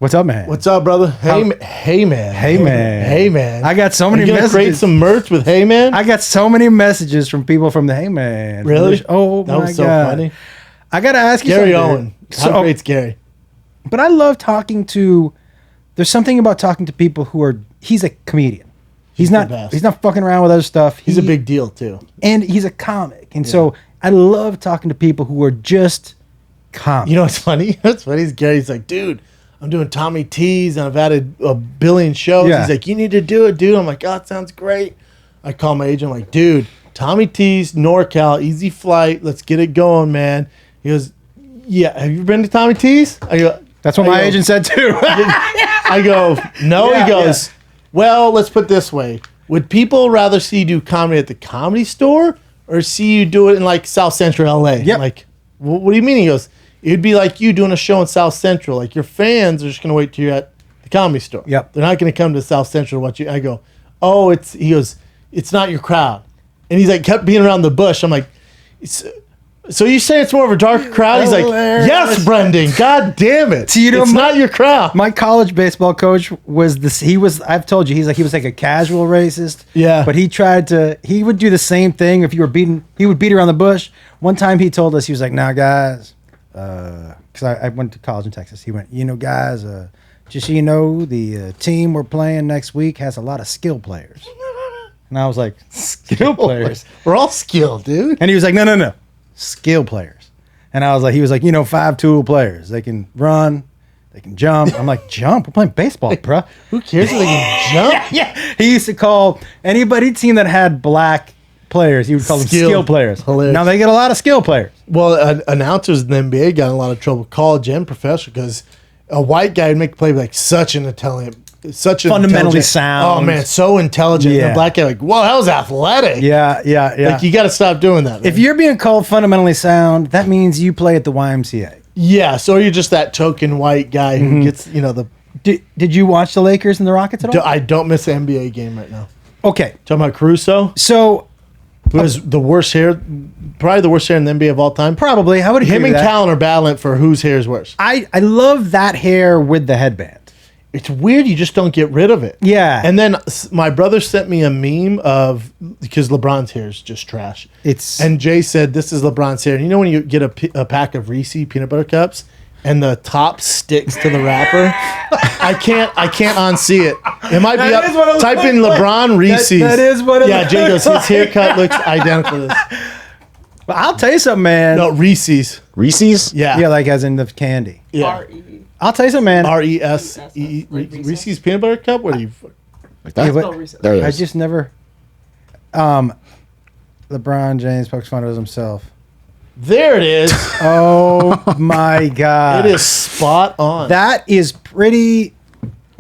What's up, man? What's up, brother? Hey, hey, man. Hey, man. Hey, man. I got so many You gonna messages. create some merch with Hey, man? I got so many messages from people from the Hey, man. Really? Oh, that my was so God. funny. I got to ask you Gary something. Owen. How great's Gary? But I love talking to, there's something about talking to people who are, he's a comedian. He's the not best. He's not fucking around with other stuff. He's a big deal, too. And he's a comic. And so I love talking to people who are just comics. You know what's funny? What's funny is Gary's like, dude, I'm doing Tommy T's and I've added a billion shows. Yeah. He's like, you need to do it, dude. I'm like, oh, it sounds great. I call my agent. I'm like, dude, Tommy T's, NorCal, easy flight. Let's get it going, man. He goes, yeah, have you been to Tommy T's? I go, That's what my agent said too. I go, no. Yeah, he goes, well, let's put it this way. Would people rather see you do comedy at the Comedy Store or see you do it in like South Central LA? Yep. Like, what do you mean? He goes, it'd be like you doing a show in South Central. Like your fans are just going to wait till you're at the Comedy Store. Yep. They're not going to come to South Central to watch you. I go, oh, he goes, it's not your crowd. And he's like, kept being around the bush. I'm like, so you say it's more of a darker crowd? He's like, yes, Brendan. God damn it. It's not your crowd. My college baseball coach was this. I've told you, he was like a casual racist. Yeah. But he would do the same thing if you were beating, he would beat around the bush. One time he told us, he was like, nah, guys, because I went to college in Texas. He went, guys, just so you know, the team we're playing next week has a lot of skill players. And I was like, skill players? We're all skilled, dude. And he was like, no. Skill players. And I was like, 5-tool players. They can run, they can jump. I'm like, jump? We're playing baseball, bro. Who cares if they can jump? Yeah. He used to call anybody team that had black players, he would call them skill players. Hilarious. Now they get a lot of skill players. Well, announcers in the NBA got in a lot of trouble, college and professional, because a white guy would make a play like such an Fundamentally sound. Oh man, so intelligent. Yeah. And the black guy like, whoa, that was athletic. Yeah. Like you got to stop doing that. Man. If you're being called fundamentally sound, that means you play at the YMCA. Yeah, so you're just that token white guy who gets the. Did you watch the Lakers and the Rockets at all? I don't miss an NBA game right now. Okay, Talking about Caruso, so who has the worst hair, probably the worst hair in the NBA of all time. probably I would agree Him with and that. Callen are battling for whose hair is worse. I love that hair with the headband. It's weird. You just don't get rid of it. Yeah. And then my brother sent me a meme of, because LeBron's hair is just trash. And Jay said, this is LeBron's hair. And you know when you get a pack of Reese's peanut butter cups and the top sticks to the wrapper? I can't unsee it. It might be That is what it up. looks Type like. in LeBron Reese's. That is what it Yeah, looks Jay goes, like. his haircut looks identical to this. But I'll tell you something, man. No, Reese's. Reese's? Yeah. Yeah, like as in the candy. Yeah. R-E. I'll tell you something, man. R-E-S-E. Reese's peanut butter cup? What are you? Like that? Yeah, but- Oh, recess. There it I is. just never. LeBron James pokes fun at himself. There it is. Oh my God! It is spot on. That is pretty.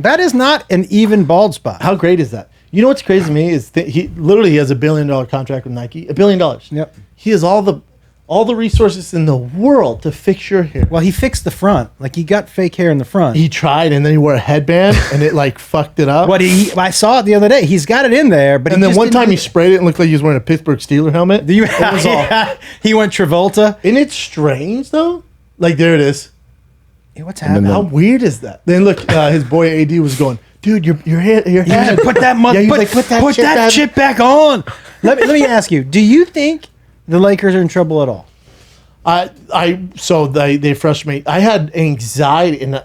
That is not an even bald spot. How great is that? You know what's crazy to me is he literally has $1 billion contract with Nike. $1 billion. Yep. He has all the resources in the world to fix your hair. Well, he fixed the front. Like he got fake hair in the front. He tried, and then he wore a headband, and it like fucked it up. I saw it the other day. He's got it in there, but And he then just one didn't time do he it. sprayed it and looked like he was wearing a Pittsburgh Steeler helmet. You, It was all. he went Travolta. Isn't it strange though? Like there it is. Hey, what's And then happening? How weird is that? Then look, his boy AD was going, dude, your head. He was like, put that Yeah, he was like, put that shit shit back on. Let me ask you. Do you think the Lakers are in trouble at all? So they frustrate me. I had anxiety, and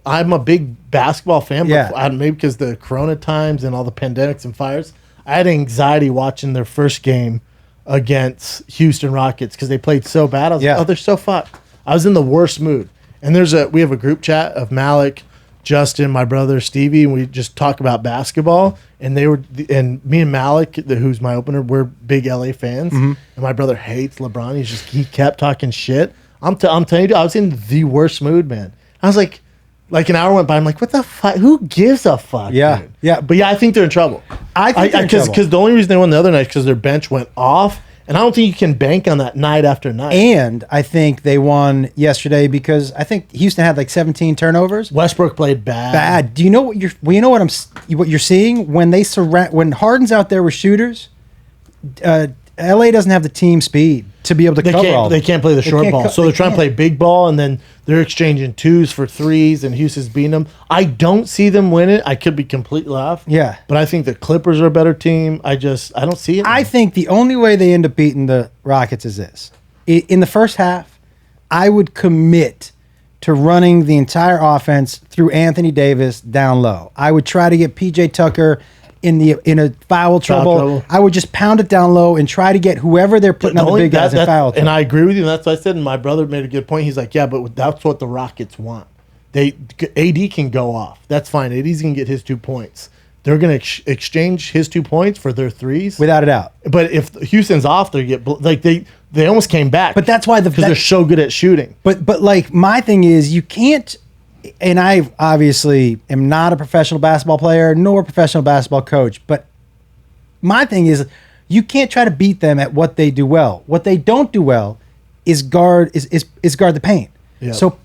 I'm a big basketball fan, but Yeah. maybe because the Corona times and all the pandemics and fires, I had anxiety watching their first game against Houston Rockets because they played so bad. I was Yeah. like, oh, they're so fucked. I was in the worst mood. And we have a group chat of Malik, Justin, my brother Stevie, and we just talk about basketball. And and me and Malik, who's my opener, we're big LA fans. Mm-hmm. And my brother hates LeBron. He kept talking shit. I'm telling you, dude, I was in the worst mood, man. I was like an hour went by. I'm like, what the fuck? Who gives a fuck? Yeah, dude? yeah. But yeah, I think they're in trouble. I think they're in trouble. Because the only reason they won the other night is because their bench went off. And I don't think you can bank on that night after night. And I think they won yesterday because I think Houston had like 17 turnovers. Westbrook played bad. Bad. Do you know what what you're seeing when when Harden's out there with shooters? LA doesn't have the team speed. to be able to cover all. They can't play the short ball, so they're trying to play big ball, and then they're exchanging 2s for 3s, and Houston's beating them. I don't see them win it. I could be completely off. Yeah, but I think the Clippers are a better team. I don't see it. I think the only way they end up beating the Rockets is this: in the first half, I would commit to running the entire offense through Anthony Davis down low. I would try to get PJ Tucker in a foul trouble. I would just pound it down low and try to get whoever they're putting on the big guys in foul trouble. And I agree with you. And that's what I said. And my brother made a good point. He's like, yeah, but that's what the Rockets want. AD can go off. That's fine. AD's going to get his 2 points. They're going to exchange his 2 points for their 3s. Without a doubt. But if Houston's off, they almost came back. But that's why because they're so good at shooting. But like my thing is, you can't. And I obviously am not a professional basketball player nor a professional basketball coach. But my thing is, you can't try to beat them at what they do well. What they don't do well is guard the paint. Yep. So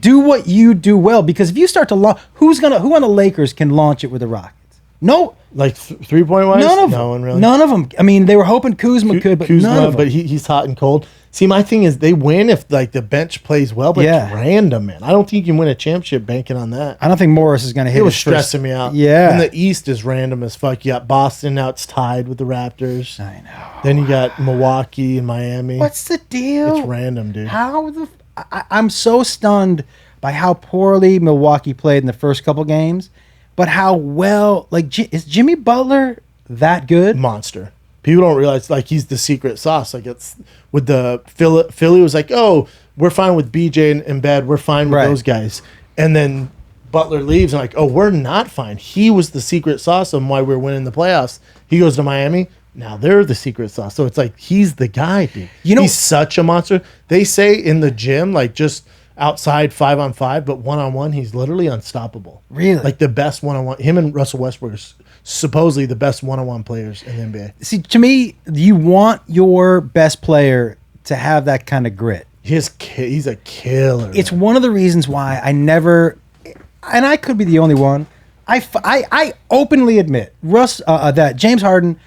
do what you do well. Because if you start to who on the Lakers can launch it with the Rockets? No. Like 3-point wise? None of them. No one really. None of them. I mean, they were hoping Kuzma could, but none of them. But he's hot and cold. See, my thing is they win if like the bench plays well, but it's random, man. I don't think you can win a championship banking on that. I don't think Morris is going to hit. It was stressing me out. Yeah. And the East is random as fuck. You got Boston, now it's tied with the Raptors. I know. Then you got Milwaukee and Miami. What's the deal? It's random, dude. I'm so stunned by how poorly Milwaukee played in the first couple games, but how well, is Jimmy Butler that good? Monster. People don't realize, like, he's the secret sauce. Like, it's with the Philly was like, oh, we're fine with BJ in bed. We're fine with those guys. And then Butler leaves and like, oh, we're not fine. He was the secret sauce on why we're winning the playoffs. He goes to Miami. Now they're the secret sauce. So it's like, he's the guy, dude. He's such a monster. They say in the gym, like, just outside 5-on-5, but 1-on-1, he's literally unstoppable. Really? Like the best 1-on-1. Him and Russell Westbrook are supposedly the best 1-on-1 players in the NBA. See, to me, you want your best player to have that kind of grit. He's a killer. It's one of the reasons why I never, and I could be the only one, I openly admit that James Harden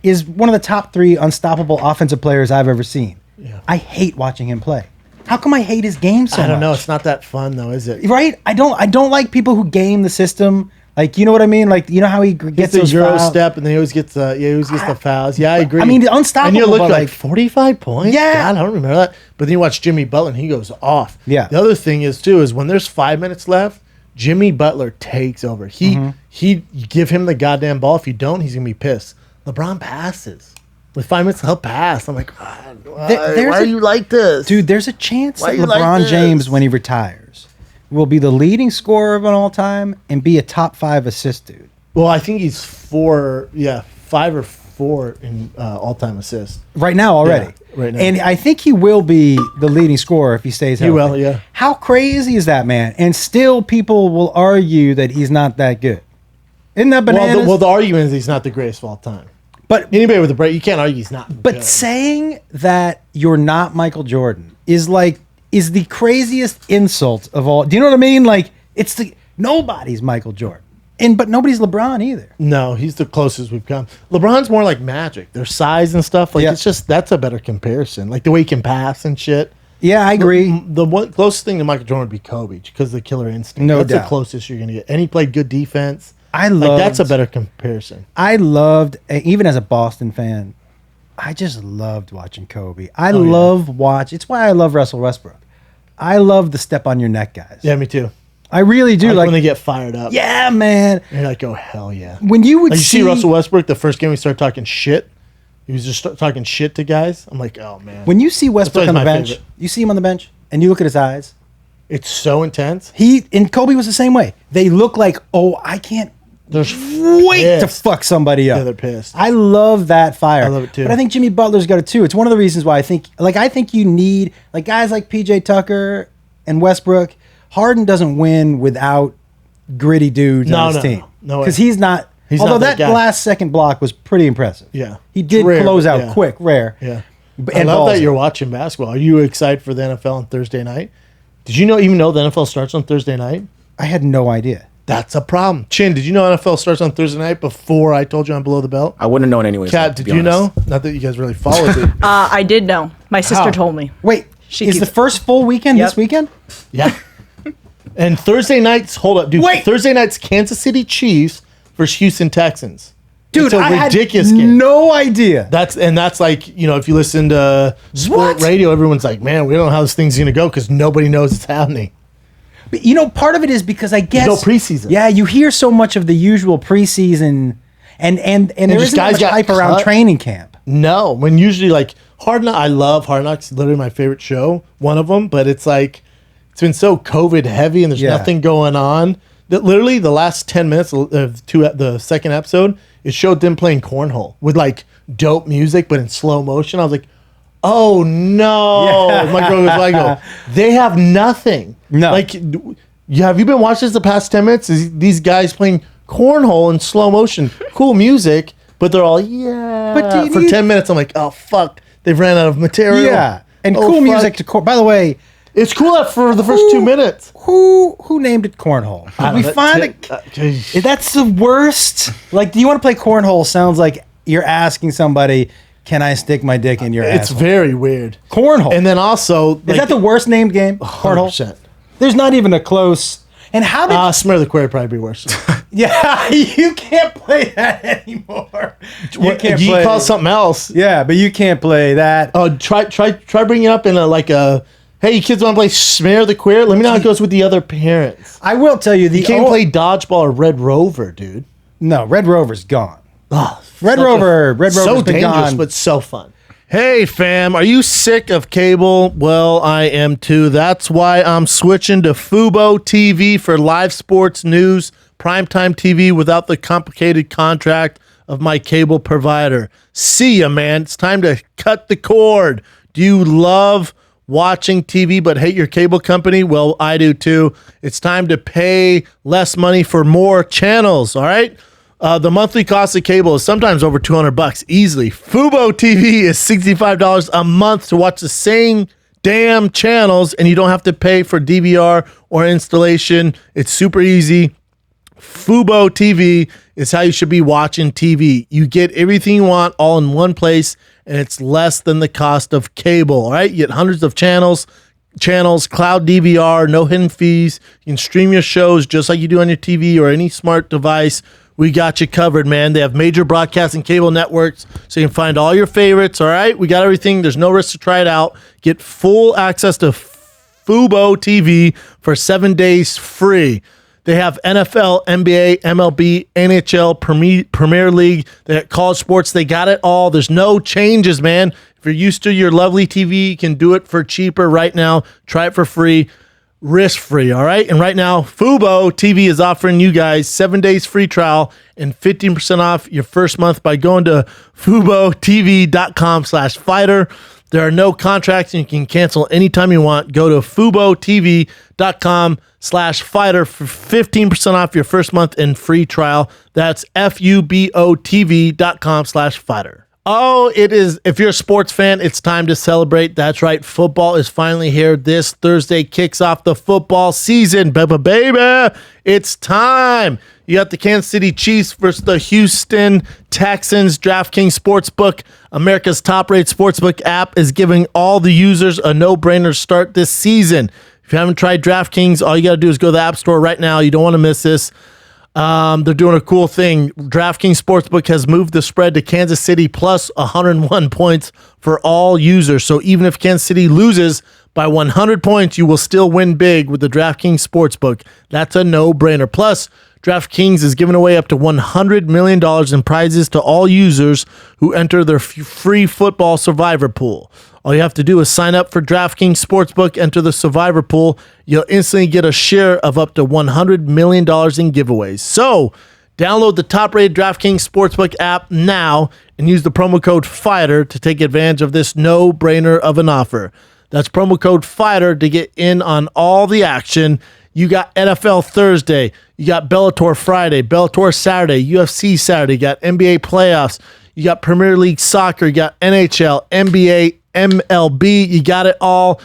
is one of the top 3 unstoppable offensive players I've ever seen. Yeah. I hate watching him play. How come I hate his game so much? I don't know. It's not that fun though, is it? Right? I don't like people who game the system. Like, you know what I mean? Like, you know how he gets the those Euro fouls? step, and then he always gets the fouls. Yeah, I agree. I mean, unstoppable. And you look like 45 points. Yeah, God, I don't remember that. But then you watch Jimmy Butler, and he goes off. Yeah. The other thing is when there's 5 minutes left, Jimmy Butler takes over. He give him the goddamn ball. If you don't, he's gonna be pissed. LeBron passes. With 5 minutes, he'll pass. I'm like, God, why are you like this? Dude, there's a chance that LeBron James, when he retires, will be the leading scorer of an all-time and be a top 5 assist dude. Well, I think he's 5 or 4 in all-time assists. Right now already. Yeah, right now. And I think he will be the leading scorer if he stays healthy. He will, yeah. How crazy is that, man? And still people will argue that he's not that good. Isn't that bananas? Well, the argument is he's not the greatest of all time. But anybody with a break, you can't argue he's not. But good. Saying that you're not Michael Jordan is the craziest insult of all. Do you know what I mean? Like, nobody's Michael Jordan. But nobody's LeBron either. No, he's the closest we've come. LeBron's more like Magic. Their size and stuff, it's just, that's a better comparison. Like the way he can pass and shit. Yeah, I agree. The one closest thing to Michael Jordan would be Kobe because of the killer instinct. No doubt. That's the closest you're going to get. And he played good defense. That's a better comparison. I loved, even as a Boston fan, I just loved watching Kobe. It's why I love Russell Westbrook. I love the step on your neck guys. Yeah, me too. I really do. Like when they get fired up. Yeah, man. And you're like, oh, hell yeah. When you would see Russell Westbrook, the first game we started talking shit, he was just talking shit to guys. I'm like, oh, man. When you see Westbrook on the bench, you see him on the bench, and you look at his eyes. It's so intense. And Kobe was the same way. They look like, oh, I can't wait to fuck somebody up. Yeah, they're pissed. I love that fire. I love it too. But I think Jimmy Butler's got it too. It's one of the reasons why I think you need guys like PJ Tucker and Westbrook. Harden doesn't win without gritty dudes on his team. No, because he's not. Although that last second block was pretty impressive. Yeah, he did close out quick, rare. Yeah, I love that you're watching basketball. Are you excited for the NFL on Thursday night? Did you even know the NFL starts on Thursday night? I had no idea. That's a problem. Chin, did you know NFL starts on Thursday night before I told you I'm below the belt? I wouldn't have known anyways. Kat, did you know? Not that you guys really followed it. I did know. My sister told me. Wait, is the first full weekend this weekend? Yeah. And Thursday nights, hold up, dude. Wait. Thursday nights, Kansas City Chiefs versus Houston Texans. Dude, it's a I ridiculous had game. no idea. That's like, if you listen to sport radio, everyone's like, man, we don't know how this thing's going to go because nobody knows it's happening. But part of it is because I guess no preseason. Yeah, you hear so much of the usual preseason, and there isn't much hype around training camp. No, when usually like Hard Knocks, I love Hard Knocks, literally my favorite show, one of them. But it's like it's been so COVID heavy, and there's nothing going on. That literally the last 10 minutes of the second episode, it showed them playing cornhole with like dope music, but in slow motion. I was like, oh no! Yeah. My girl goes, I go, they have nothing. No, like, have you been watching this the past 10 minutes? These guys playing cornhole in slow motion, cool music, but they're all But for 10 minutes, I'm like, oh fuck, they've ran out of material. Yeah, and cool music to. By the way, it's cool for the first 2 minutes. Who named it cornhole? We find it. That's the worst. Like, do you want to play cornhole? Sounds like you're asking somebody, can I stick my dick in your ass? It's very weird. Cornhole. And then also... Is that the worst named game? Cornhole? 100%. There's not even a close... And how did... Smear the Queer would probably be worse. Yeah, you can't play that anymore. You can call something else. Yeah, but you can't play that. Oh, try bringing it up in a... Hey, you kids want to play Smear the Queer? Let me know how it goes with the other parents. I will tell you... You can't play Dodgeball or Red Rover, dude. No, Red Rover's gone. Oh, Red Rover's so been dangerous, gone. but so fun. Hey, fam, are you sick of cable? Well, I am too. That's why I'm switching to Fubo TV for live sports news, primetime TV without the complicated contract of my cable provider. See ya, man. It's time to cut the cord. Do you love watching TV but hate your cable company? Well, I do too. It's time to pay less money for more channels, all right? The monthly cost of cable is sometimes over $200 easily. Fubo TV is $65 a month to watch the same damn channels, and you don't have to pay for DVR or installation. It's super easy. Fubo TV is how you should be watching TV. You get everything you want all in one place, and it's less than the cost of cable. All right, you get hundreds of channels, cloud DVR, no hidden fees. You can stream your shows just like you do on your TV or any smart device. We got you covered, man. They have major broadcasting cable networks, so you can find all your favorites, all right? We got everything. There's no risk to try it out. Get full access to Fubo TV for 7 days free. They have NFL, NBA, MLB, NHL, Premier League, they have college sports. They got it all. There's no changes, man. If you're used to your lovely TV, you can do it for cheaper right now. Try it for free. Risk-free, all right? And right now, Fubo TV is offering you guys 7 days free trial and 15% off your first month by going to FuboTV.com/fighter. There are no contracts, and you can cancel anytime you want. Go to FuboTV.com/fighter for 15% off your first month and free trial. That's FuboTV.com/fighter. Oh, it is. If you're a sports fan, it's time to celebrate. That's right. Football is finally here. This Thursday kicks off the football season. Baby, it's time. You got the Kansas City Chiefs versus the Houston Texans. DraftKings Sportsbook, America's top-rated sportsbook app, is giving all the users a no-brainer start this season. If you haven't tried DraftKings, all you got to do is go to the App Store right now. You don't want to miss this. They're doing a cool thing. DraftKings Sportsbook has moved the spread to Kansas City plus 101 points for all users. So even if Kansas City loses by 100 points, you will still win big with the DraftKings Sportsbook. That's a no-brainer. Plus, DraftKings is giving away up to $100 million in prizes to all users who enter their free football survivor pool. All you have to do is sign up for DraftKings Sportsbook, enter the survivor pool. You'll instantly get a share of up to $100 million in giveaways. So, download the top-rated DraftKings Sportsbook app now and use the promo code FIGHTER to take advantage of this no-brainer of an offer. That's promo code FIGHTER to get in on all the action. You got NFL Thursday. You got Bellator Friday, Bellator Saturday, UFC Saturday. You got NBA playoffs. You got Premier League soccer. You got NHL, NBA, MLB. You got it all.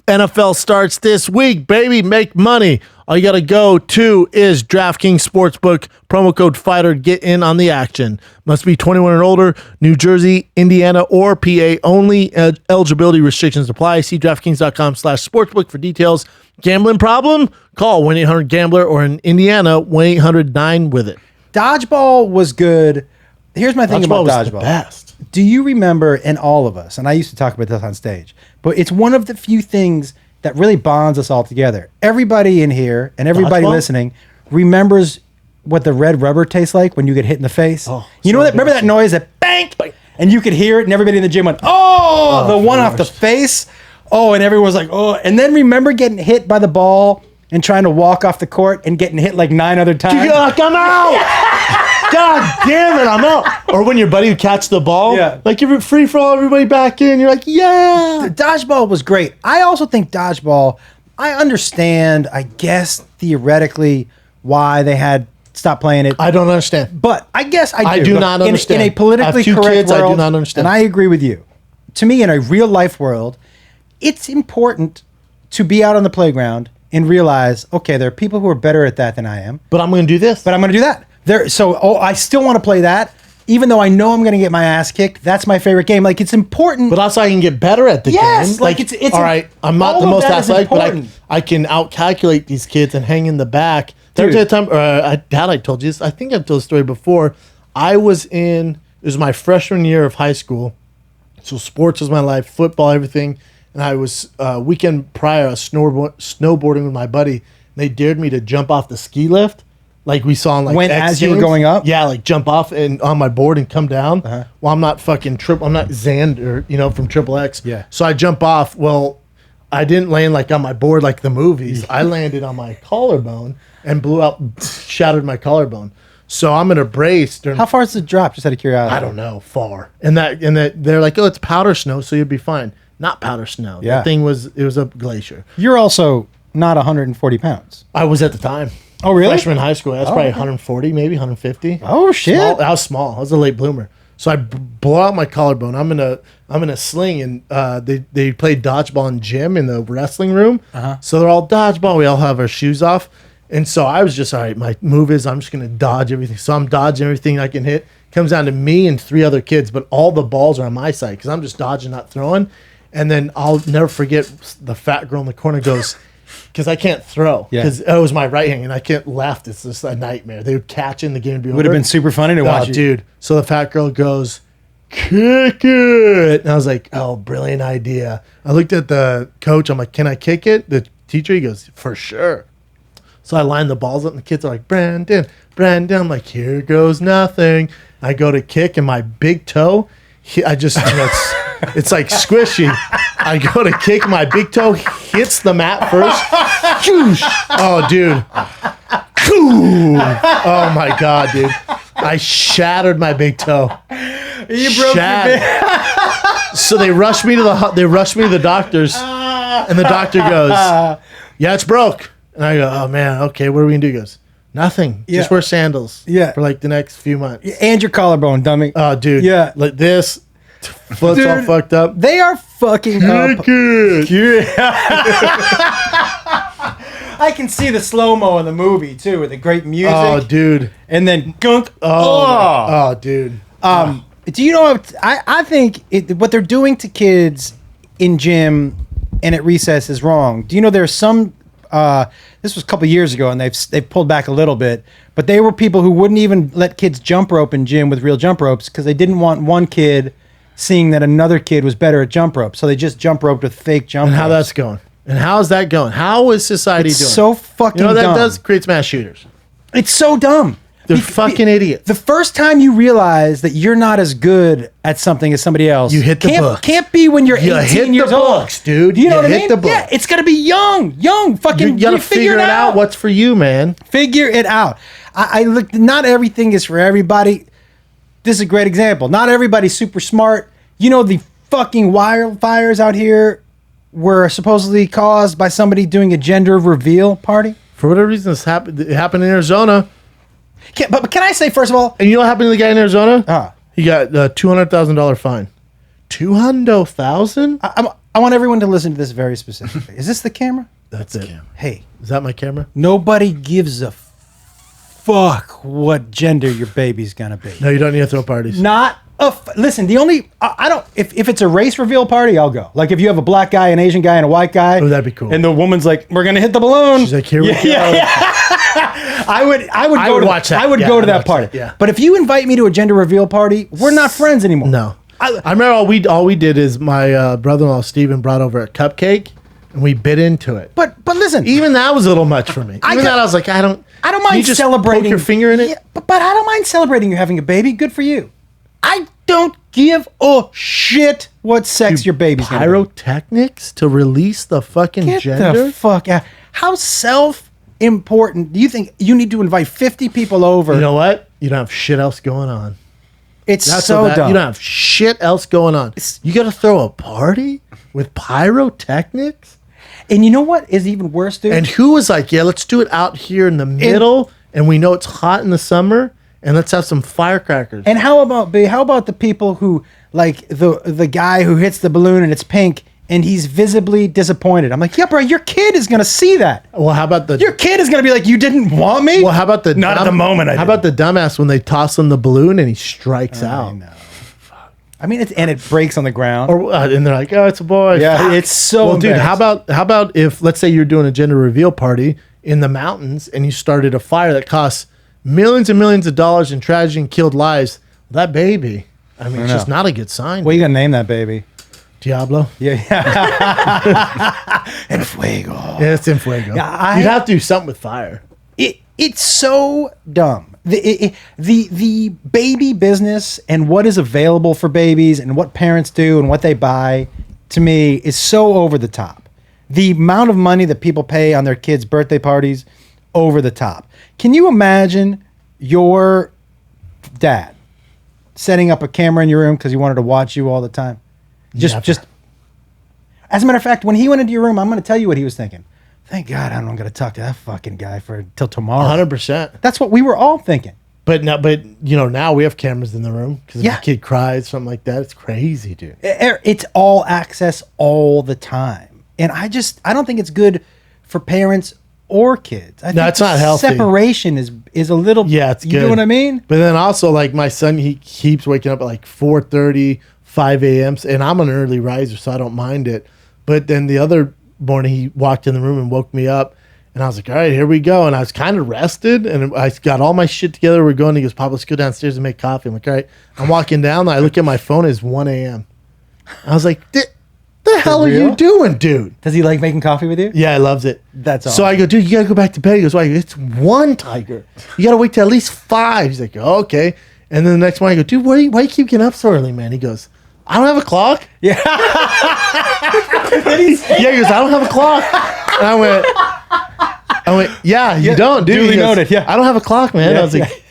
NFL starts this week, baby. Make money. All you got to go to is DraftKings Sportsbook. Promo code FIGHTER. Get in on the action. Must be 21 and older. New Jersey, Indiana, or PA only. Eligibility restrictions apply. See DraftKings.com/sportsbook for details. Gambling problem? Call 1-800-GAMBLER or in Indiana, 1-800-9-WITH-IT. Dodgeball was good. Here's my thing about was Dodgeball. the best. Do you remember, and all of us, and I used to talk about this on stage, but it's one of the few things that really bonds us all together. Everybody in here and everybody Dodgeball? listening remembers what the red rubber tastes like when you get hit in the face. Oh, you know so that? Remember that noise, that bang, and you could hear it, and everybody in the gym went, "Oh!" The one off the face. Oh, and everyone was like, "Oh!" And then remember getting hit by the ball and trying to walk off the court and getting hit like 9 other times. You're like, I'm out. God damn it, I'm out. Or when your buddy would catch the ball, like you're free for all, everybody back in. You're like, yeah. The Dodgeball was great. I also think Dodgeball, I understand, I guess, theoretically, why they had stopped playing it. I don't understand. But I guess I do. I do not understand. In a politically I have 2 correct kids, world, I do not understand. and I agree with you. To me, in a real life world, it's important to be out on the playground and realize, okay, there are people who are better at that than I am. But I'm going to do this. But I'm going to do that. I still want to play that, even though I know I'm going to get my ass kicked. That's my favorite game. Like, it's important. But also I can get better at the game. Like it's all right, I'm not all the of most that is athletic, but important. I can out-calculate these kids and hang in the back. There was a time, Dad, I told you this. I think I've told the story before. It was my freshman year of high school. So sports was my life, football, everything. And I was, weekend prior, I was snowboarding with my buddy. And they dared me to jump off the ski lift. Like we saw in like as you were going up? Yeah, like jump off and on my board and come down. Well, I'm not fucking I'm not Xander, from Triple X. Yeah. So I jump off. Well, I didn't land like on my board like the movies. I landed on my collarbone and blew out, shattered my collarbone. So I'm in a brace. How far is the drop? Just out of curiosity. I don't know, far. And that they're like, oh, it's powder snow, so you'll be fine. Not powder snow. Yeah. The thing was a glacier. You're also not 140 pounds. I was at the time. Oh, really? Freshman in high school. That's probably 140, maybe 150. Oh, shit. I was small. I was a late bloomer. So I blow out my collarbone. I'm in a sling, and they played dodgeball in gym in the wrestling room. So they're all dodgeball. We all have our shoes off. And so I was just, all right, my move is I'm just going to dodge everything. So I'm dodging everything I can hit. Comes down to me and 3 other kids, but all the balls are on my side because I'm just dodging, not throwing. And then I'll never forget the fat girl in the corner goes, because I can't throw. Because it was my right hand, and I can't left. It's just a nightmare. They would catch in the game. Would have been super funny to watch. Dude. So the fat girl goes, kick it. And I was like, oh, brilliant idea. I looked at the coach. I'm like, can I kick it? The teacher, he goes, for sure. So I line the balls up, and the kids are like, Brandon. I'm like, here goes nothing. I go to kick, and my big toe, I just, it's like squishy. I go to kick, my big toe hits the mat first. Oh, dude. Oh, my God, dude. I shattered my big toe. You broke your big... So they rushed me to the doctors, and the doctor goes, yeah, it's broke. And I go, oh, man, okay, what are we going to do? He goes, nothing. Just wear sandals for like the next few months. And your collarbone, dummy. Oh, dude. Yeah. Like this. Foot's all fucked up. They are fucking up. I can see the slow-mo in the movie, too, with the great music. Oh, dude. And then gunk. Oh, dude. Do you know what I think what they're doing to kids in gym and at recess is wrong? Do you know there's some this was a couple years ago and they've pulled back a little bit, but they were people who wouldn't even let kids jump rope in gym with real jump ropes because they didn't want one kid seeing that another kid was better at jump rope. So they just jump roped with fake jump ropes. And how that's going? And how's that going? How is society doing? So fucking dumb. That does create mass shooters. It's so dumb. They're fucking idiots. The first time you realize that you're not as good at something as somebody else, you hit the books. Can't be when you're 18 years old, books, dude. You know what I mean? Hit the books. Yeah, it's gotta be young. Fucking, you gotta figure it out. What's for you, man? Figure it out. I look. Not everything is for everybody. This is a great example. Not everybody's super smart. You know, the fucking wildfires out here were supposedly caused by somebody doing a gender reveal party. For whatever reason, it happened in Arizona. But can I say, first of all... And you know what happened to the guy in Arizona? He got a $200,000 fine. 200,000? I want everyone to listen to this very specifically. Is this the camera? That's it. Hey, is that my camera? Nobody gives a fuck what gender your baby's gonna be. No, you don't need to throw parties. Listen, the only I don't if it's a race reveal party, I'll go. Like if you have a black guy, an Asian guy, and a white guy. Oh, that'd be cool. And the woman's like, "We're gonna hit the balloon." She's like, "Here we go." Yeah. I would watch that. I would go to that party. That, yeah. But if you invite me to a gender reveal party, we're not friends anymore. No. I remember all we did is my brother-in-law Steven brought over a cupcake and we bit into it. But listen, even that was a little much for me. I was like, I don't mind just celebrating. Poke your finger in it. Yeah, but I don't mind celebrating you having a baby. Good for you. I don't give a shit what sex your baby's gonna be. Pyrotechnics to release the fucking Get gender? the fuck out. How self-important do you think you need to invite 50 people over? You know what? You don't have shit else going on. It's so dumb. You don't have shit else going on. You got to throw a party with pyrotechnics? And you know what is even worse, dude? And who was like, yeah, let's do it out here in the middle, and we know it's hot in the summer, and let's have some firecrackers. And how about the people who, like, the guy who hits the balloon and it's pink, and he's visibly disappointed? I'm like, yeah, bro, your kid is going to see that. Well, how about your kid is going to be like, you didn't want me? Well, how about not at the moment? How about the dumbass when they toss him the balloon and he strikes out? I know. I mean, it breaks on the ground, and they're like, "Oh, it's a boy." Yeah, it's so. Well, dude, how about if, let's say, you're doing a gender reveal party in the mountains and you started a fire that costs millions and millions of dollars in tragedy and killed lives? That baby, I mean, it's just not a good sign. What are you gonna name that baby? Diablo. Yeah. En fuego. Yeah, it's en fuego. Yeah, you'd have to do something with fire. It's so dumb. The baby business and what is available for babies and what parents do and what they buy, to me, is so over the top. The amount of money that people pay on their kids' birthday parties, over the top. Can you imagine your dad setting up a camera in your room because he wanted to watch you all the time? Just. As a matter of fact, when he went into your room, I'm going to tell you what he was thinking. Thank God I'm not going to talk to that fucking guy till tomorrow. 100%. That's what we were all thinking. But now we have cameras in the room because if a kid cries, something like that, it's crazy, dude. It's all access all the time, and I don't think it's good for parents or kids. I think it's not healthy. Separation is a little. Yeah, it's good. You know what I mean? But then also, like, my son, he keeps waking up at like 4:30, 5 a.m. And I'm an early riser, so I don't mind it. But then the other morning, he walked in the room and woke me up. And I was like, all right, here we go. And I was kind of rested. And I got all my shit together. We're going. He goes, Papa, let's go downstairs and make coffee. I'm like, all right. I'm walking down. I look at my phone. It's 1 a.m. I was like, the hell are you doing, dude? Does he like making coffee with you? Yeah, he loves it. That's all. So I go, dude, you got to go back to bed. He goes, why? It's 1, Tiger. You got to wait till at least 5. He's like, oh, okay. And then the next morning I go, dude, why you keep getting up so early, man? He goes, I don't have a clock. Yeah. He goes, I don't have a clock. And I went, yeah, you don't, dude. Duly noted, yeah. I don't have a clock, man. Yeah, I was like,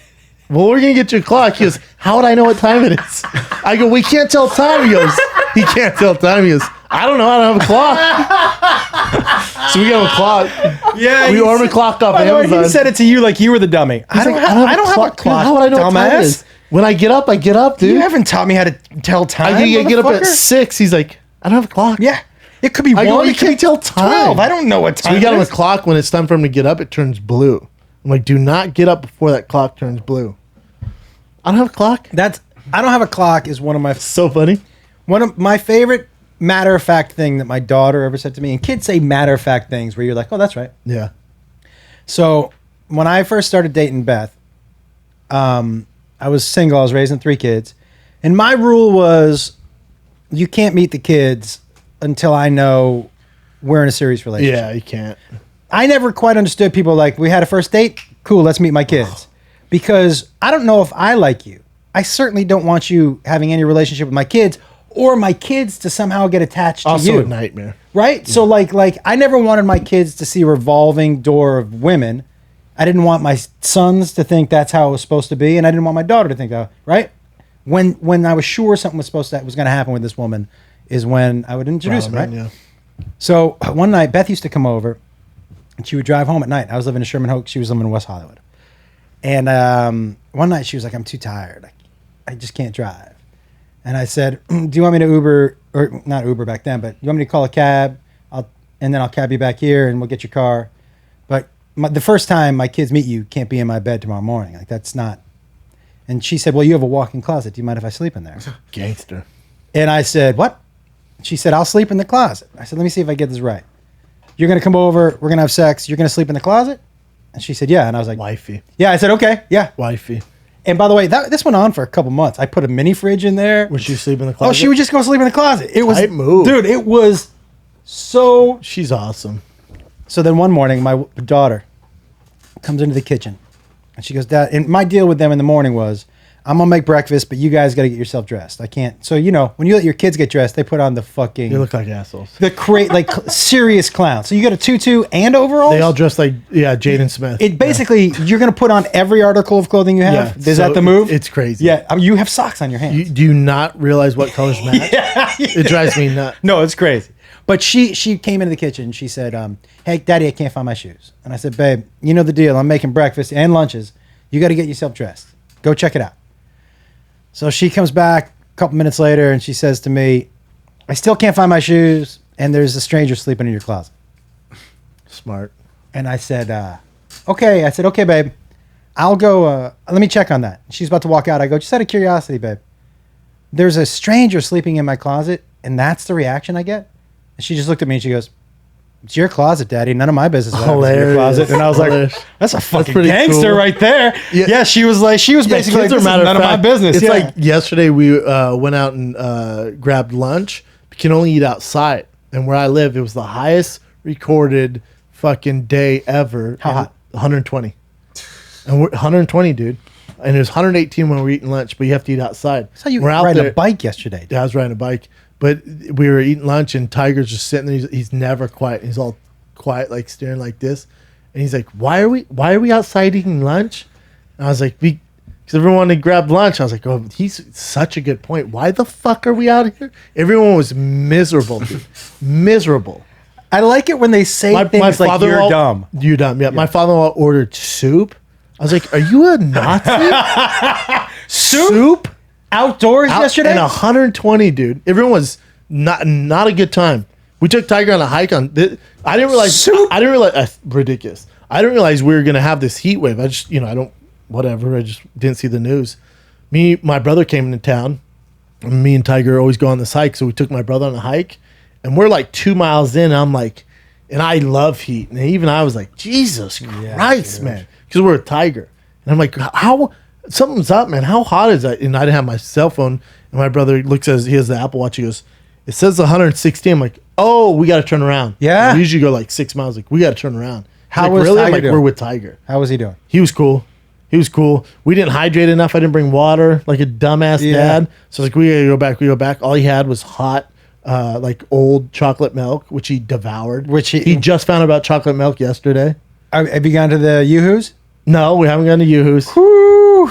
well, we're going to get you a clock. He goes, how would I know what time it is? I go, we can't tell time. He can't tell time. He goes, I don't know. I don't have a clock. So we got a clock. Yeah. We ordered a clock off Amazon. He said it to you like you were the dummy. I don't have a clock. How would I know what time it is? When I get up, dude. You haven't taught me how to tell time. I get up at 6. He's like, I don't have a clock. Yeah. It could be 1. You can't tell time. 12. I don't know what time. So we got him a clock. When it's time for him to get up, it turns blue. I'm like, do not get up before that clock turns blue. I don't have a clock. I don't have a clock is one of my so funny. One of my favorite matter of fact thing that my daughter ever said to me. And kids say matter of fact things where you're like, oh, that's right. Yeah. So when I first started dating Beth, I was single. I was raising 3 kids, and my rule was, you can't meet the kids until I know we're in a serious relationship. Yeah, you can't. I never quite understood people like, we had a first date, cool, let's meet my kids. Because I don't know if I like you. I certainly don't want you having any relationship with my kids, or my kids to somehow get attached to you. Also a nightmare. Right? Yeah. So like I never wanted my kids to see a revolving door of women. I didn't want my sons to think that's how it was supposed to be, and I didn't want my daughter to think that, right? When I was sure something was going to happen with this woman is when I would introduce him, right? Yeah. So one night, Beth used to come over, and she would drive home at night. I was living in Sherman Oaks. She was living in West Hollywood. And one night she was like, I'm too tired. I just can't drive. And I said, do you want me to Uber, or not Uber back then, but you want me to call a cab? And then I'll cab you back here and we'll get your car. But the first time my kids meet you can't be in my bed tomorrow morning. Like, that's not. And she said, well, you have a walk-in closet. Do you mind if I sleep in there? Gangster. And I said, what? She said, I'll sleep in the closet. I said, let me see if I get this right. You're going to come over. We're going to have sex. You're going to sleep in the closet? And she said, yeah. And I was like, wifey. Yeah. I said, okay. Yeah. Wifey. And by the way, this went on for a couple months. I put a mini fridge in there. Would she sleep in the closet? Oh, she would just go sleep in the closet. It was, Tight move. dude, it was so. She's awesome. So then one morning, my daughter comes into the kitchen and she goes, Dad, and my deal with them in the morning was, I'm going to make breakfast, but you guys got to get yourself dressed. I can't. So, when you let your kids get dressed, they put on the fucking. They look like assholes. The serious clown. So you got a tutu and overalls? They all dress like, Jaden Smith. It basically, you're going to put on every article of clothing you have? Yeah, Is that the move? It's crazy. Yeah. You have socks on your hands. Do you not realize what colors match? Yeah. It drives me nuts. No, it's crazy. But she came into the kitchen and she said, hey, Daddy, I can't find my shoes. And I said, babe, you know the deal. I'm making breakfast and lunches. You got to get yourself dressed. Go check it out. So she comes back a couple minutes later and she says to me, I still can't find my shoes and there's a stranger sleeping in your closet. Smart. And I said, okay. I said, okay, babe. I'll go. Let me check on that. She's about to walk out. I go, just out of curiosity, babe. There's a stranger sleeping in my closet and that's the reaction I get? And she just looked at me and she goes, it's your closet, Daddy. None of my business what happens in your closet. And I was like, that's a fucking gangster cool. Right there. Yeah, she was basically like, none of my business. It's like yesterday we went out and grabbed lunch. We can only eat outside. And where I live, it was the highest recorded fucking day ever. How hot? 120. And we're 120, dude. And it was 118 when we were eating lunch, but you have to eat outside. I saw you riding a bike yesterday. Dude. Yeah, I was riding a bike. But we were eating lunch and Tiger's just sitting there. He's never quiet. He's all quiet, like staring like this. And he's like, why are we outside eating lunch? And I was like, because everyone wanted to grab lunch. I was like, oh, he's such a good point. Why the fuck are we out here? Everyone was miserable, dude. Miserable. I like it when they say things like, you're dumb. You're dumb, yeah. My father-in-law ordered soup. I was like, are you a Nazi? Soup? Outdoors yesterday? And 120, dude. Everyone was not a good time. We took Tiger on a hike I didn't realize ridiculous. I didn't realize we were gonna have this heat wave. I just I just didn't see the news. My brother came into town. And me and Tiger always go on this hike, so we took my brother on a hike, and we're like 2 miles in. And I'm like, and I love heat, and even I was like, Jesus Christ, man, because we're a Tiger, and I'm like, how. Something's up, man. How hot is that? And I didn't have my cell phone. And my brother looks at he has the Apple Watch. He goes, it says 116. I'm like, oh, we got to turn around. Yeah. We usually go like 6 miles. Like, we got to turn around. How was really? Tiger I'm like, doing? we're with Tiger. How was he doing? He was cool. We didn't hydrate enough. I didn't bring water like a dumbass dad. So like, we got to go back. All he had was hot, like old chocolate milk, which he devoured. Which he just found out about chocolate milk yesterday. Have you gone to the Yoo-Hoos? No, we haven't gone to Yoo-Hoos.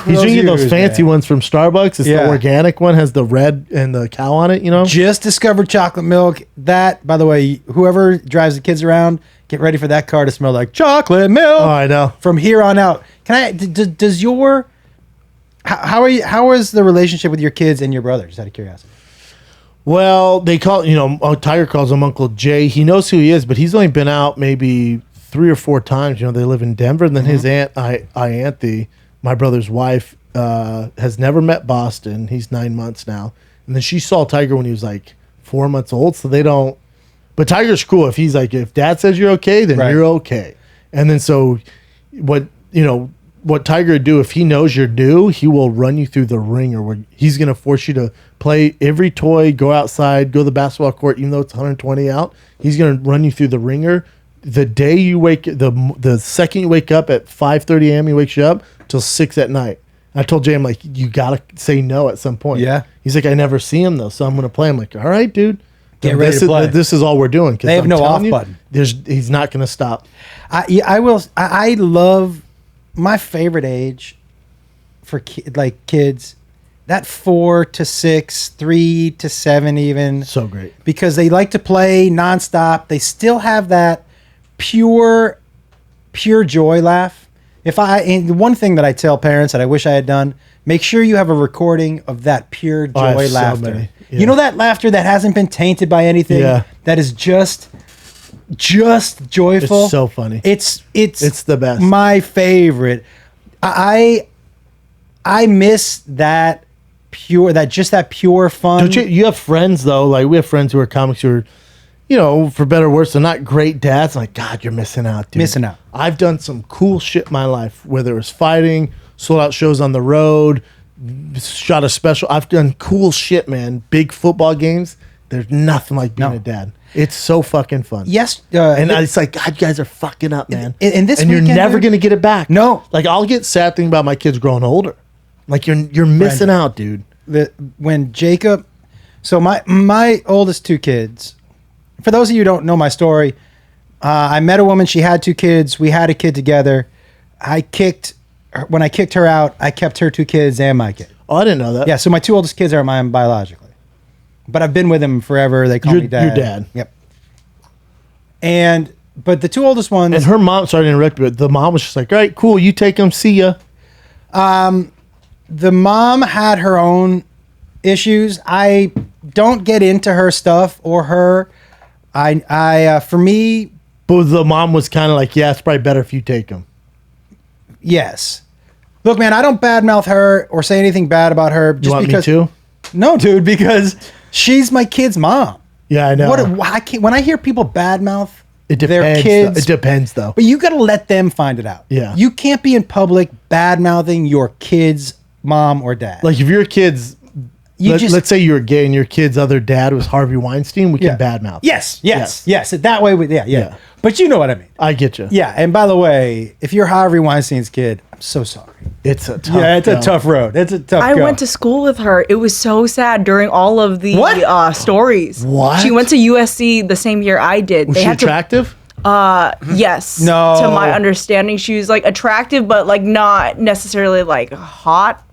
He's drinking those fancy ones from Starbucks. It's the organic one, has the red and the cow on it, Just discovered chocolate milk. That, by the way, whoever drives the kids around, get ready for that car to smell like chocolate milk. Oh, I know. From here on out. Does your... How is the relationship with your kids and your brother, just out of curiosity? Well, they call, Tiger calls him Uncle Jay. He knows who he is, but he's only been out maybe 3 or 4 times. They live in Denver. And then his aunt, Ianthe, my brother's wife, has never met Boston. He's 9 months now. And then she saw Tiger when he was like 4 months old. So they don't. But Tiger's cool. If dad says you're okay, then you're okay. And then so what Tiger would do, if he knows you're new, he will run you through the ringer where he's going to force you to play every toy, go outside, go to the basketball court, even though it's 120 out. He's going to run you through the ringer. The day you the second you wake up at 5:30 a.m., he wakes you up till 6 at night. And I told Jay, I'm like, you gotta say no at some point. Yeah. He's like, I never see him though, so I'm gonna play. I'm like, all right, dude. Get ready to play. This is all we're doing. They have no off button. He's not gonna stop. I love my favorite age for kids. That 4 to 6, 3 to 7 even. So great. Because they like to play nonstop. They still have that pure joy laugh. And one thing that I tell parents that I wish I had done, make sure you have a recording of that pure I have joy so laughter. many. Yeah. You know that laughter that hasn't been tainted by anything. Yeah. That is just joyful. It's so funny. It's the best. My favorite. I miss that pure fun. Don't you have friends though? Like we have friends who are comics who are, you know, for better or worse, they're not great dads. Like, God, you're missing out, dude. Missing out. I've done some cool shit in my life, whether it was fighting, sold out shows on the road, shot a special. I've done cool shit, man. Big football games. There's nothing like being a dad. It's so fucking fun. Yes. It's like, God, you guys are fucking up, man. And this and you're weekend, never dude? going to get it back. No. Like, I'll get sad thinking about my kids growing older. Like, you're missing out, dude. When Jacob, so my oldest two kids, for those of you who don't know my story, I met a woman. She had two kids. We had a kid together. When I kicked her out, I kept her two kids and my kid. Oh, I didn't know that. Yeah, so my two oldest kids are mine biologically, but I've been with them forever. They call me dad. Your dad. Yep. But the two oldest ones. And her mom, sorry to interrupt, but the mom was just like, all right, cool, you take them, see ya. The mom had her own issues. I don't get into her stuff or her. For me, But the mom was kind of like, yeah, it's probably better if you take them. yes. Look, man, I don't badmouth her or say anything bad about her. Just You want because, me to? No, dude, because she's my kid's mom. Yeah, I know. When I hear people badmouth It depends. their kids, It depends, though. but you got to let them find it out. Yeah. You can't be in public badmouthing your kid's mom or dad. Like, if your kids, let's say you're gay and your kid's other dad was Harvey Weinstein, we can badmouth. Yes. That way, yeah. But you know what I mean. I get you. Yeah, and by the way, if you're Harvey Weinstein's kid, I'm so sorry. It's a tough It's a tough road. It's a tough I go. went to school with her. It was so sad during all of the stories. What? She went to USC the same year I did. Was she attractive? Yes. No. To my understanding, she was like attractive, but like not necessarily like hot.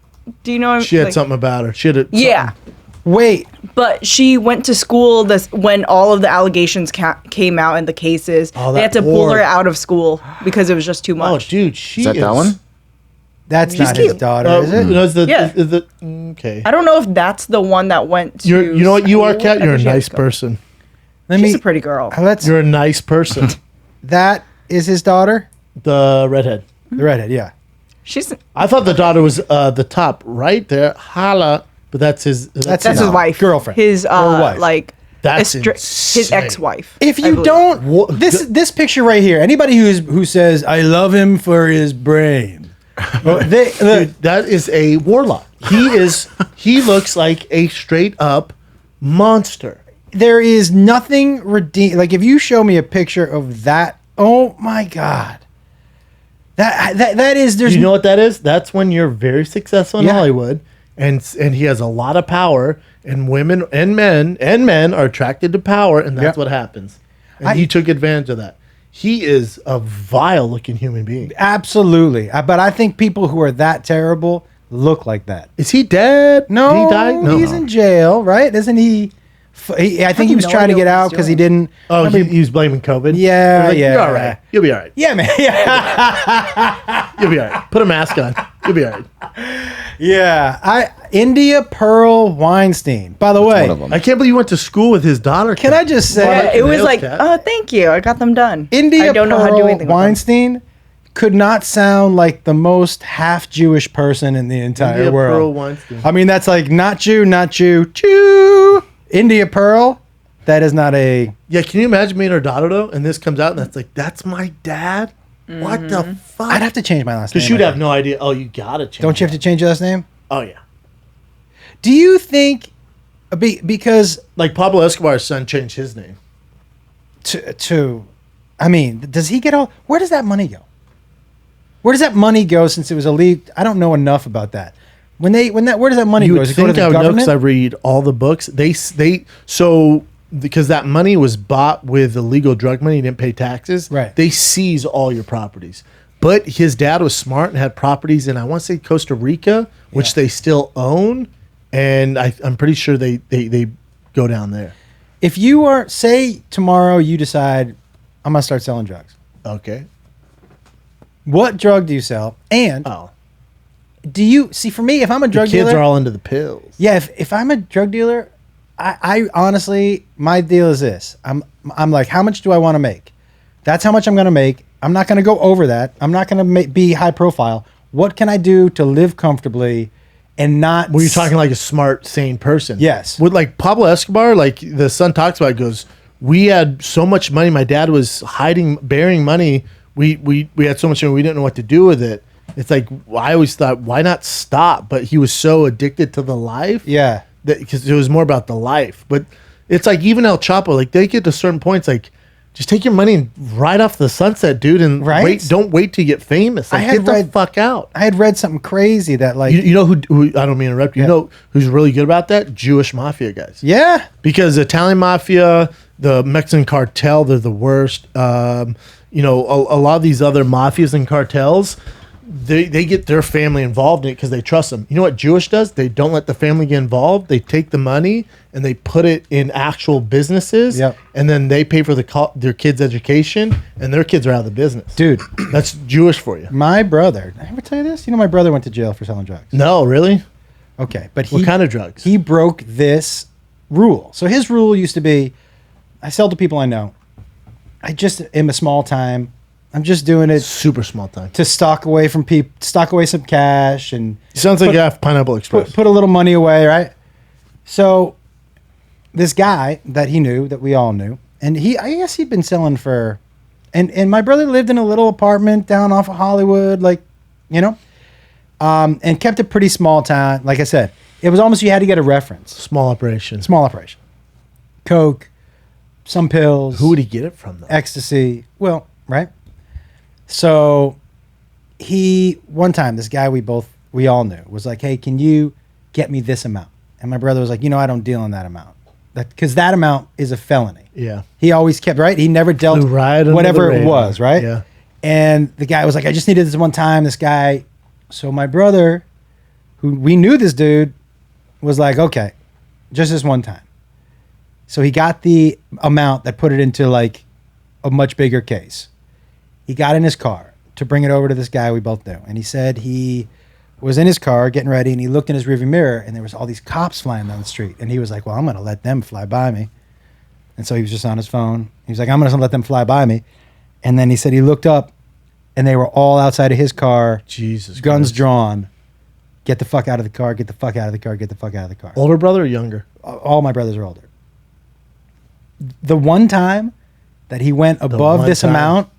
Do you know what I mean? She had something about her. She had Yeah. Wait, But she went to school when all of the allegations came out in the cases. Oh, they had that to pull her whore. out of school because it was just too Oh, much. dude, she Is that that one? that's She's not his cute. daughter, is it? No, is the, Yeah. is the, okay. I don't know if that's the one that went to. You know what you are, school. Kat? I You're a think she had nice to go. person. She's a pretty girl. Let's. You're a nice person. That is his daughter, The redhead. the redhead. Yeah. She's I thought the daughter was the top right there. Holla. But that's his. that's his wife, girlfriend, his or wife. like That's his insane. ex-wife. If I you believe. don't, What- this picture right here. Anybody who says I love him for his brain, well, Dude, that is a warlock. He looks like a straight up monster. there is nothing redeem. Like if you show me a picture of that, oh my god, that is. There's You know what that is? That's when you're very successful in Yeah. Hollywood, and he has a lot of power, and women and men are attracted to power, and that's Yep. what happens. And he took advantage of that. He is a vile looking human being. absolutely. But I think people who are that terrible look like that. Is he dead? No, Did he die? No. he's in jail, right? Isn't he? I think he was no trying to idea get what out he's because he doing. didn't. Oh, remember he was blaming COVID. Yeah, They're like, yeah. You're all right. You'll be all right. Yeah, man. Yeah. You'll be all right. Put a mask on. You'll be all right. Yeah. India Pearl Weinstein. By the way, One of them. I can't believe you went to school with his daughter. can I just say, Yeah, it was Nails, like, Kat. oh, thank you, I got them done. India I don't know Pearl how to do anything with them. Weinstein could not sound like the most half Jewish person in the entire India world. Pearl Weinstein. I mean, that's like not Jew, Jew. India Pearl. That is not a. Yeah, can you imagine me and her daughter though? And this comes out and that's like, that's my dad? What the fuck? I'd have to change my last name. Because she'd I have think. no idea. Oh, you gotta change. Don't you have to change your last name? Oh yeah. Do you think? Because Like Pablo Escobar's son changed his name. I mean, does he get all? Where does that money go? Where does that money go? Since it was illegal, I don't know enough about that. Where does that money You go? would Does it go to think the I would know government? because I read all the books. Because that money was bought with illegal drug money, you didn't pay taxes. Right. They seize all your properties. But his dad was smart and had properties in, I want to say, Costa Rica, which Yeah. they still own. And I'm pretty sure they go down there. If you are, say tomorrow you decide, I'm gonna start selling drugs. Okay. What drug do you sell? And Oh. do you see? For me, if I'm a drug kids dealer, are all into the pills. yeah. If I'm a drug dealer, I honestly, my deal is this. I'm like, how much do I want to make? That's how much I'm going to make. I'm not going to go over that. I'm not going to be high profile. What can I do to live comfortably and not? Well, you're talking like a smart, sane person. Yes. With like Pablo Escobar, like the son talks about, goes, we had so much money. My dad was burying money. We had so much money, we didn't know what to do with it. It's like, I always thought, why not stop? But he was so addicted to the life. Yeah. Because it was more about the life. But it's like, even El Chapo, like they get to certain points, like, just take your money and ride off the sunset, dude, and don't wait till you get famous. Like, get the fuck out. I had read something crazy that, like, you know who I don't mean to interrupt you. You know who's really good about that? Jewish mafia guys. Yeah. Because Italian mafia, the Mexican cartel, they're the worst. A lot of these other mafias and cartels, they get their family involved in it because they trust them. You know what Jewish does? They don't let the family get involved. They take the money and they put it in actual businesses. Yep. And then they pay for their kids' education, and their kids are out of the business. Dude, that's Jewish for you. My brother, did I ever tell you this? You know, my brother went to jail for selling drugs. No, really? Okay, but what kind of drugs? He broke this rule. So his rule used to be, I sell to people I know. I just am a small time. I'm just doing it super small time to stock away from people, stock away some cash, and sounds like you have Pineapple Express. Put a little money away, right? So this guy that he knew, that we all knew, and I guess he'd been selling for, and my brother lived in a little apartment down off of Hollywood, like, and kept a pretty small town. Like I said, it was almost, you had to get a reference. Small operation. Coke, some pills. Who would he get it from, though? Ecstasy. Well, right. So one time, this guy we all knew was like, hey, can you get me this amount? And my brother was like, I don't deal in that amount. Because that amount is a felony. Yeah. He always kept, right? He never dealt whatever it was, right? Yeah. And the guy was like, I just needed this one time, this guy. So my brother, who we knew this dude, was like, okay, just this one time. So he got the amount that put it into like a much bigger case. He got in his car to bring it over to this guy we both knew. And he said he was in his car getting ready, and he looked in his rearview mirror, and there was all these cops flying down the street. And he was like, well, I'm going to let them fly by me. And so he was just on his phone. He was like, I'm going to let them fly by me. And then he said he looked up, and they were all outside of his car. Jesus guns Christ. Drawn. Get the fuck out of the car. Get the fuck out of the car. Get the fuck out of the car. Older brother or younger? All my brothers are older. The one time that he went above this amount,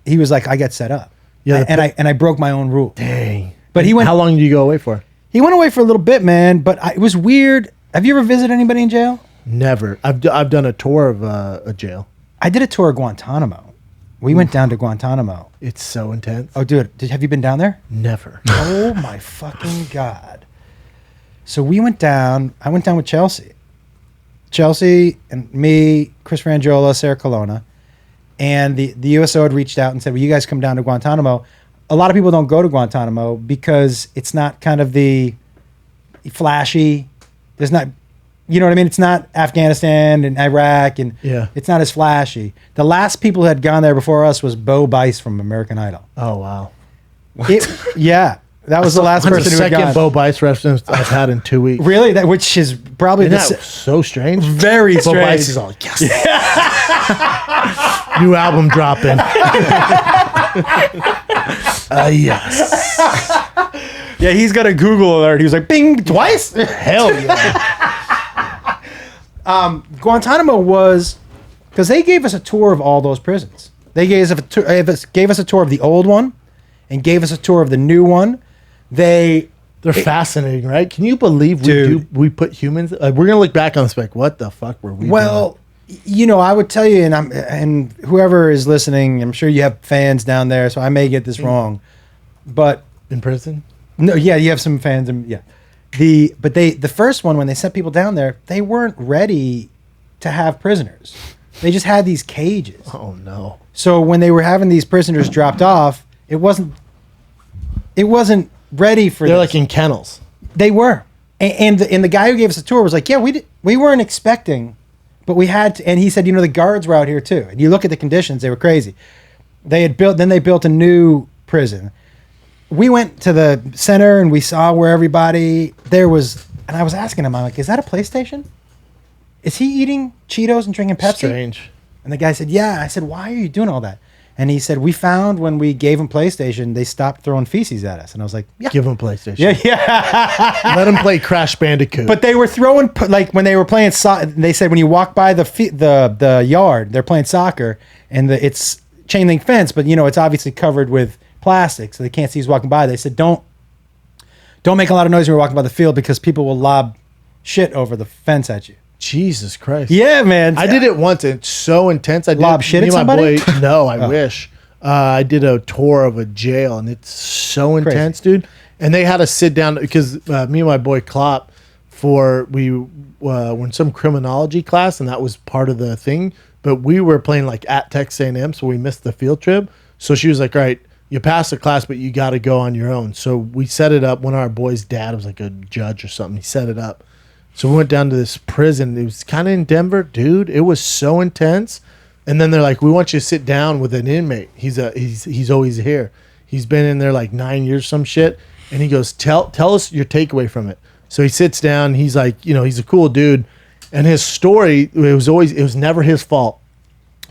he was like, I got set up. Yeah, and I broke my own rule. Dang. But he went. How long did you go away for? He went away for a little bit, man. But it was weird. Have you ever visited anybody in jail? Never. I've done a tour of a jail. I did a tour of Guantanamo. We went down to Guantanamo. It's so intense. Oh, dude, have you been down there? Never. Oh my fucking God. So we went down. I went down with Chelsea. Chelsea and me, Chris Frangiola, Sarah Colonna, and the USO had reached out and said, will you guys come down to Guantanamo? A lot of people don't go to Guantanamo because it's not kind of the flashy. There's not, you know what I mean? It's not Afghanistan and Iraq, and it's not as flashy. The last people who had gone there before us was Bo Bice from American Idol. Oh, wow. That was the last person who had gone. Second Bo Bice reference I've had in 2 weeks. Really? Which is probably so strange. Very strange. Bo Bice is all, yes. Yeah. New album dropping. Yes. Yeah, he's got a Google alert. He was like, bing, twice? Hell yeah. Guantanamo was, because they gave us a tour of all those prisons. They gave us a tour of the old one and gave us a tour of the new one. They're fascinating, right? Can you believe we put humans? We're gonna look back on this like, what the fuck were we? Well, doing? I would tell you, and whoever is listening, I'm sure you have fans down there, so I may get this wrong, but in prison? No, yeah, you have some fans, and the first one when they sent people down there, they weren't ready to have prisoners. They just had these cages. Oh no! So when they were having these prisoners dropped off, it wasn't ready for. They're like in kennels. They were, and the guy who gave us a tour was like, yeah, we weren't expecting, but we had to, and he said, the guards were out here too. And you look at the conditions; they were crazy. They built a new prison. we went to the center and we saw where everybody there was, and I was asking him, I'm like, is that a PlayStation? Is he eating Cheetos and drinking Pepsi? Strange. And the guy said, yeah. I said, why are you doing all that? And he said, we found when we gave them PlayStation, they stopped throwing feces at us. And I was like, yeah. Give them PlayStation. Yeah. Let them play Crash Bandicoot. But they were throwing, like when they were playing soccer, they said when you walk by the yard, they're playing soccer, and it's chain link fence, but it's obviously covered with plastic, so they can't see who's walking by. They said, don't make a lot of noise when you're walking by the field because people will lob shit over the fence at you. Jesus Christ. Yeah, man. I did it once. And it's so intense. I did lob shit at somebody? No, I wish. I did a tour of a jail, and it's so intense, dude. And they had us sit down because me and my boy Klopp were in some criminology class, and that was part of the thing. But we were playing like at Texas A&M, so we missed the field trip. So she was like, all right, you passed the class, but you got to go on your own. So we set it up. One of our boys' dad was like a judge or something. He set it up. So we went down to this prison. It was kind of in Denver, dude. It was so intense. And then they're like, we want you to sit down with an inmate. He's always here. He's been in there like 9 years, some shit. And he goes, tell us your takeaway from it. So he sits down. He's like, he's a cool dude. And his story, it was never his fault.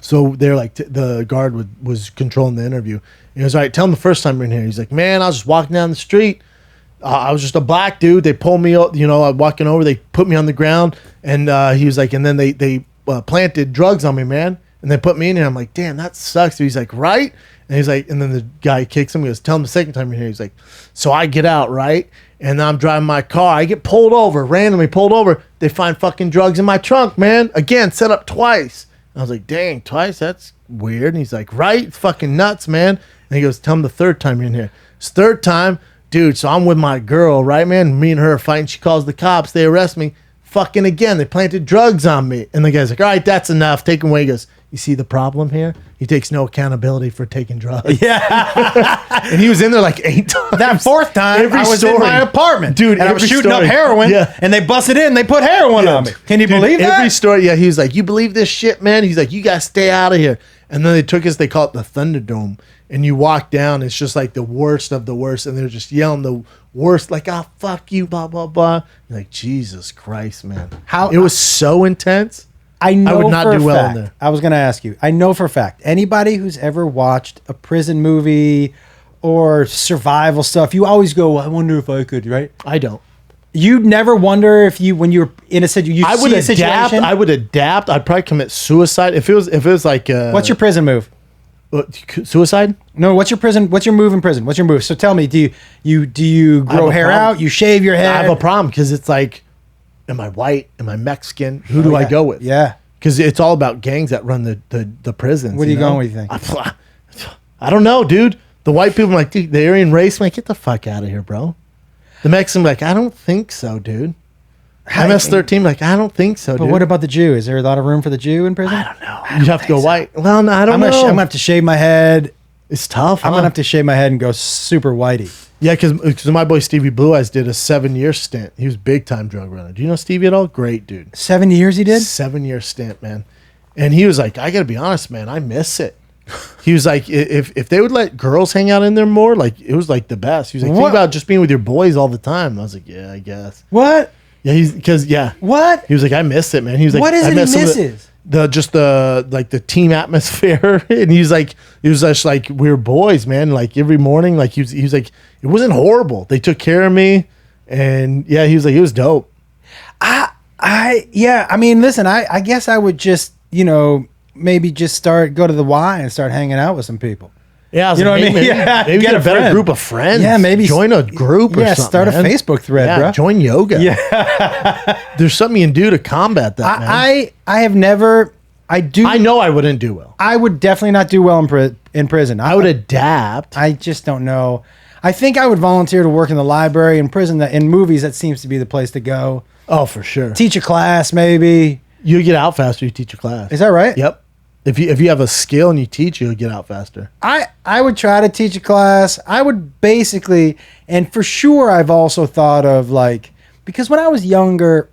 So they're like, the guard was controlling the interview. And he was all right, tell him the first time you're in here. He's like, man, I was just walking down the street. I was just a black dude. They pulled me up, I'm walking over. They put me on the ground. And he was like, and then they planted drugs on me, man. And they put me in here. I'm like, damn, that sucks. So he's like, right? And he's like, and then the guy kicks him. He goes, tell him the second time you're here. He's like, so I get out, right? And I'm driving my car. I get pulled over, randomly pulled over. They find fucking drugs in my trunk, man. Again, set up twice. And I was like, dang, twice? That's weird. And he's like, right? It's fucking nuts, man. And he goes, tell him the third time you're in here. It's third time. Dude, so I'm with my girl, right, man? Me and her are fighting. She calls the cops. They arrest me. Fucking again. They planted drugs on me. And the guy's like, all right, that's enough. Take him away. He goes, you see the problem here? He takes no accountability for taking drugs. Yeah. And he was in there like 8 times. That fourth time, I was in my apartment. Dude, and I was shooting up heroin, and they busted in. They put heroin on me. Can you believe that? Every story, he was like, you believe this shit, man? He's like, you got to stay out of here. And then they took us, they call it the Thunderdome. And you walk down, it's just like the worst of the worst. And they're just yelling the worst, like, oh, fuck you, blah, blah, blah. You're like, Jesus Christ, man. It was so intense. I would not do well in there. I was going to ask you. I know for a fact, anybody who's ever watched a prison movie or survival stuff, you always go, I wonder if I could, right? I don't. You'd never wonder if when you were in a situation, I would adapt. I'd probably commit suicide if it was like. What's your prison move? Suicide? No. What's your move in prison? What's your move? So tell me, do you grow hair out? You shave your head? I have a problem because it's like, am I white? Am I Mexican? Who do I go with? Yeah. Because it's all about gangs that run the prisons. What are you going with, you think? I don't know, dude. The white people are like, dude, the Aryan race, I'm like, get the fuck out of here, bro. The Mexican like, I don't think so, dude. MS-13, like, I don't think so, dude. But what about the Jew? Is there a lot of room for the Jew in prison? I don't know. You'd have to go white. Well, no, I don't know. I'm going to have to shave my head. It's tough. I'm going to have to shave my head and go super whitey. Yeah, because my boy Stevie Blue Eyes did a 7-year stint. He was big time drug runner. Do you know Stevie at all? Great dude. 7 years he did? 7-year stint, man. And he was like, I got to be honest, man, I miss it. He was like, if they would let girls hang out in there more, like, it was like the best. He was like, think about just being with your boys all the time. And I was like, yeah, I guess. What? Yeah, What? He was like, I miss it, man. He was like, what is it he misses? The team atmosphere. And he was just like, we were boys, man. Like every morning, like he was like, it wasn't horrible. They took care of me. And yeah, he was like, it was dope. I mean, listen, I guess I would just, maybe just go to the Y and start hanging out with some people. Yeah, you know what I mean? Maybe get a better group of friends. Yeah, maybe join a group or something. Start a Facebook thread, bro. Join yoga. Yeah. There's something you can do to combat that, man. I have never. I know I wouldn't do well. I would definitely not do well in prison. I would adapt. I just don't know. I think I would volunteer to work in the library. In prison, in movies, that seems to be the place to go. Oh, for sure. Teach a class, maybe. You get out faster. You teach a class. Is that right? Yep. If you have a skill and you teach, you'll get out faster. I would try to teach a class. I would basically, and for sure, I've also thought of because when I was younger,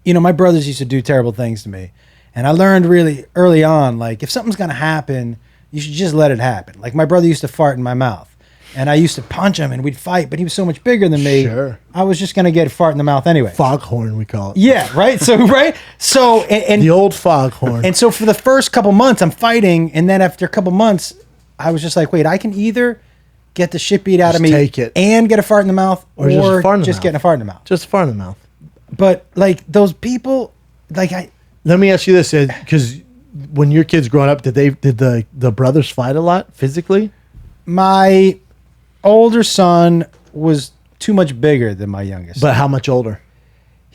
my brothers used to do terrible things to me. And I learned really early on, if something's going to happen, you should just let it happen. Like my brother used to fart in my mouth. And I used to punch him and we'd fight, but he was so much bigger than me. Sure. I was just going to get a fart in the mouth anyway. Foghorn, we call it. Yeah, right? So, and the old foghorn. And so for the first couple months, I'm fighting. And then after a couple months, I was just like, wait, I can either get the shit beat out of me take it. and get a fart in the mouth or just getting a fart in the mouth. Just a fart in the mouth. But like those people, like let me ask you this, because when your kids growing up, did the brothers fight a lot physically? My older son was too much bigger than my youngest. But how much older?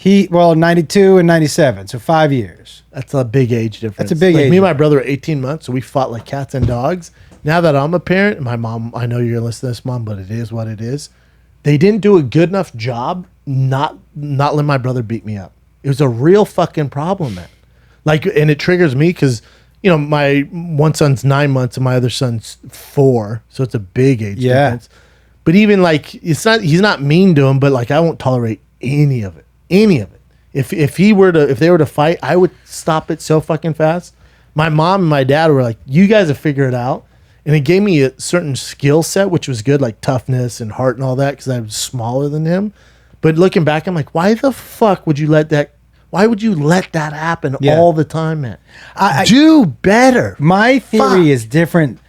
92 and 97, so 5 years. That's a big age difference. That's a big age. Me and my brother are 18 months, so we fought like cats and dogs. Now that I'm a parent, my mom, I know you're going to listen to this, Mom, but it is what it is. They didn't do a good enough job not letting my brother beat me up. It was a real fucking problem, man. Like, and it triggers me because, you know, my one son's 9 months and my other son's 4, so it's a big age difference. But even like, he's not mean to him, but like, I won't tolerate any of it. If they were to fight, I would stop it so fucking fast. My mom and my dad were like, you guys have figured it out. And it gave me a certain skill set, which was good, like toughness and heart and all that, because I was smaller than him. But looking back, I'm like, why the fuck would you let that happen all the time, man? Do better. My theory is different.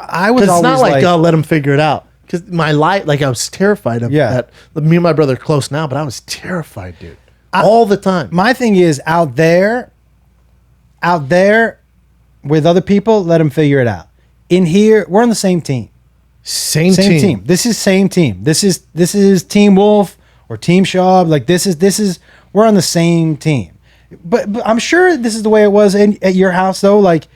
I was always not like, oh, let him figure it out. Because my life, like I was terrified of that. Me and my brother are close now, but I was terrified, dude. All the time. My thing is out there with other people, let them figure it out. In here, we're on the same team. Same team. This is same team. This is Team Wolf or Team Shaw. Like this is we're on the same team. But I'm sure this is the way it was at your house though. Like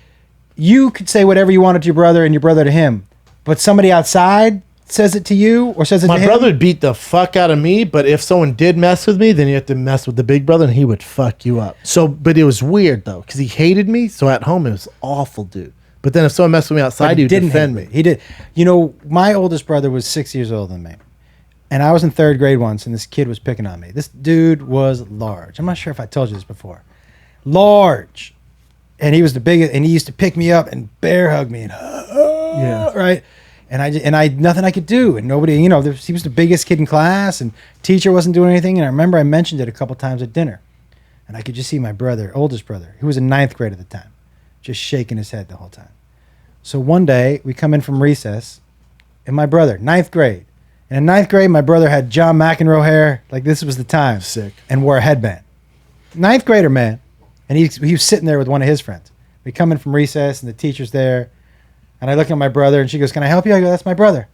you could say whatever you wanted to your brother and your brother to him, but somebody outside says it to you or says it to him. My brother would beat the fuck out of me, but if someone did mess with me, then you have to mess with the big brother and he would fuck you up. So, but it was weird though, because he hated me. So at home it was awful, dude. But then if someone messed with me outside, he would defend me. He did. You know, my oldest brother was 6 years older than me. And I was in 3rd grade once, and this kid was picking on me. This dude was large. I'm not sure if I told you this before. Large. And he was the biggest, and he used to pick me up and bear hug me. And, right? And I nothing I could do. And nobody, you know, he was the biggest kid in class, and teacher wasn't doing anything. And I remember I mentioned it a couple times at dinner. And I could just see my brother, oldest brother, who was in 9th grade at the time, just shaking his head the whole time. So one day we come in from recess, and my brother, 9th grade. And in 9th grade, my brother had John McEnroe hair, like this was the time. Sick. And wore a headband. 9th grader, man. And he was sitting there with one of his friends. We come in from recess, and the teacher's there. And I look at my brother, and she goes, "Can I help you?" I go, "That's my brother."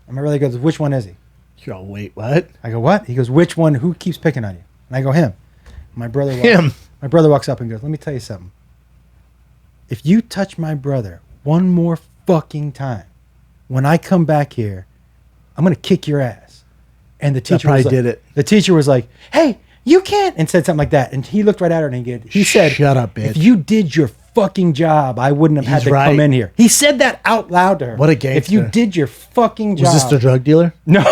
And my brother goes, "Which one is he?" You're all, wait, what? I go, "What?" He goes, "Which one? Who keeps picking on you?" And I go, "Him." My brother walks up and goes, "Let me tell you something. If you touch my brother one more fucking time, when I come back here, I'm going to kick your ass." And the teacher did it. The teacher was like, "Hey, you can't," and said something like that. And he looked right at her and he said, "Shut up, bitch. If you did your fucking job, I wouldn't have had to come in here." He said that out loud to her. What a gangster. If you did your fucking job. Was this the drug dealer? No.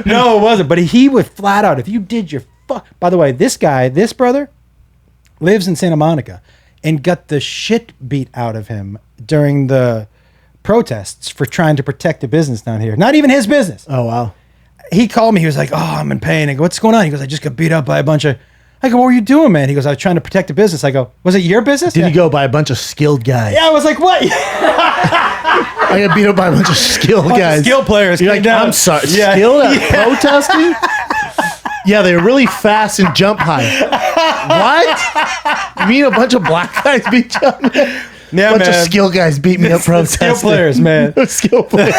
No, it wasn't. But he was flat out, if you did your By the way, this brother, lives in Santa Monica and got the shit beat out of him during the protests for trying to protect the business down here. Not even his business. Oh, wow. He called me. He was like, "Oh, I'm in pain." I go, "What's going on?" He goes, "I just got beat up by a bunch of..." I go, "What were you doing, man?" He goes, "I was trying to protect the business." I go, "Was it your business?" Did you go by a bunch of skilled guys? Yeah, I was like, "What?" I got beat up by a bunch of skilled guys. Skill players. You're like, I'm sorry. Yeah. Skilled at protesting? Yeah, they're really fast and jump high. What? You mean a bunch of black guys beat you up? Yeah, a bunch of skill guys beat me up protesting. Skill players, man. Skill players.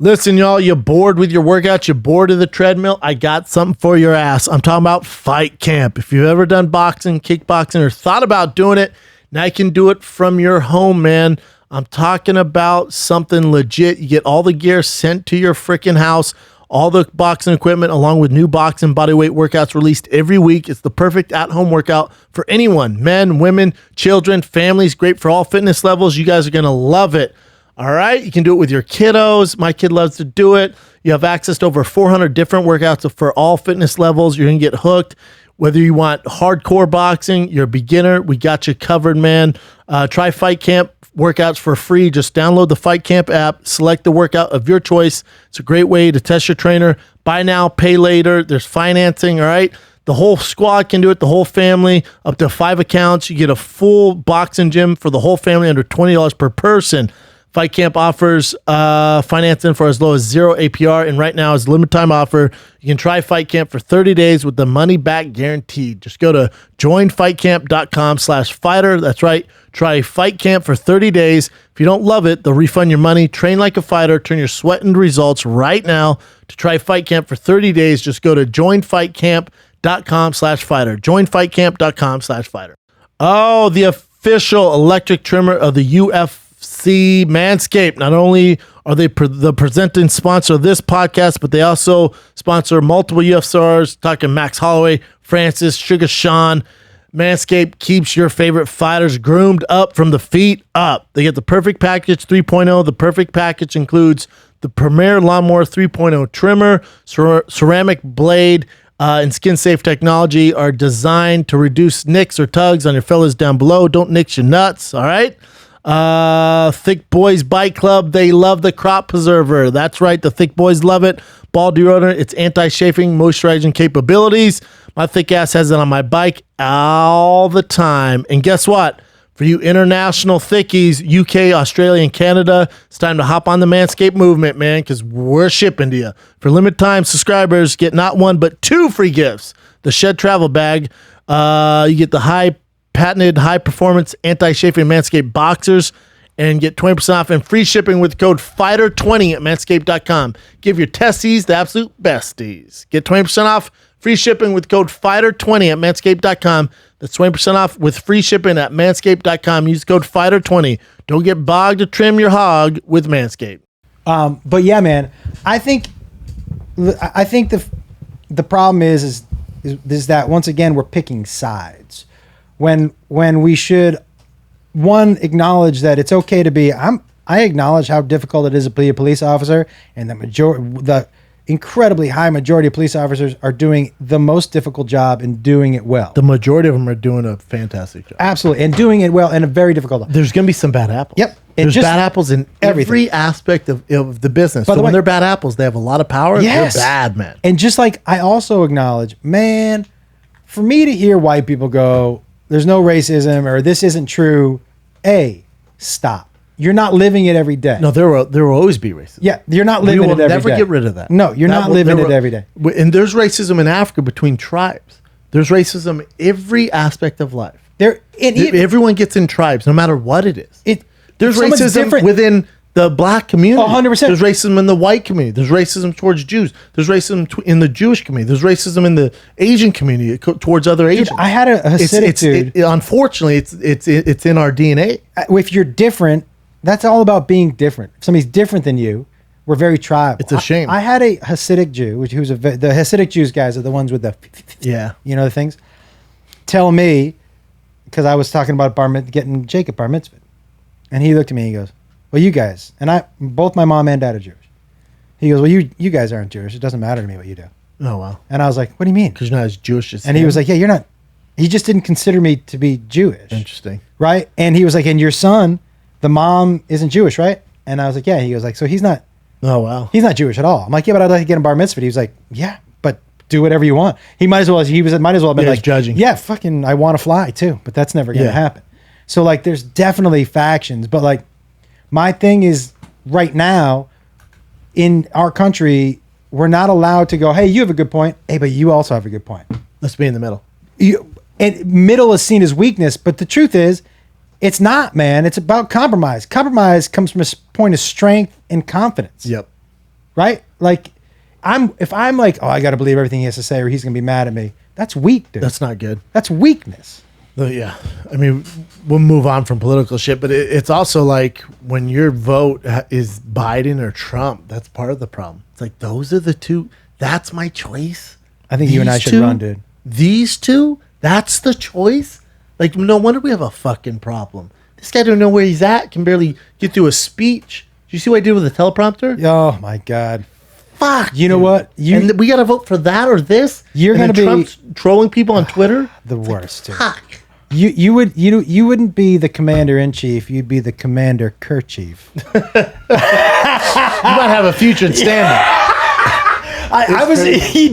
Listen, y'all, you bored with your workouts? You bored of the treadmill? I got something for your ass. I'm talking about Fight Camp. If you've ever done boxing, kickboxing, or thought about doing it, now you can do it from your home, man. I'm talking about something legit. You get all the gear sent to your freaking house, all the boxing equipment, along with new boxing bodyweight workouts released every week. It's the perfect at-home workout for anyone, men, women, children, families, great for all fitness levels. You guys are going to love it. All right, you can do it with your kiddos. My kid loves to do it. You have access to over 400 different workouts for all fitness levels. You're going to get hooked. Whether you want hardcore boxing, you're a beginner, we got you covered, man. Try Fight Camp workouts for free. Just download the Fight Camp app, select the workout of your choice. It's a great way to test your trainer. Buy now, pay later. There's financing, all right? The whole squad can do it, the whole family, up to 5 accounts. You get a full boxing gym for the whole family under $20 per person. Fight Camp offers financing for as low as 0 APR, and right now is a limited time offer. You can try Fight Camp for 30 days with the money back guaranteed. Just go to joinfightcamp.com/fighter. That's right. Try Fight Camp for 30 days. If you don't love it, they'll refund your money. Train like a fighter. Turn your sweat into results right now. To try Fight Camp for 30 days, just go to joinfightcamp.com/fighter. Joinfightcamp.com/fighter. Oh, the official electric trimmer of the UFC Manscaped. Not only are they the presenting sponsor of this podcast, but they also sponsor multiple UFC stars, talking Max Holloway, Francis, Sugar Sean. Manscaped keeps your favorite fighters groomed up from the feet up. They get the Perfect Package 3.0. The Perfect Package includes the Premier Lawnmower 3.0 trimmer, ceramic blade, and skin-safe technology are designed to reduce nicks or tugs on your fellas down below. Don't nick your nuts, all right? Thick Boys Bike Club, they love the crop preserver. That's right, the Thick Boys love it. Ball deodorant, its anti-chafing, moisturizing capabilities. My thick ass has it on my bike all the time. And guess what? For you international thickies, UK, Australia, and Canada, it's time to hop on the Manscaped movement, man, because we're shipping to you. For limited time subscribers, get not one, but 2 free gifts. The Shed Travel Bag, you get the patented high-performance anti-chafing Manscaped boxers, and get 20% off and free shipping with code FIGHTER20 at manscaped.com. Give your testes the absolute besties. Get 20% off, free shipping with code FIGHTER20 at manscaped.com. That's 20% off with free shipping at manscaped.com. Use code FIGHTER20. Don't get bogged to trim your hog with Manscaped. But yeah, man, I think the problem is that once again we're picking sides when we should acknowledge that it's okay to be. I acknowledge how difficult it is to be a police officer, and the incredibly high majority of police officers are doing the most difficult job and doing it well. The majority of them are doing a fantastic job. Absolutely, and doing it well in a very difficult job. There's going to be some bad apples. Yep. There's bad apples in every aspect of the business. So when they're bad apples, they have a lot of power. Yes. They're bad, man. And just like I also acknowledge, man, for me to hear white people go, there's no racism or this isn't true, stop. You're not living it every day. No, there will always be racism. Yeah, you're not living it every day. We will never get rid of that. No, you're not living it every day. And there's racism in Africa between tribes. There's racism every aspect of life. Everyone gets in tribes, no matter what it is. There's racism within the black community. 100%. There's racism in the white community. There's racism towards Jews. There's racism in the Jewish community. There's racism in the Asian community towards other Asians. I had a Hasidic dude. Unfortunately, it's in our DNA. If you're different, that's all about being different. If somebody's different than you, we're very tribal. It's a shame. I had a Hasidic Jew, the Hasidic Jews guys are the ones with the the things, tell me, because I was talking about getting Jacob bar mitzvah, and he looked at me and he goes, well, you guys, and both my mom and dad are Jewish. He goes, well, you guys aren't Jewish. It doesn't matter to me what you do. Oh, wow. And I was like, what do you mean? Because you're not as Jewish as And he was like, yeah, you're not. He just didn't consider me to be Jewish. Interesting. Right? And he was like, and your son, the mom isn't Jewish, right? And I was like, yeah. He goes like, so he's not. Oh, wow. He's not Jewish at all. I'm like, yeah, but I'd like to get him bar mitzvah. He was like, yeah, but do whatever you want. He might as well have been like judging. Yeah, fucking, I want to fly too, but that's never going to happen. So like, there's definitely factions, but like, my thing is right now in our country, we're not allowed to go, hey, you have a good point. Hey, but you also have a good point. Let's be in the middle. And middle is seen as weakness, but the truth is, it's not, man. It's about compromise. Compromise comes from a point of strength and confidence. Yep. Right? Like, if I'm like, oh, I got to believe everything he has to say or he's going to be mad at me. That's weak, dude. That's not good. That's weakness. Yeah. I mean, we'll move on from political shit, but it's also like when your vote is Biden or Trump, that's part of the problem. It's like, those are the two. That's my choice. I think you and I should run, dude. These two? That's the choice? Like, no wonder we have a fucking problem. This guy don't know where he's at, can barely get through a speech. Did you see what I did with the teleprompter? Oh, my God. Fuck. You know what? And we got to vote for that or this? You're going to be Trump's trolling people on Twitter? The worst, dude. Fuck. You wouldn't be the commander in chief. You'd be the commander kerchief. You might have a future in stand-up.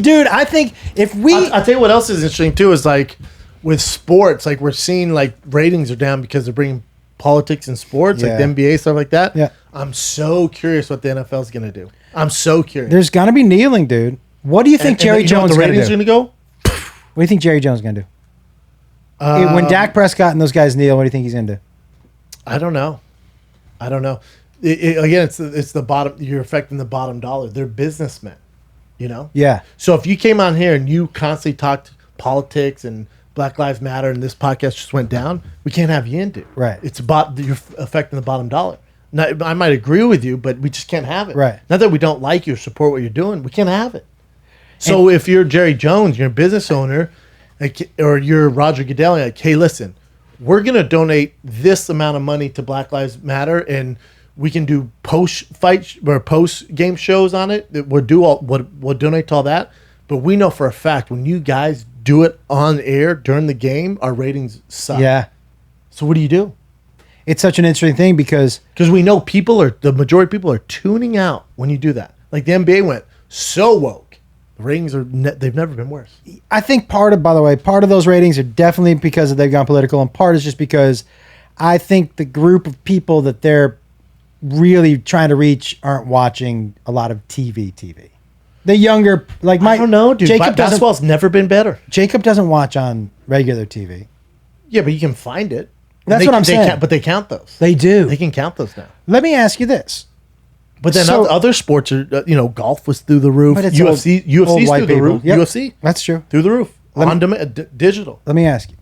Dude. I think if we, I'll tell you what else is interesting too is like with sports, like we're seeing like ratings are down because they're bringing politics in sports, like the NBA stuff like that. Yeah, I'm so curious what the NFL is gonna do. I'm so curious. There's gonna be kneeling, dude. What do you think Jerry Jones the gonna ratings do? are gonna go? What do you think Jerry Jones is gonna do? When Dak Prescott and those guys kneel, what do you think he's gonna do? I don't know. Again, it's the bottom. You're affecting the bottom dollar. They're businessmen, you know. Yeah. So if you came on here and you constantly talked politics and Black Lives Matter, and this podcast just went down, we can't have you into. Right. It's about you're affecting the bottom dollar. Now, I might agree with you, but we just can't have it. Right. Not that we don't like you or support what you're doing, we can't have it. So if you're Jerry Jones, you're a business owner, like, or you're Roger Goodell, like, hey, listen, we're gonna donate this amount of money to Black Lives Matter, and we can do post-fight or post-game shows on it. We'll donate to all that. But we know for a fact when you guys do it on air during the game, our ratings suck. Yeah. So what do you do? It's such an interesting thing because we know the majority of people are tuning out when you do that. Like the NBA went so woke. The ratings they've never been worse. I think part of those ratings are definitely because they've gone political, and part is just because I think the group of people that they're really trying to reach aren't watching a lot of TV. The younger, like I don't know, dude. Basketball's never been better. Jacob doesn't watch on regular TV. Yeah, but you can find it. That's what I'm saying. But they count those. They do. They can count those now. Let me ask you this. But then other sports are, golf was through the roof. UFC's through the roof. Yep. UFC. That's true. Through the roof. On demand, digital. Let me ask you.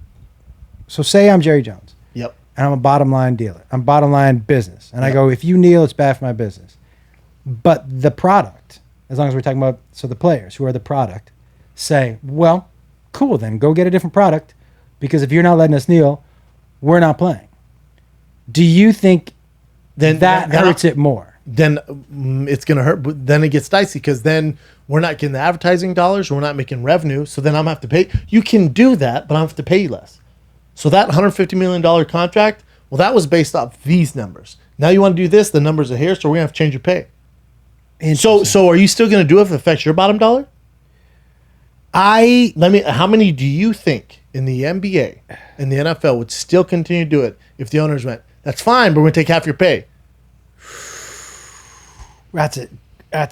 So say I'm Jerry Jones. Yep. And I'm a bottom line dealer. I'm bottom line business. And I go, if you kneel, it's bad for my business. But the product, as long as we're talking about, so the players who are the product, say, well, cool then, go get a different product, because if you're not letting us kneel, we're not playing. Do you think then that hurts it more? Then it's going to hurt. But then it gets dicey because then we're not getting the advertising dollars. We're not making revenue. So then I'm going to have to pay. You can do that, but I have to pay you less. So that $150 million contract, well, that was based off these numbers. Now you want to do this, the numbers are here, so we're going to have to change your pay. So are you still going to do it if it affects your bottom dollar? How many do you think in the NBA and the NFL would still continue to do it if the owners went, that's fine, but we're going to take half your pay? That's it.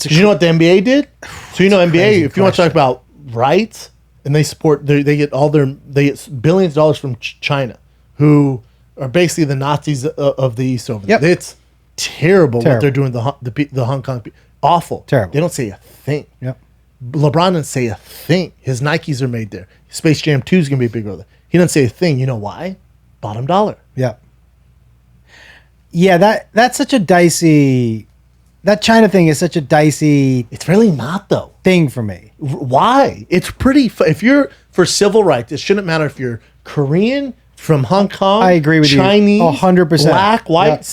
You know what the NBA did? So NBA, if you want to talk about rights, and they support, they get billions of dollars from China, who are basically the Nazis of the East over there. Yep. It's terrible what they're doing. The Hong Kong people, awful. Terrible. They don't say a thing. Yep. LeBron didn't say a thing. His Nikes are made there. Space Jam 2 is going to be a big role there. He didn't say a thing. You know why? Bottom dollar. Yeah. Yeah, that's such a dicey. That China thing is such a dicey. It's really not though. Thing for me. Why? It's pretty. If you're for civil rights, it shouldn't matter if you're Korean, from Hong Kong. I agree with Chinese, you. 100%. Black, white.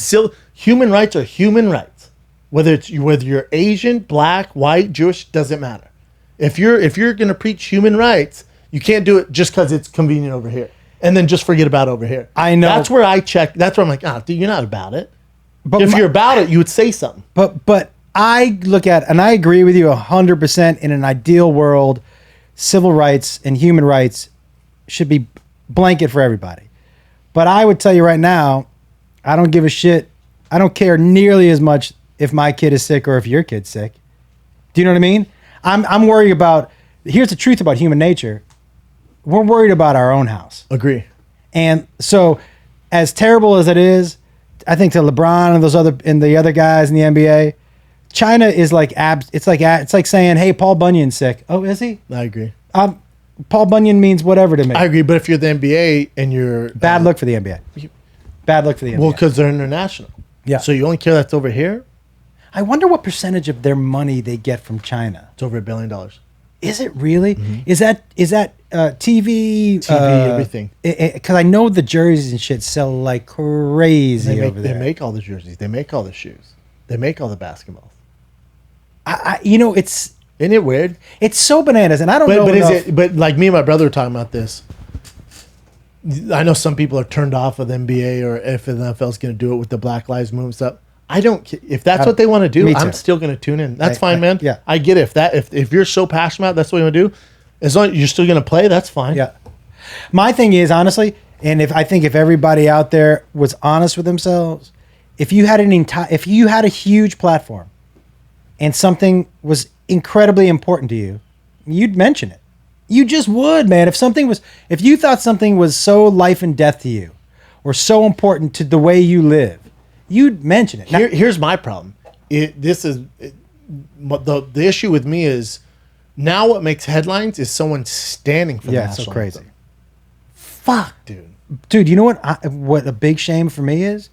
Human rights are human rights. Whether you're Asian, black, white, Jewish, doesn't matter. If you're going to preach human rights, you can't do it just because it's convenient over here, and then just forget about over here. I know. That's where I check. That's where I'm like, dude, you're not about it. But if you're about it, you would say something. But I look at, and I agree with you 100%. In an ideal world, civil rights and human rights should be blanket for everybody. But I would tell you right now, I don't give a shit. I don't care nearly as much if my kid is sick or if your kid's sick. Do you know what I mean? I'm worried about. Here's the truth about human nature. We're worried about our own house. Agree. And so, as terrible as it is, I think to LeBron and the other guys in the NBA, China is like it's like saying, "Hey, Paul Bunyan's sick." Oh, is he? I agree. Paul Bunyan means whatever to me. I agree, but if you're the NBA and you're bad luck for the NBA. Bad luck for the NBA. Well, because they're international. Yeah. So you only care that's over here? I wonder what percentage of their money they get from China. It's over $1 billion. Is it really? Mm-hmm. Is that TV? Everything. Because I know the jerseys and shit sell like crazy over there. They make all the jerseys. They make all the shoes. They make all the basketballs. It's. Isn't it weird? It's so bananas, and I don't know. But like me and my brother were talking about this. I know some people are turned off of the NBA or if the NFL is going to do it with the Black Lives Movement stuff. I don't. If that's what they want to do, I'm still going to tune in. That's fine, man. Yeah, I get it. If you're so passionate about it, that's what you want to do. As long as you're still going to play, that's fine. Yeah. My thing is honestly, and if everybody out there was honest with themselves, if you had a huge platform, and something was incredibly important to you, you'd mention it. You just would, man. If you thought something was so life and death to you, or so important to the way you live, you'd mention it. Now, Here's my problem. The issue with me is now what makes headlines is someone standing for the yeah, it's national so crazy. anthem. Fuck, dude. Dude, you know what a big shame for me is?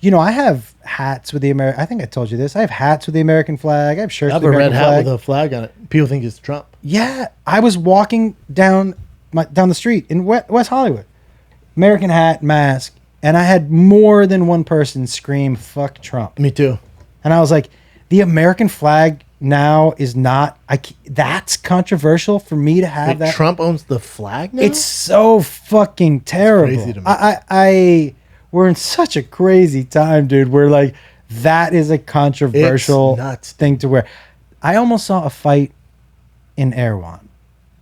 I have hats with the American. I think I told you this. I have hats with the American flag. I have shirts I have with a the red American hat flag. with a flag on it. People think it's Trump. Yeah, I was walking down the street in West Hollywood, American hat, mask, and I had more than one person scream "fuck Trump." Me too. And I was like, the American flag now is not. That's controversial for me to have Like that. Trump owns the flag now? It's so fucking terrible. crazy to me. We're in such a crazy time, dude. We're like, that is a controversial It's nuts. thing to wear. I almost saw a fight in Erewhon.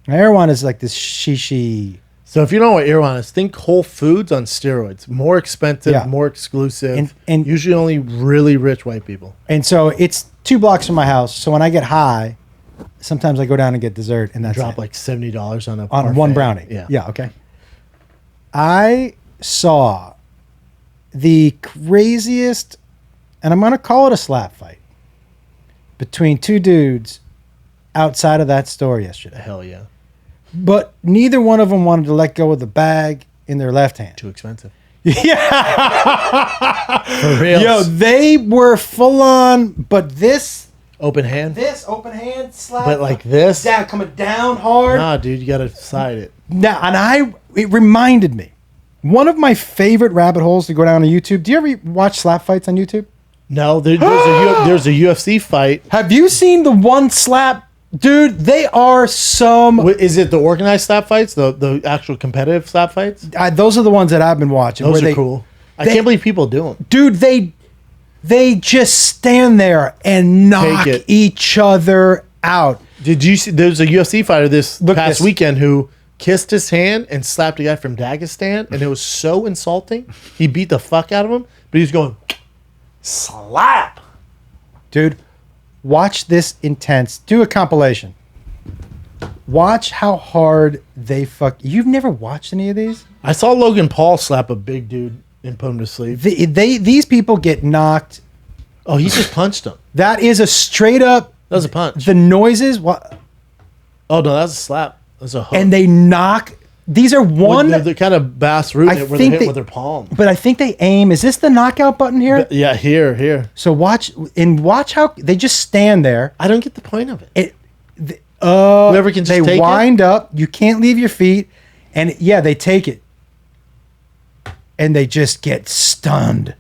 Now, Erewhon is like this shishi. So if you don't know what Erewhon is, think Whole Foods on steroids. More expensive, Yeah. more exclusive, And- usually only really rich white people. And so it's 2 blocks from my house. So when I get high, sometimes I go down and get dessert, and that's Drop it. like $70 on a On parfait. one brownie. Yeah. Yeah, okay. I saw the craziest, and I'm going to call it a slap fight, between 2 dudes outside of that store yesterday. Hell yeah. But neither one of them wanted to let go of the bag in their left hand. Too expensive. Yeah. For real. Yo, they were full on, but this Open hand. open hand slap. But like this? Down, coming down hard. Nah, dude, you got to side it. Now, and it reminded me, one of my favorite rabbit holes to go down on YouTube. Do you ever watch slap fights on YouTube? No, there's a UFC fight. Have you seen the one slap? Dude, they are some... Is it the organized slap fights? The actual competitive slap fights? those are the ones that I've been watching. Those where are cool. I they- can't believe people do them. Dude, they just stand there and knock Take it. each other out. Did you see? There's a UFC fighter this Look past this. weekend who kissed his hand and slapped a guy from Dagestan, and it was so insulting. He beat the fuck out of him, but he's going slap. Dude, watch this intense. Do a compilation. Watch how hard they fuck. You've never watched any of these? I saw Logan Paul slap a big dude and put him to sleep. These people get knocked. Oh, he just punched him. That is a straight up. That was a punch. The noises. What? Oh no, that was a slap. That was a hook. And they knock. These are one. They're kind of bass rooting I it where think they hit they- with their palm. But I think they aim. Is this the knockout button here? Yeah, here. So watch how they just stand there. I don't get the point of it. Whoever can just they take it? wind up. You can't leave your feet, and yeah, they take it, and they just get stunned.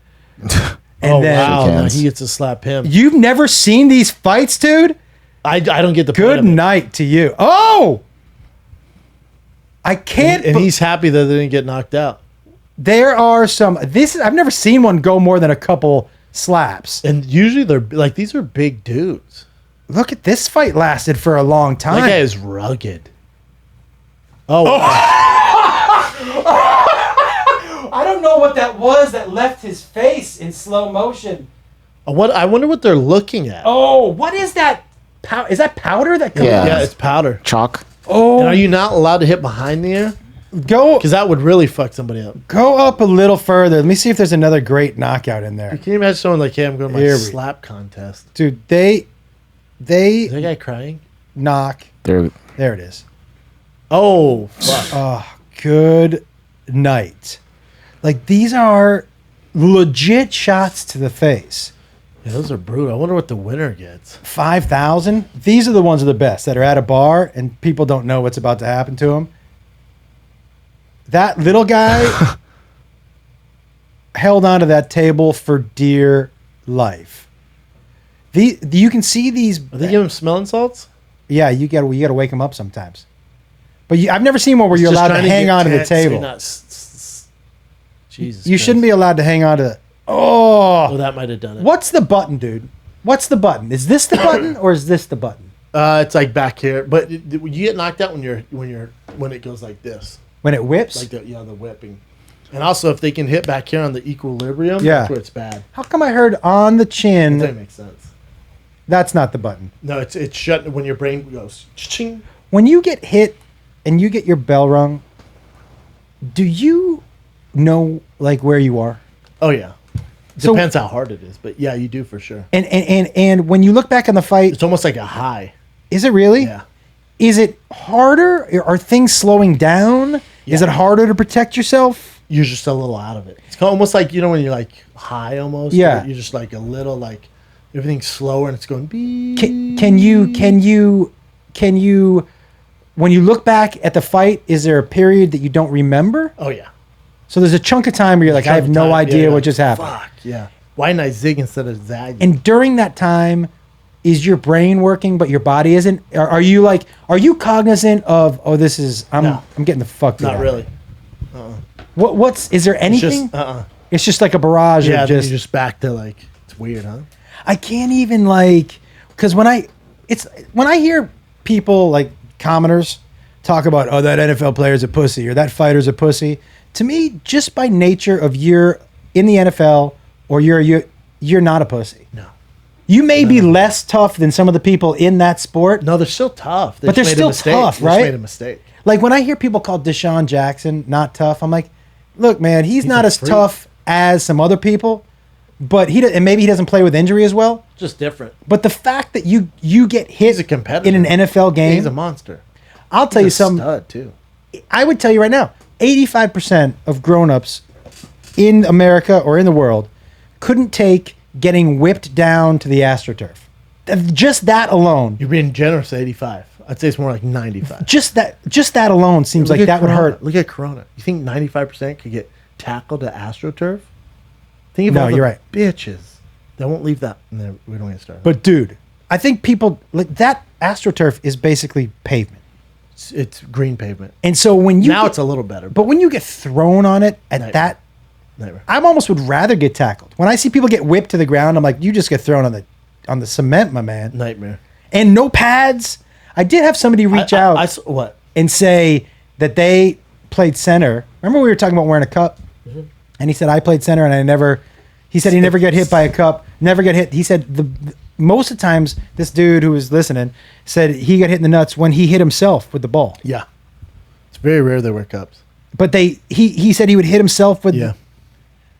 And Oh then wow, now Cans. he gets to slap him. you've never seen these fights, dude. I don't get the point Good of it. night to you. Oh, I can't. And he's happy that they didn't get knocked out. There are some. I've never seen one go more than a couple slaps. And usually they're like these are big dudes. Look at this fight lasted for a long time. That guy is rugged. Oh, I don't know what that was that left his face in slow motion. what? I wonder what they're looking at. Oh, what is that? Is that powder that comes? Yeah. Yeah, it's powder. Chalk. Oh, And are you not allowed to hit behind the ear? go Because that would really fuck somebody up. go up a little further. Let me see if there's another great knockout in there, Can you imagine someone like, hey, I'm going to my Here we- slap contest? dude. They Is that guy crying? knock. They're There it is. Oh, fuck. Good night. Like these are legit shots to the face. Yeah, those are brutal. I wonder what the winner gets. 5,000. These are the ones that are the best that are at a bar and people don't know what's about to happen to them. That little guy held onto that table for dear life. You can see these. Are they giving him smelling salts? Yeah, you got to wake them up sometimes. But I've never seen one where you're Just allowed to trying hang get onto the tense so you're table. not Jesus. You shouldn't be allowed to hang on to. Oh, that might have done it. What's the button, dude? What's the button? Is this the button or is this the button? It's like back here, but you get knocked out when it goes like this. When it whips? Like the whipping. And also, if they can hit back here on the equilibrium, that's where it's bad. How come I heard on the chin? That makes sense. That's not the button. No, it's shut when your brain goes ching. When you get hit and you get your bell rung, do you know like where you are? Oh yeah. Depends how hard it is, but yeah, you do for sure. And when you look back on the fight, it's almost like a high. Is it really? Yeah. Is it harder? Are things slowing down? Yeah. Is it harder to protect yourself? You're just a little out of it. It's almost like, when you're like high almost. Yeah. You're just like a little like everything's slower and it's going beep. Can you when you look back at the fight, is there a period that you don't remember? Oh yeah. So there's a chunk of time where you're like, I have no idea what just happened. Fuck yeah. Why didn't I zig instead of zagging? And during that time, is your brain working but your body isn't? Are you cognizant of I'm getting the fuck not out. Really. Is there anything? It's just like a barrage of just you're just back to like, it's weird, huh? I can't even because when I hear people like commoners talk about that NFL player's a pussy or that fighter's a pussy, to me, just by nature of you're in the NFL or you're not a pussy. No. You may be less tough than some of the people in that sport. No, they're still tough. But they're still tough, right? They just made a mistake. Like when I hear people call Deshaun Jackson not tough, I'm like, look, man, he's not as tough as some other people, but maybe he doesn't play with injury as well. Just different. But the fact that you get hit he's a competitor. in an NFL game, he's a monster. I'll tell you something. Stud too. I would tell you right now, 85% of grown-ups in America or in the world couldn't take getting whipped down to the AstroTurf. Just that alone. You're being generous at 85. I'd say it's more like 95. Just that alone seems like that would hurt. Look at Corona. You think 95% could get tackled at AstroTurf? Think of all you're right. Bitches. They won't leave that. No, we don't get started. But dude, I think people like that AstroTurf is basically pavement. It's green pavement. And so when you it's a little better. But when you get thrown on it at that, I almost would rather get tackled. When I see people get whipped to the ground, I'm like, you just get thrown on the cement, my man. Nightmare. And no pads. I did have somebody reach out what? And say that they played center. Remember we were talking about wearing a cup? Mm-hmm. And he said, I played center and he said he never got hit by a cup, never got hit. He said most of the times, this dude who was listening said he got hit in the nuts when he hit himself with the ball. Yeah. It's very rare they wear cups. But he said he would hit himself with... Yeah.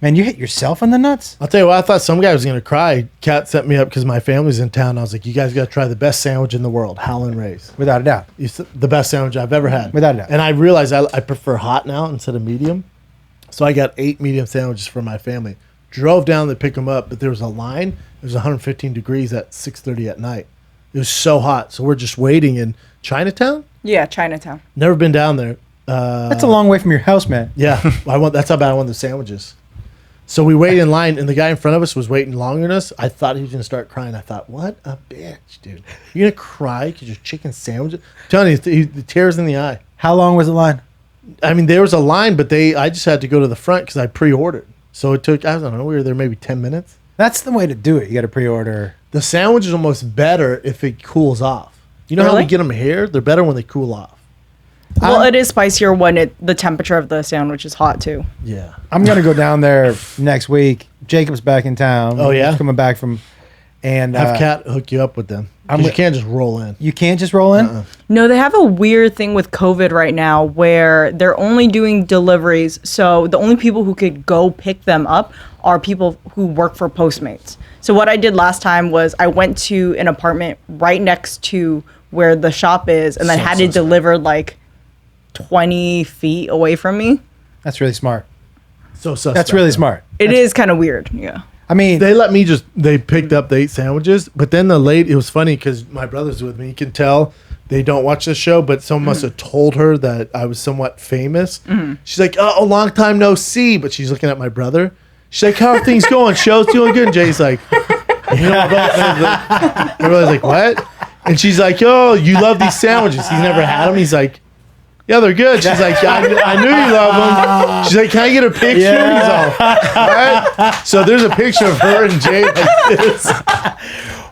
Man, you hit yourself in the nuts? I'll tell you what, I thought some guy was going to cry. Kat sent me up because my family's in town. I was like, you guys got to try the best sandwich in the world, Howlin' Ray's. Without a doubt. It's the best sandwich I've ever had. Without a doubt. And I realized I prefer hot now instead of medium. So I got 8 medium sandwiches for my family. Drove down to pick them up, but there was a line. It was 115 degrees at 6:30 at night. It was so hot. So we're just waiting in Chinatown? Yeah, Chinatown. Never been down there. That's a long way from your house, man. Yeah. That's how bad I want the sandwiches. So we waited in line, and the guy in front of us was waiting longer than us. I thought he was going to start crying. I thought, what a bitch, dude. You're going to cry because your chicken sandwich? I'm telling you, the tears in the eye. How long was the line? I mean, there was a line, but I just had to go to the front because I pre-ordered. So it took, I don't know, we were there maybe 10 minutes. That's the way to do it. You got to pre-order. The sandwich is almost better if it cools off. You know how we get them here? They're better when they cool off. Well, it is spicier when the temperature of the sandwich is hot too. Yeah. I'm going to go down there next week. Jacob's back in town. Oh, yeah? He's coming back from... And have Kat hook you up with them. You can't just roll in. You can't just roll in? No, they have a weird thing with COVID right now where they're only doing deliveries. So the only people who could go pick them up are people who work for Postmates. So what I did last time was I went to an apartment right next to where the shop is and then had it delivered like 20 feet away from me. That's really smart. So suspect. That's really smart. It is kind of weird. Yeah. I mean, they picked up the 8 sandwiches, but then it was funny because my brother's with me. You can tell they don't watch this show, but someone must have told her that I was somewhat famous. Mm-hmm. She's like, oh, a long time no see, but she's looking at my brother. She's like, how are things going? Show's doing good. And Jay's like, everybody's like, what? And she's like, oh, you love these sandwiches. He's never had them. He's like, Yeah, they're good. She's like, I knew you loved them. She's like, can I get a picture? Yeah. He's all right. So there's a picture of her and Jay like this.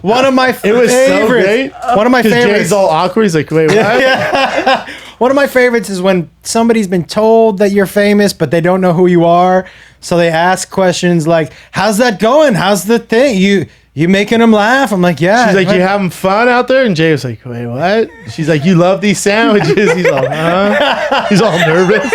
One of my It was so great. One of my favorites. Jay's all awkward. He's like, wait, what? Yeah. One of my favorites is when somebody's been told that you're famous, but they don't know who you are. So they ask questions like, how's that going? How's the thing? You making them laugh? I'm like, yeah. She's like, you having fun out there? And Jay was like, wait, what? She's like, you love these sandwiches? He's all, huh? He's all nervous.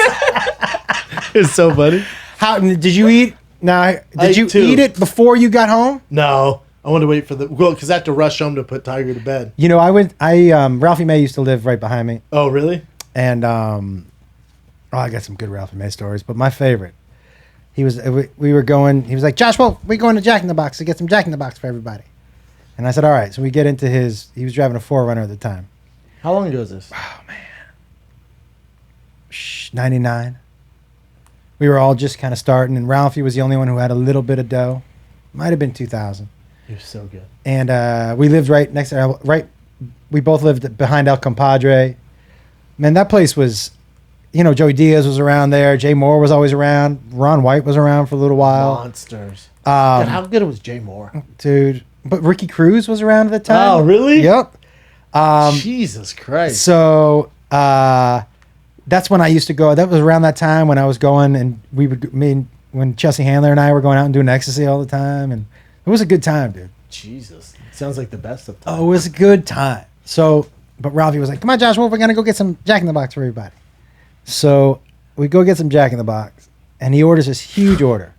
It's so funny. How did you eat? Now, did you eat it before you got home? No. I wanted to wait for because I had to rush home to put Tiger to bed. You know, Ralphie May used to live right behind me. Oh, really? And I got some good Ralphie May stories, but my favorite, we were going, he was like, Josh, well, we're going to Jack in the Box to get some Jack in the Box for everybody. And I said, all right. So we get into he was driving a 4Runner at the time. How long ago is this? Oh, man. 99. We were all just kind of starting, and Ralphie was the only one who had a little bit of dough. Might have been 2000. You're so good. And we lived right next to, we both lived behind El Compadre. Man, that place was, Joey Diaz was around there. Jay Moore was always around. Ron White was around for a little while. Monsters. God, how good was Jay Moore? Dude. But Ricky Cruz was around at the time. Oh, really? Yep. Jesus Christ. So that's when I used to go. That was around that time when I was going, and when Chelsea Handler and I were going out and doing ecstasy all the time, and it was a good time, dude. Jesus. Sounds like the best of time. Oh, it was a good time. So, but Ralphie was like, come on, Josh, we're going to go get some Jack in the Box for everybody. So we go get some Jack in the Box, and he orders this huge order.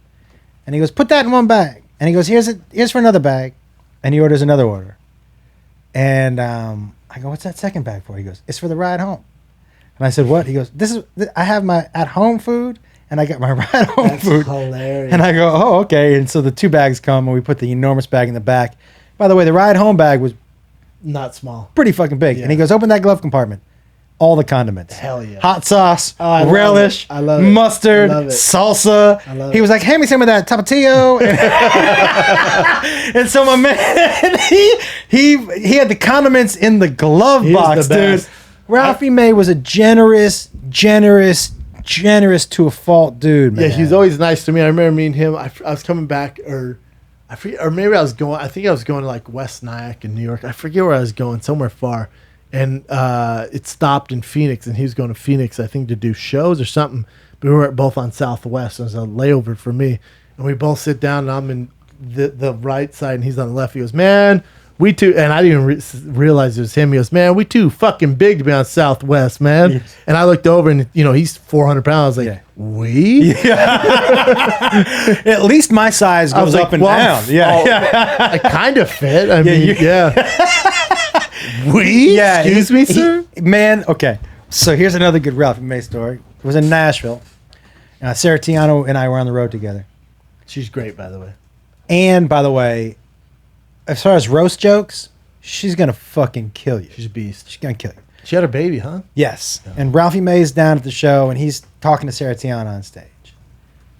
And he goes, put that in one bag. And he goes, here's for another bag. And he orders another order. And I go, what's that second bag for? He goes, it's for the ride home. And I said, what? He goes, I have my at-home food, and I got my ride-home food. That's hilarious. And I go, oh, okay. And so the two bags come, and we put the enormous bag in the back. By the way, the ride-home bag was not small. pretty fucking big. Yeah. And he goes, open that glove compartment. All the condiments. Hell yeah. Hot sauce, relish, mustard, salsa. He was like, hand me some of that tapatio. And so my man, he had the condiments in the glove box, dude. Ralphie May was a generous to a fault dude, man. Yeah, he's always nice to me. I remember meeting him. I was coming back, or maybe I was going. I think I was going to like West Nyack in New York. I forget where I was going, somewhere far. And it stopped in Phoenix, and he was going to Phoenix, I think, to do shows or something. But we were both on Southwest. So it was a layover for me, and we both sit down, and I'm in the right side, and he's on the left. He goes, man, we too, and I didn't even realize it was him. He goes, man, we too fucking big to be on Southwest, man. Yes. And I looked over, and he's 400 pounds. I was like, we? Yeah. At least my size goes up and down. Yeah. I kind of fit. I mean, we? Yeah. Excuse me, sir? Man, okay. So here's another good Ralphie May story. It was in Nashville. Sarah Tiano and I were on the road together. She's great, by the way. And, by the way, as far as roast jokes, she's going to fucking kill you. She's a beast. She's going to kill you. She had a baby, huh? Yes. Yeah. And Ralphie May's down at the show, and he's talking to Sarah Tiana on stage.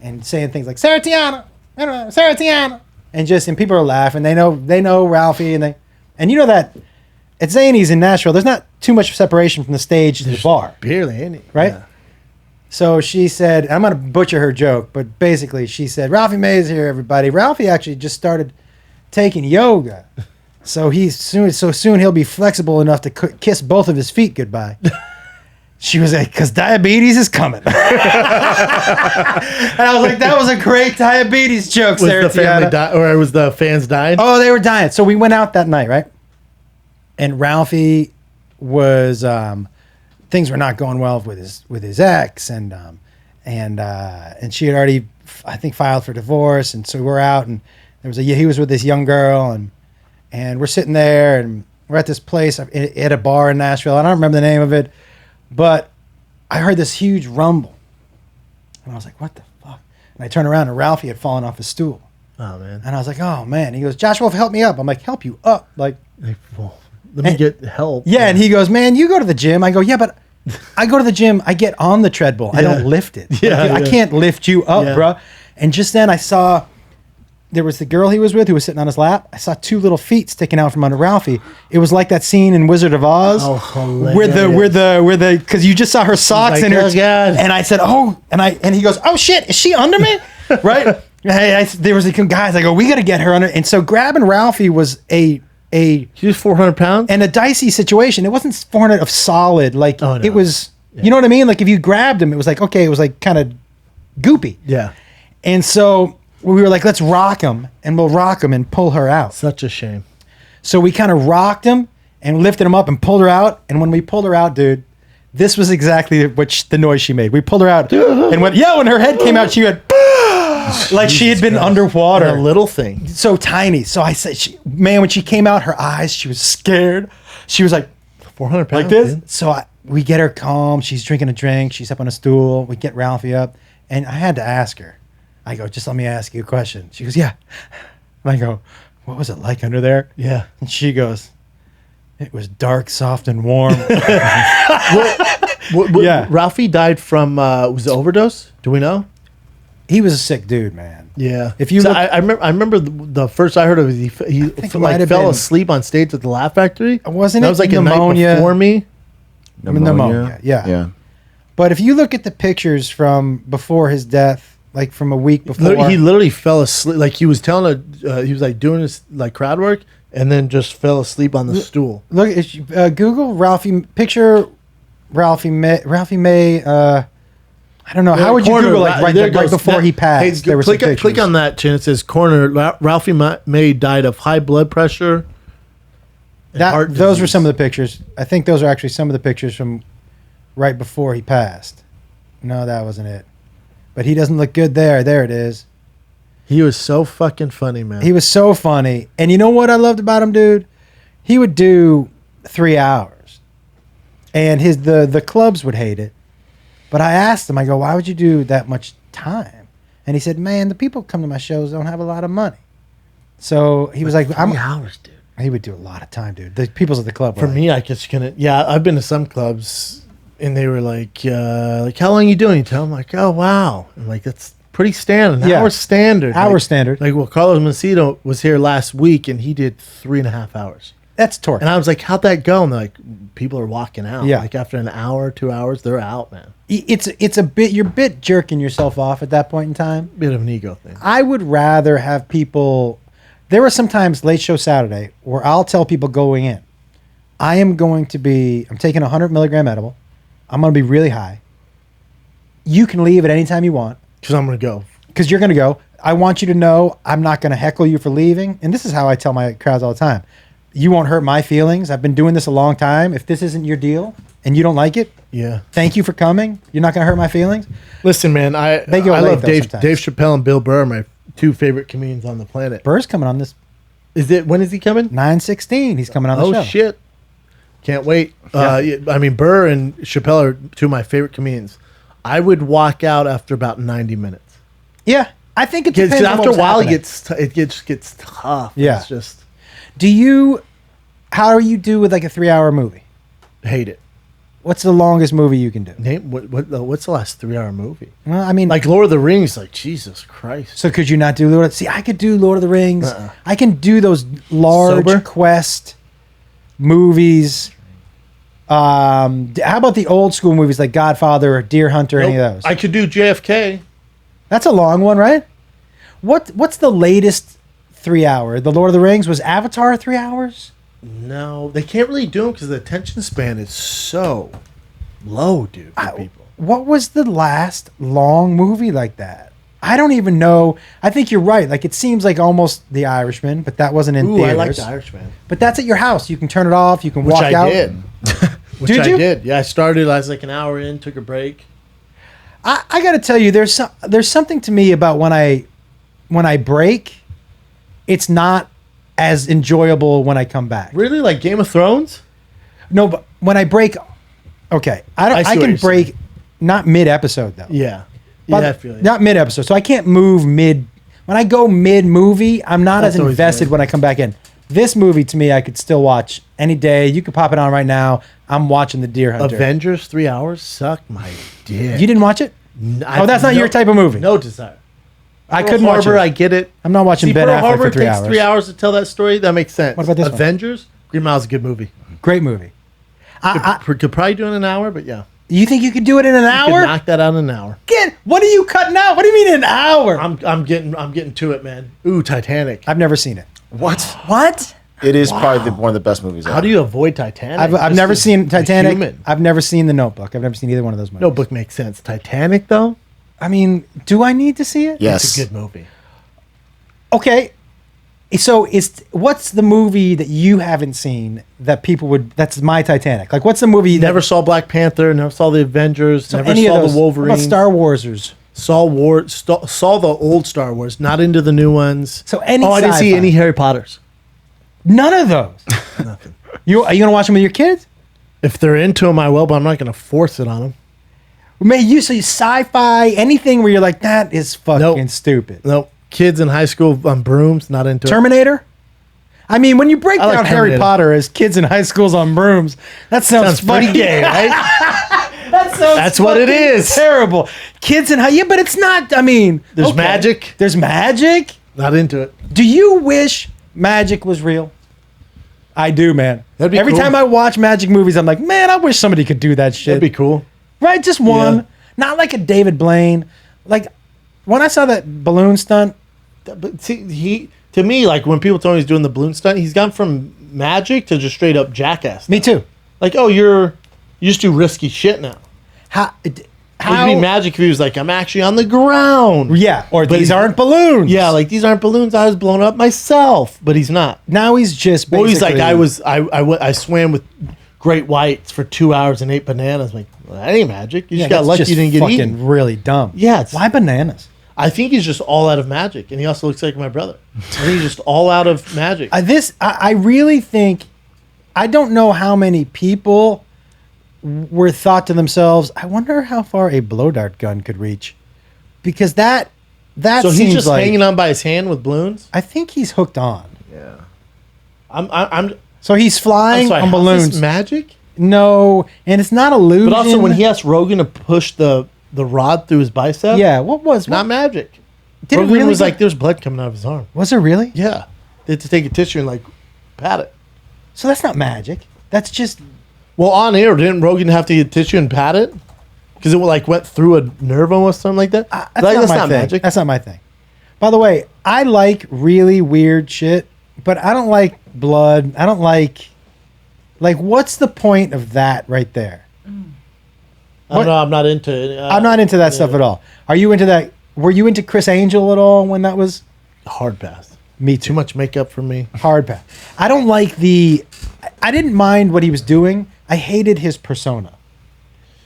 And saying things like, Sarah Tiana! Sarah Tiana! And people are laughing. They know Ralphie, and you know that at Zany's in Nashville, there's not too much separation from the stage to the bar. Barely any. Right? Yeah. So she said, I'm going to butcher her joke, but basically she said, Ralphie May's here, everybody. Ralphie actually just started taking yoga. So soon he'll be flexible enough to kiss both of his feet goodbye. She was like, because diabetes is coming. And I was like, that was a great diabetes joke, Sarah. Was the family or was the fans dying? Oh, they were dying. So we went out that night, right? And Ralphie was things were not going well with his ex, and she had already, I think, filed for divorce, and so we're out, and he was with this young girl, and we're sitting there, and we're at this place at a bar in Nashville. I don't remember the name of it, but I heard this huge rumble, and I was like, what the fuck? And I turned around, and Ralphie had fallen off his stool. Oh, man. And I was like, oh, man. He goes, Josh Wolf, help me up. I'm like, help you up? Like, well, let me get help. Yeah, and he goes, man, you go to the gym. I go, yeah, but I go to the gym. I get on the treadmill. Yeah. I don't lift it. Yeah, I can't lift you up, bro. And just then I saw there was the girl he was with who was sitting on his lap. I saw 2 little feet sticking out from under Ralphie. It was like that scene in Wizard of Oz, where the because you just saw her socks in her. Oh, God. And I said, oh, and he goes, oh shit, is she under me? Right? Hey, there was guys. I go, we got to get her under. And so grabbing Ralphie was She was 400 pounds and a dicey situation. It wasn't 400 of solid. Like it was, you know what I mean? Like if you grabbed him, it was like, okay, it was like kind of goopy. Yeah. And so we were like, let's rock him, and we'll rock him and pull her out. Such a shame. So we kind of rocked him and lifted him up and pulled her out. And when we pulled her out, dude, this was exactly the noise she made. We pulled her out and went, when her head came out, she went, like she had been underwater. And a little thing. So tiny. So I said, when she came out, her eyes, she was scared. She was like, 400 pounds. like this. Dude. So we get her calm. She's drinking a drink. She's up on a stool. We get Ralphie up. And I had to ask her. I go, just let me ask you a question. She goes, yeah. And I go, what was it like under there? Yeah. And she goes, it was dark, soft, and warm. Yeah. Ralphie died from, was it overdose? Do we know? He was a sick dude, man. Yeah. If you so I remember the first I heard of it, he like fell asleep on stage at the Laugh Factory. Wasn't that it was like pneumonia? A night before me? Pneumonia. Yeah. But if you look at the pictures from before his death, like from a week before, he literally fell asleep. Like he was telling he was like doing his like crowd work and then just fell asleep on the stool. Look, Google Ralphie May. I don't know. How would you Google like right before he passed? Hey, click on that, Chin. It says corner. Ralphie May died of high blood pressure. Those were some of the pictures. I think those are actually some of the pictures from right before he passed. No, that wasn't it. But he doesn't look good there. There it is. He was so fucking funny, man. He was so funny. And you know what I loved about him, dude? He would do 3 hours. And the clubs would hate it. But I asked him, I go, why would you do that much time? And he said, man, the people who come to my shows don't have a lot of money. So he was like, 3 hours, dude. He would do a lot of time, dude. The people's at the club were For me, I guess you couldn't. Yeah, I've been to some clubs, and they were like, how long you doing? You tell them, like, oh, wow. I'm like, that's pretty standard. Hour standard. Hour standard. Like, well, Carlos Macedo was here last week, and he did 3.5 hours. That's torture. And I was like, how'd that go? And they're like, people are walking out. Yeah. Like, after an hour, 2 hours, they're out, man. It's a bit, you're a bit jerking yourself off at that point in time. Bit of an ego thing. I would rather have people, there were sometimes late show Saturday where I'll tell people going in, I'm taking a 100 milligram edible. I'm going to be really high. You can leave at any time you want. Because I'm going to go. Because you're going to go. I want you to know I'm not going to heckle you for leaving. And this is how I tell my crowds all the time. You won't hurt my feelings. I've been doing this a long time. If this isn't your deal and you don't like it, thank you for coming. You're not going to hurt my feelings. Listen, man, I love Dave Chappelle and Bill Burr, my 2 favorite comedians on the planet. Burr's coming on this. When is he coming? 9/16. He's coming on the show. Oh, shit. Can't wait. Yeah. I mean, Burr and Chappelle are 2 of my favorite comedians. I would walk out after about 90 minutes. Yeah. I think it depends on after a while, it gets tough. Yeah. It's just... How do you do with like a 3-hour movie? Hate it. What's the longest movie you can do? What's the last 3-hour movie? Well, I mean, like Lord of the Rings. Like Jesus Christ. So could you not do Lord? See, I could do Lord of the Rings. I can do those large quest movies. How about the old school movies like Godfather or Deer Hunter? Any of those? I could do JFK. That's a long one, right? What's the latest 3-hour? The Lord of the Rings was Avatar 3 hours? No, they can't really do them because the attention span is so low, dude. For people. What was the last long movie like that? I don't even know. I think you're right. Like it seems like almost The Irishman, but that wasn't in theaters. I like The Irishman. But that's at your house. You can turn it off. You can walk out. Which I did. Yeah, I started. I was like an hour in, took a break. I got to tell you, there's something to me about when I break. It's not as enjoyable when I come back. Really, like Game of Thrones? No, but when I break, okay, I can break saying. Not mid episode though. Yeah, I feel it. Not mid episode, so I can't move mid. When I go mid movie, I'm not as invested when I come back in. This movie to me, I could still watch any day. You could pop it on right now. I'm watching the Deer Hunter. Avengers 3 hours? Suck my dick. You didn't watch it? That's not your type of movie. No desire. I couldn't watch Harbor, it. I get it. I'm not watching See, Ben Pearl Affleck Harbor for 3 takes hours. 3 hours to tell that story. That makes sense. What about this one? Avengers? Green Mile's a good movie. Great movie. Could probably do it in an hour, but yeah. You think you could do it in an Could hour? knock that out in an hour. What are you cutting out? What do you mean in an hour? I'm getting to it, man. Ooh, Titanic. I've never seen it. What? It is probably one of the best movies. How do you avoid Titanic? I've Just never as seen a Titanic. human. I've never seen The Notebook. I've never seen either one of those movies. Notebook makes sense. Titanic, though, I mean, do I need to see it? Yes. it's a good movie. Okay. So what's the movie that you haven't seen that people would? That's my Titanic. Like, what's the movie? Never saw Black Panther. Never saw the Avengers. Never any saw of those, the what Wolverine. about Star Warsers? Saw the old Star Wars, not into the new ones. So any I didn't see sci-fi. any Harry Potters. None of those. Nothing. Are you gonna watch them with your kids? If they're into them, I will, but I'm not going to force it on them. So you sci-fi anything where you're like that is fucking stupid. Nope. Kids in high school on brooms, not into it. Terminator. I mean, when you break I like down Harry Terminator. Potter as kids in high schools on brooms, that sounds Pretty fucking gay, right? That sounds That's what it fucking is. Terrible. Kids in high, yeah, but it's not. I mean, There's okay. magic. There's magic. Not into it. Do you wish magic was real? I do, man. That'd be Every cool. time I watch magic movies, I'm like, man, I wish somebody could do that shit. That'd be cool. Right? Just one. Yeah. Not like a David Blaine. Like, when I saw that balloon stunt, But see, to me, like when people tell me he's doing the balloon stunt, he's gone from magic to just straight up jackass. me too. Like, oh, you just do risky shit now. How? It'd be magic if he was like, I'm actually on the ground. Yeah, or But these he's- aren't balloons. Yeah, like these aren't balloons. I was blown up myself, but he's not. Now he's just Well, he's like, basically- I swam with great whites for 2 hours and ate bananas. I'm like, well, that ain't magic. You Yeah, just got that's lucky just you didn't get fucking eaten. really dumb. Yeah, it's- Why bananas? I think he's just all out of magic, and he also looks like my brother. I think he's just all out of magic. I really think, I don't know how many people were thought to themselves, I wonder how far a blow dart gun could reach. Because that so seems he's just like, hanging on by his hand with balloons. I think he's hooked on. Yeah. I'm So he's flying sorry, on how's balloons. this magic? No, and it's not illusion. But also, when he asked Rogan to push the rod through his bicep, Yeah, what was not magic. Did it Rogan really was go- like, "There's blood coming out of his arm." Was it really? Yeah, they had to take a tissue and like pat it. So that's not magic. That's just Well, on air, didn't Rogan have to get tissue and pat it because it like went through a nerve almost, something like that? that's Like, not my thing. magic. That's not my thing. By the way, I like really weird shit, but I don't like blood. I don't like what's the point of that right there? I don't know. I'm not into it. I'm not into that stuff at all. Are you into that? Were you into Chris Angel at all when that was? Hard pass. Me Too too. much makeup for me. Hard pass. I don't like I didn't mind what he was doing. I hated his persona.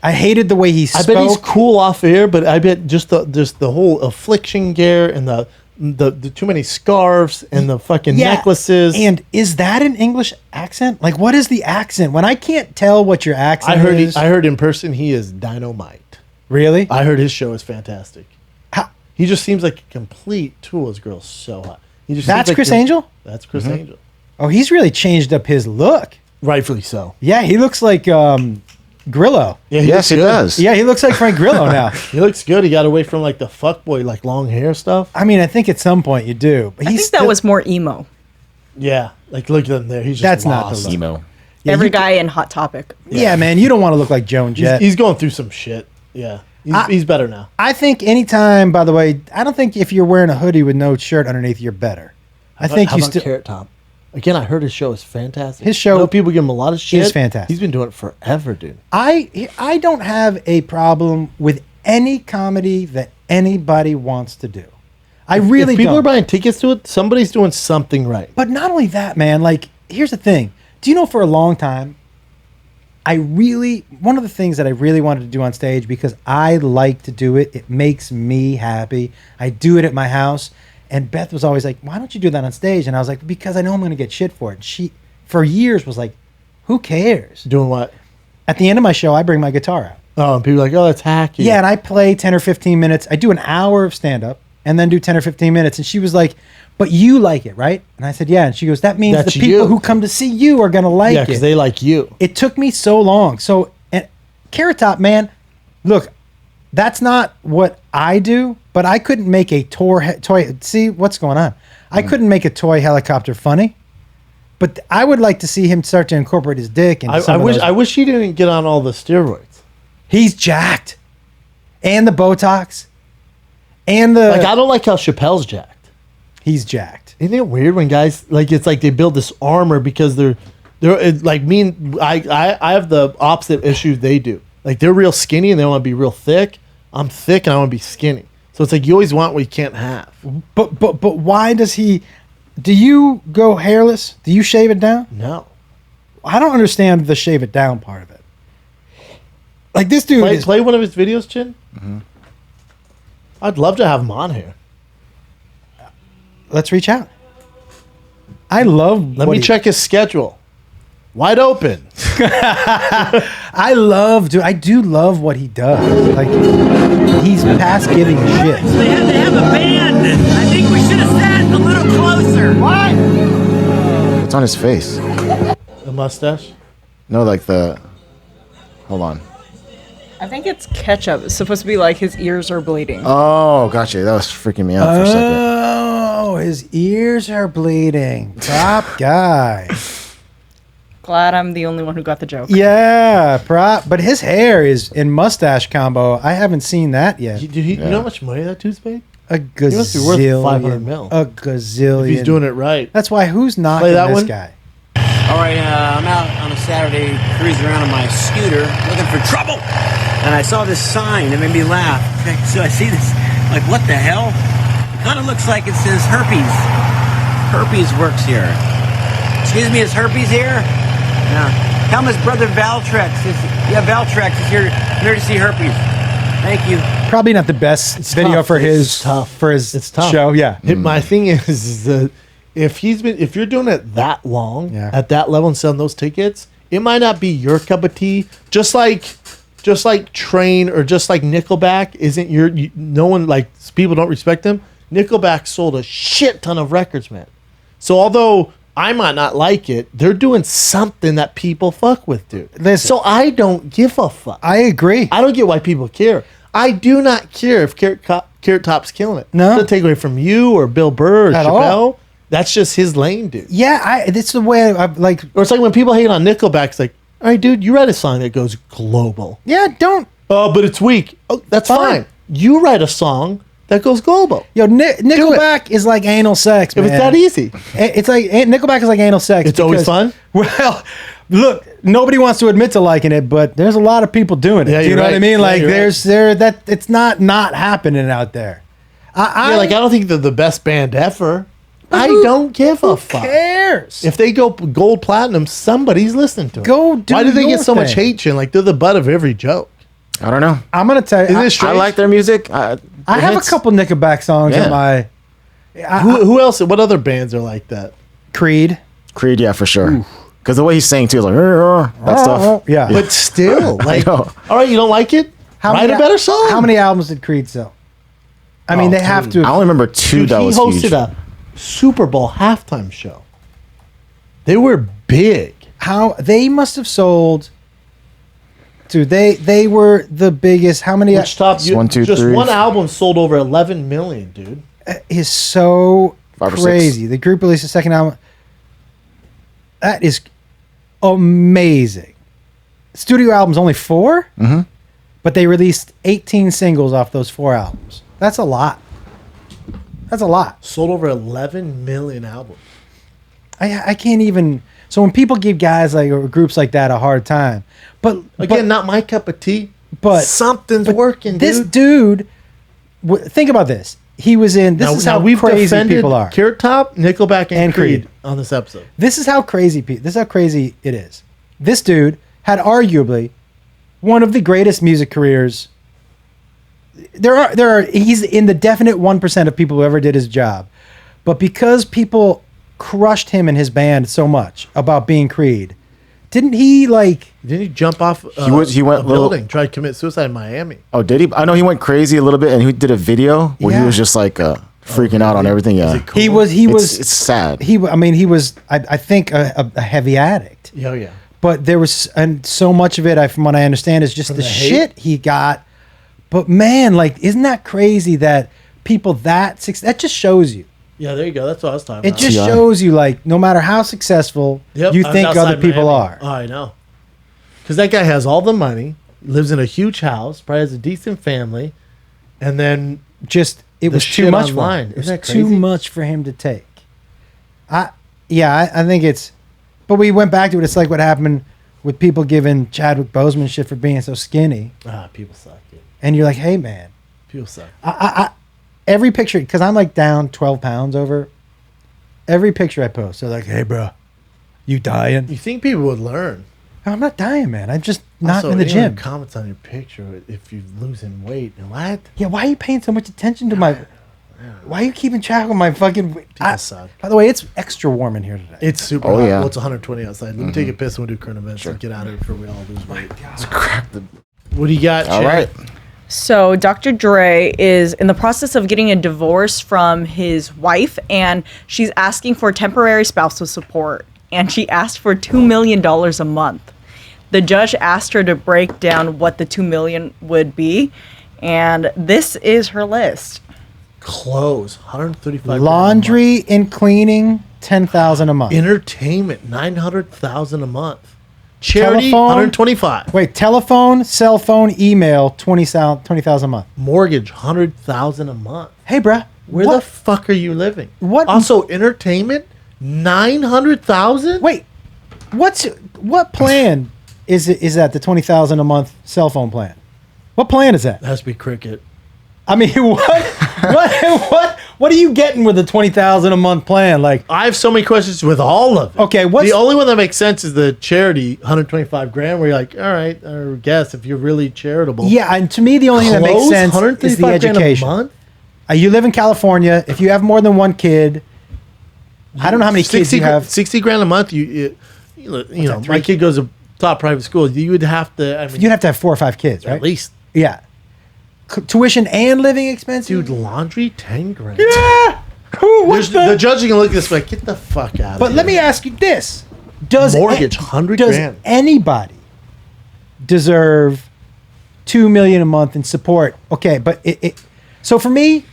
I hated the way he I spoke. bet he's cool off air, but I bet just the whole affliction gear and the too many scarves and the fucking Yeah. necklaces. And is that an English accent? Like, what is the accent? When I can't tell what your accent is. I heard in person he is dynamite. Really? I heard his show is fantastic. How- He just seems like a complete tool. His girl's so hot. He just That's seems like Chris the- Angel? That's Chris Angel. Oh, he's really changed up his look. Rightfully so. Yeah, he looks like Grillo. Yeah, Yes, it does. Yeah, he looks like Frank Grillo now. He looks good. He got away from like the fuckboy, like long hair stuff. I mean, I think at some point you do. But I he's think that still- was more emo. Yeah, like look at him there. He's just That's not the lost. look. Emo. Yeah, Every you- guy in Hot Topic. Yeah, man, you don't want to look like Joan Jett. He's going through some shit. Yeah, he's better now. I think anytime, by the way, I don't think if you're wearing a hoodie with no shirt underneath, you're better. I think How you about still. Carrot Top? Again, I heard his show is fantastic. His show I know people give him a lot of shit. fantastic. He's been doing it forever, dude. I don't have a problem with any comedy that anybody wants to do. I really if people don't. are buying tickets to it, somebody's doing something right. But not only that, man, like, here's the thing. Do you know for a long time, one of the things that I really wanted to do on stage because I like to do it, it makes me happy. I do it at my house. And Beth was always like, why don't you do that on stage? And I was like, because I know I'm going to get shit for it. And she, for years, was like, who cares? Doing what? At the end of my show, I bring my guitar out. Oh, and people are like, oh, that's hacky. Yeah, and I play 10 or 15 minutes. I do an hour of stand-up and then do 10 or 15 minutes. And she was like, but you like it, right? And I said, yeah. And she goes, that means That's the people you. who come to see you are going to like yeah, it. because they like you. It took me so long. So, and Carrot Top, man, look, That's not what I do, but I couldn't make a toy. See what's going on? I couldn't make a toy helicopter funny, but I would like to see him start to incorporate his dick. Into I wish he didn't get on all the steroids. He's jacked, and the Botox, and the I don't like how Chappelle's jacked. He's jacked. Isn't it weird when guys it's like they build this armor because they're like me and I have the opposite issue they do. Like they're real skinny and they want to be real thick. I'm thick and I want to be skinny. So it's like you always want what you can't have. But why does he? Do you go hairless? Do you shave it down? No. I don't understand the shave it down part of it. Like this dude play one of his videos, Chin. Mm-hmm. I'd love to have him on here. Let's reach out. I love. Let me check his schedule. Wide open. I do love what he does. Like he's past giving a shit. They had to have a band. I think we should have sat a little closer. What? What's on his face? The mustache? No, like the. Hold on. I think it's ketchup. It's supposed to be like his ears are bleeding. Oh, gotcha. That was freaking me out for a second. Oh, his ears are bleeding. Top guy. Glad I'm the only one who got the joke. Yeah, but his hair is in mustache combo. I haven't seen that yet. You know how much money that dude's made? A gazillion. He must be worth 500 mil. A gazillion. If he's doing it right. That's why who's knocking this guy? All right, I'm out on a Saturday cruising around on my scooter looking for trouble. And I saw this sign that made me laugh. So I see this, like, what the hell? It kind of looks like it says herpes. Herpes works here. Excuse me, is herpes here? Yeah. Tell him his brother Valtrex Valtrex is here to see herpes. Thank you. Probably not the best video tough. for It's tough. his tough. show. Yeah. My thing is that if you're doing it that long at that level and selling those tickets, it might not be your cup of tea. Just like Train or just like Nickelback isn't no one, like, people don't respect them. Nickelback sold a shit ton of records, man. So although I might not like it, they're doing something that people fuck with, dude. Listen, so I don't give a fuck. I agree. I don't get why people care. I do not care if Carrot Top's killing it. No. Doesn't take away from you or Bill Burr or At Chappelle. all. That's just his lane, dude. Yeah, it's the way I like. Or it's like when people hate on Nickelback, it's like, all right, dude, you write a song that goes global. Yeah, don't. Oh, but it's weak. Oh, that's fine. You write a song that goes global. Yo, Nickelback is like anal sex, man. If it's that easy. It's like Nickelback is like anal sex. It's always fun? Well, look, nobody wants to admit to liking it, but there's a lot of people doing it. Yeah, Do you you're know what I right. mean? Yeah, Like you're right. it's not happening out there. I don't think they're the best band ever. I don't give a fuck. Who cares? If they go gold platinum, somebody's listening to them. Go do Why do they your get so much thing. hate, Chin? Like, they're the butt of every joke. I don't know. I'm gonna tell you. Isn't it I strange? like their music. I have a couple Nickelback songs Yeah. on my Who else? What other bands are like that? Creed. Creed, yeah, for sure. Because the way he's saying too is like that stuff. Yeah. But still, like, know. all right, you don't like it? Write a better song. How many albums did Creed sell? I mean, they have to. I only remember two Dude, that he was hosted huge. a Super Bowl halftime show. They were big. How they must have sold. Dude, they were the biggest. How many? Which top? One, two, just three. one album sold over 11 million, dude. Is so 5 or 6. crazy. The group released a second album. That is amazing. Studio albums only 4, but they released 18 singles off those 4 albums. That's a lot. That's a lot. Sold over 11 million albums. I can't even. So when people give guys like or groups like that a hard time, but Again, not my cup of tea. but Something's working, this dude. think about this. He was in. This is how we've crazy defended people are. Carrot Top, Nickelback, and Creed. Creed on this episode. This is how crazy. This is how crazy it is. This dude had arguably one of the greatest music careers. There are. He's in the definite 1% of people who ever did his job, but because people crushed him and his band so much about being Creed, didn't he like? Didn't he jump off He went a little- building, tried to commit suicide in Miami? Oh, did he? I know he went crazy a little bit, and he did a video where Yeah. he was just like freaking out on everything. Yeah, it cool? He was. It's sad. He was. I think a heavy addict. Yeah. But there was, and so much of it, from what I understand, is just the the hate? shit he got. But man, like, isn't that crazy that people that just shows you. Yeah, there you go. That's what I was talking It about. just Yeah. shows you, like, no matter how successful you I'm think outside other people Miami. are. Oh, I know. Because that guy has all the money, lives in a huge house, probably has a decent family, and then Just it the was too shit much for online. him. It was Isn't that too crazy? much for him to take. I think it's. But we went back to it. It's like what happened with people giving Chadwick Boseman shit for being so skinny, people suck, dude. and you're like, hey man, People suck. every picture, because I'm like down 12 pounds over. Every picture I post, they're like, hey bro, you dying? You think people would learn? I'm not dying, man. I'm just not Also, in the anyone gym. who comments on your picture if you're losing weight and what? Yeah, why are you paying so much attention to my? Why are you keeping track of my fucking? People suck. By the way, it's extra warm in here today. It's super Oh, hot. yeah. Well, it's 120 outside. Let me take a piss and we'll do current events and get out of here before we all lose weight. What do you got, All Shay? right. So Dr. Dre is in the process of getting a divorce from his wife, and she's asking for temporary spousal support, and she asked for $2 million a month. The judge asked her to break down what the $2 million would be, and this is her list. Clothes, 135. Laundry and cleaning, 10,000 a month. Entertainment, 900,000 a month. Charity, Telephone? 125. Wait, telephone, cell phone, email, 20,000 a month. Mortgage, 100,000 a month. Hey, bruh, Where the fuck are you living? What- Also, entertainment, 900,000. Wait, what plan is that? The 20,000 a month cell phone plan? What plan is that? That has to be Cricket. I mean, what are you getting with the 20,000 a month plan? Like, I have so many questions with all of it. Okay, what's- the only one that makes sense is the charity, 125 grand. Where you're like, all right, I guess if you're really charitable. yeah, and to me, the only thing that makes Clothes, sense is the 135 grand education. a month. You live in California. If you have more than one kid, I don't know how many kids you have. 60 grand a month. You know, that, my 3? kid goes to top private school. You would have to. I mean, You'd have to have 4 or 5 kids, right? at least, Yeah. Tuition and living expenses. dude. Laundry, 10 grand. Yeah. Who? What's The judge is gonna look at this like, get the fuck out of But here. let me ask you this: Does Mortgage, 100 does grand. anybody deserve $2 million a month in support? Okay, but so for me,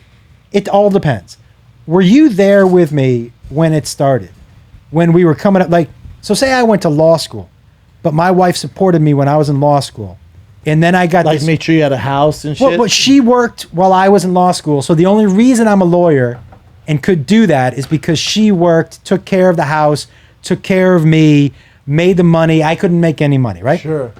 it all depends. Were you there with me when it started? When we were coming up, like, so say I went to law school, but my wife supported me when I was in law school, and then I got Like, this, make sure you had a house and shit. well, but she worked while I was in law school. So the only reason I'm a lawyer and could do that is because she worked, took care of the house, took care of me, made the money. I couldn't make any money, right? Sure.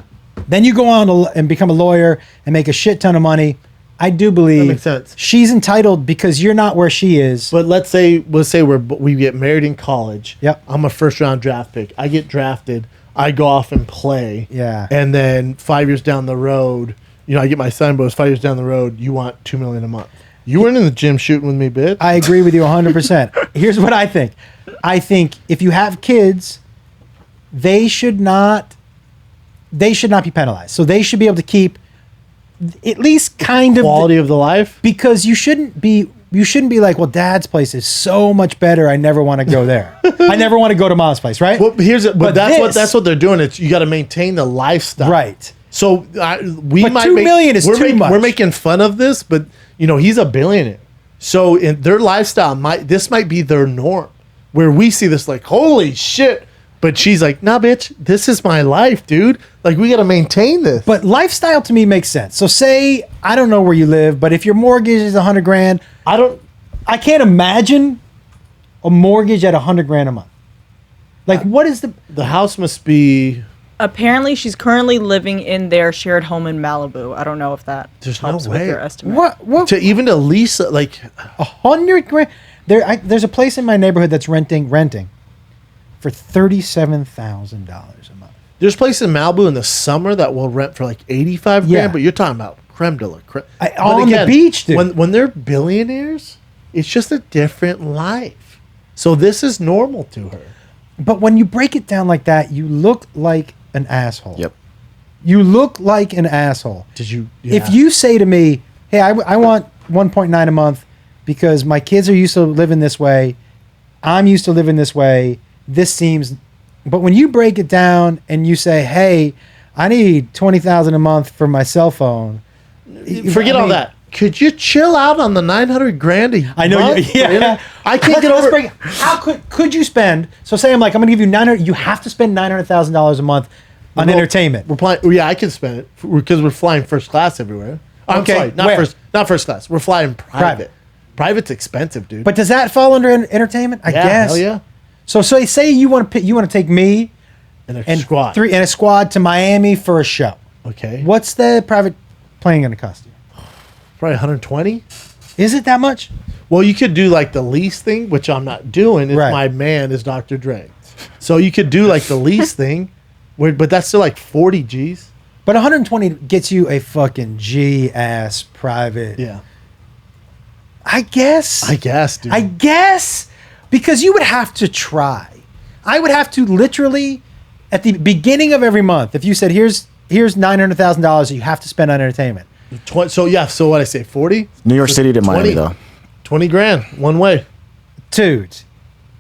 Then you go on and become a lawyer and make a shit ton of money. I do believe makes sense. she's entitled because you're not where she is. But let's say we get married in college. Yep. I'm a first round draft pick. I get drafted. I go off and play. Yeah. And then 5 years down the road, I get my son, but 5 years down the road, you want $2 million a month. You weren't in the gym shooting with me, bitch. I agree with you 100%. Here's what I think. I think if you have kids, they should not be penalized. So they should be able to keep at least kind of Quality of the life. because you shouldn't be like, well, dad's place is so much better. I never want to go there. I never want to go to mom's place, right? Well, But that's what they're doing. It's you got to maintain the lifestyle, Right. So we But might $2 make, million is we're too much. We're making fun of this, but he's a billionaire. So in their lifestyle, this might be their norm. Where we see this like, holy shit, but she's like, nah, bitch, this is my life, dude. Like we got to maintain this. But lifestyle to me makes sense. So say, I don't know where you live, but if your mortgage is 100 grand, I can't imagine a mortgage at 100 grand a month. Like, what is the house must be. Apparently, she's currently living in their shared home in Malibu. I don't know if that There's no helps with way. your estimate. what To even to lease, like 100 grand? There's a place in my neighborhood that's renting for $37,000 a month. there's places in Malibu in the summer that will rent for like 85 grand, Yeah. but you're talking about creme de la creme. But on the beach, dude. When they're billionaires, it's just a different life. So this is normal to her. But when you break it down like that, you look like an asshole. Yep. You look like an asshole. Did you? If you say to me, hey, I want 1.9 a month because my kids are used to living this way, I'm used to living this way, this seems... But when you break it down and you say, hey, I need 20,000 a month for my cell phone, Forget all that. Could you chill out on the $900,000? I know. Month? Yeah. I can't get over. How could you spend? So say I'm going to give you 900. You have to spend $900,000 a month on entertainment. We're flying. Yeah, I can spend it because we're flying first class everywhere. I'm Okay, sorry, not first class. We're flying private. Private's expensive, dude. But does that fall under entertainment? I guess. Hell yeah. So say you want to take me And a squad. and a squad to Miami for a show. Okay. What's the private plane going to cost you? Probably 120. Is it that much? Well, you could do like the lease thing, which I'm not doing. If Right. my man is Dr. Dre, so you could do like the lease thing, but that's still like 40 G's. But 120 gets you a fucking G-ass private. Yeah. I guess, dude. I guess. Because you would have to try. I would have to literally, at the beginning of every month, if you said, here's $900,000 that you have to spend on entertainment. So what I say, 40? New York City to Miami, though. 20 grand, one way. Dude,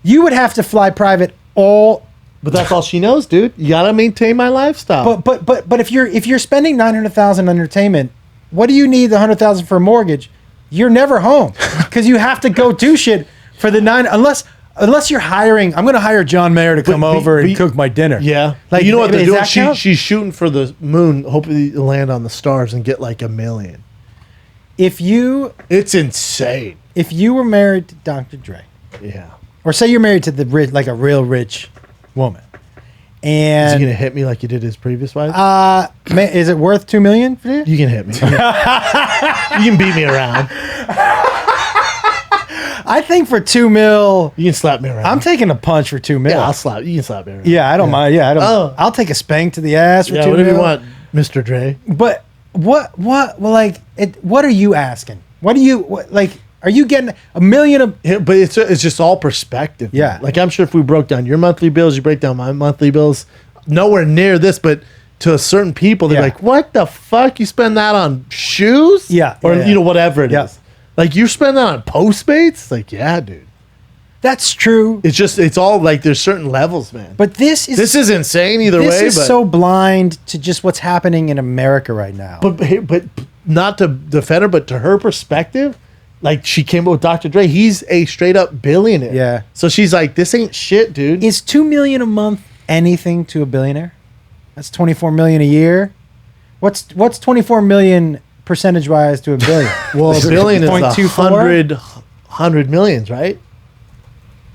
you would have to fly private all. But that's all she knows, dude. You gotta maintain my lifestyle. But if you're spending $900,000 on entertainment, what do you need the $100,000 for a mortgage? You're never home because you have to go do shit for the unless you're hiring. I'm going to hire John Mayer to come over and cook my dinner. Yeah, like you know what they're doing? Count? She's shooting for the moon, hoping to land on the stars and get like $1 million. It's insane. If you were married to Dr. Dre, yeah, or say you're married to the rich, like a real rich woman, and is he gonna hit me like you did his previous wife? Is it worth $2 million for you? You can hit me. You can beat me around. I think for $2 million, you can slap me around. I'm taking a punch for $2 million. Yeah, I'll slap. You can slap me around. Yeah, I don't mind. Yeah, I don't. Oh. I'll take a spank to the ass for $2 million. Whatever you want, Mr. Dre. But what? Well, like, what are you asking? What do you like? Are you getting $1 million? But it's just all perspective. Yeah. Man. Like I'm sure if we broke down your monthly bills, you break down my monthly bills, nowhere near this, but to certain people, they're like, "What the fuck? You spend that on shoes? Yeah. Or yeah. whatever it is. Like you spend that on Postmates? Like, yeah, dude. That's true. It's all like there's certain levels, man. But this is insane either way. This is so blind to just what's happening in America right now. But not to defend her, but to her perspective, like she came up with Dr. Dre. He's a straight up billionaire. Yeah. So she's like, this ain't shit, dude. Is $2 million a month anything to a billionaire? That's $24 million a year. What's $24 million percentage wise to a billion? Well, a billion is 0.24? 100 millions, right?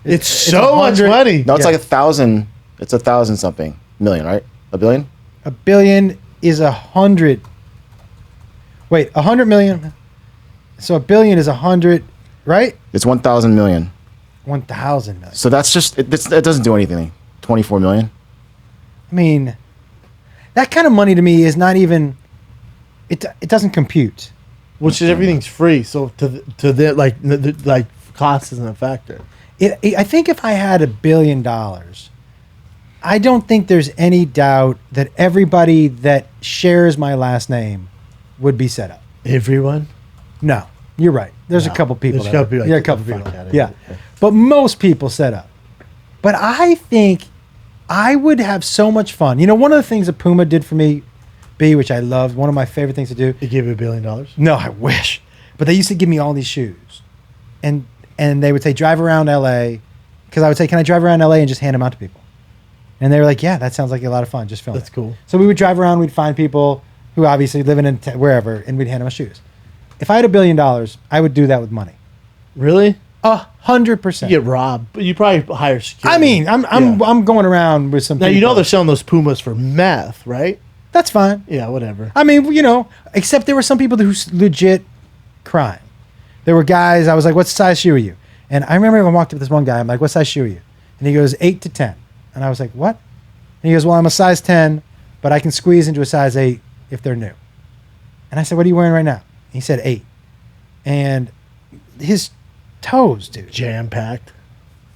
It's so much 100 money. No, it's like 1,000. It's 1,000 something million, right? A billion? A billion is 100. Wait, 100 million. So a billion is 100, right? It's 1,000 million. 1,000 million. So that's just it doesn't do anything. 24 million. I mean, that kind of money to me is not even. It doesn't compute. Which is everything's free. So to the like cost isn't a factor. I think if I had $1 billion, I don't think there's any doubt that everybody that shares my last name would be set up. Everyone? No, you're right. There's a No. couple people. There's a couple people like, yeah, a get couple the fuck people. outta Yeah, here. but most people set up. But I think I would have so much fun. You know, one of the things that Puma did for me, which I loved, one of my favorite things to do. They gave you $1 billion? No, I wish. But they used to give me all these shoes. And they would say, drive around LA. Because I would say, can I drive around LA and just hand them out to people? And they were like, yeah, that sounds like a lot of fun. Just film That's it. cool. So we would drive around. We'd find people who obviously living in wherever, and we'd hand them shoes. If I had $1 billion, I would do that with money. Really? 100%. You get robbed, but you probably hire security. I mean, I'm going around with some. Now, you know they're selling those Pumas for meth, right? That's fine. Yeah, whatever. I mean, you know, except there were some people who legit crime. There were guys, I was like, what size shoe are you? And I remember I walked up to this one guy, I'm like, what size shoe are you? And he goes, 8 to 10. And I was like, what? And he goes, well, I'm a size 10, but I can squeeze into a size 8 if they're new. And I said, what are you wearing right now? He said 8. And his toes, dude. Jam-packed.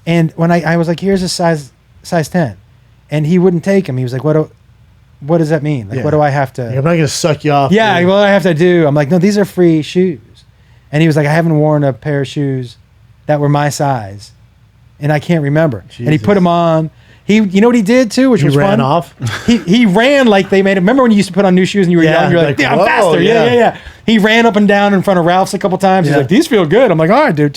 And when I was like, here's a size 10. And he wouldn't take them. He was like, what does that mean? Like, Yeah. what do I have to... Yeah, I'm not going to suck you off. Yeah, dude. what do I have to do? I'm like, no, these are free shoes. And he was like, I haven't worn a pair of shoes that were my size and I can't remember. Jesus. And he put them on. You know what he did too, which was ran fun? off. He ran like they made him. Remember when you used to put on new shoes and you were young? You're like, yeah, I'm whoa, faster. Yeah. He ran up and down in front of Ralph's a couple times. He's like, these feel good. I'm like, all right, dude,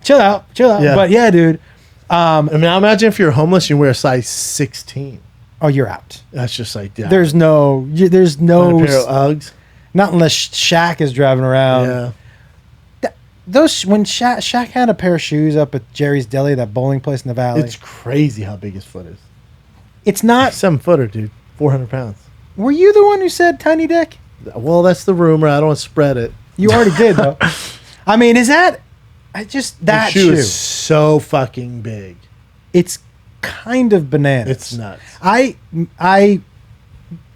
chill out. Yeah. But yeah, dude. I mean, I imagine if you're homeless, you wear a size 16. Oh, you're out. That's just like, yeah. There's no. A pair of Uggs. Not unless Shaq is driving around. Yeah. Those when Shaq had a pair of shoes up at Jerry's Deli, that bowling place in the valley. It's crazy how big his foot is. It's not 7-footer, dude. 400 pounds. Were you the one who said tiny dick? Well, that's the rumor. I don't want to spread it. You already did though. I mean, is that? That shoe is so fucking big. It's kind of bananas. It's nuts. I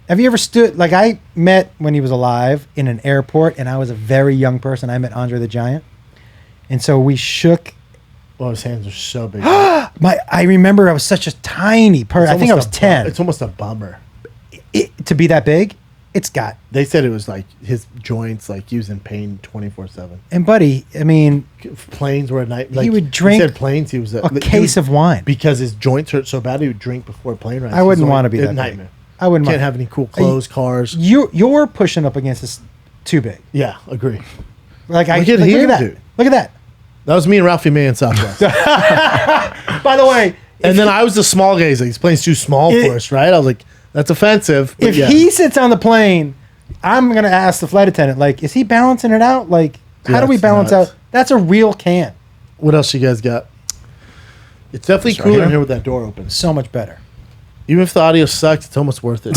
have you ever stood like I met when he was alive in an airport, and I was a very young person. I met Andre the Giant, and so we shook. Well, his hands are so big. I remember I was such a tiny person. I think I was 10. It's almost a bummer. To be that big, it's got. They said it was like his joints, like he was in pain 24/7. And buddy, I mean, planes were a night. Like, he would drink. He said planes. He was a case of wine because his joints hurt so bad. He would drink before plane rides. I wouldn't want to be that nightmare. Big. I wouldn't. Can't have any cool clothes, cars. You're pushing up against this too big. Yeah, agree. Like look at that. Dude. Look at that. That was me and Ralphie May in Southwest. By the way, and then I was the small guy. He's like, this plane's too small for us, right? I was like, that's offensive. If he sits on the plane, I'm gonna ask the flight attendant, like, is he balancing it out? Like, how do we balance out? That's a real can. What else you guys got? It's definitely cooler in here with that door open. So much better. Even if the audio sucks, it's almost worth it.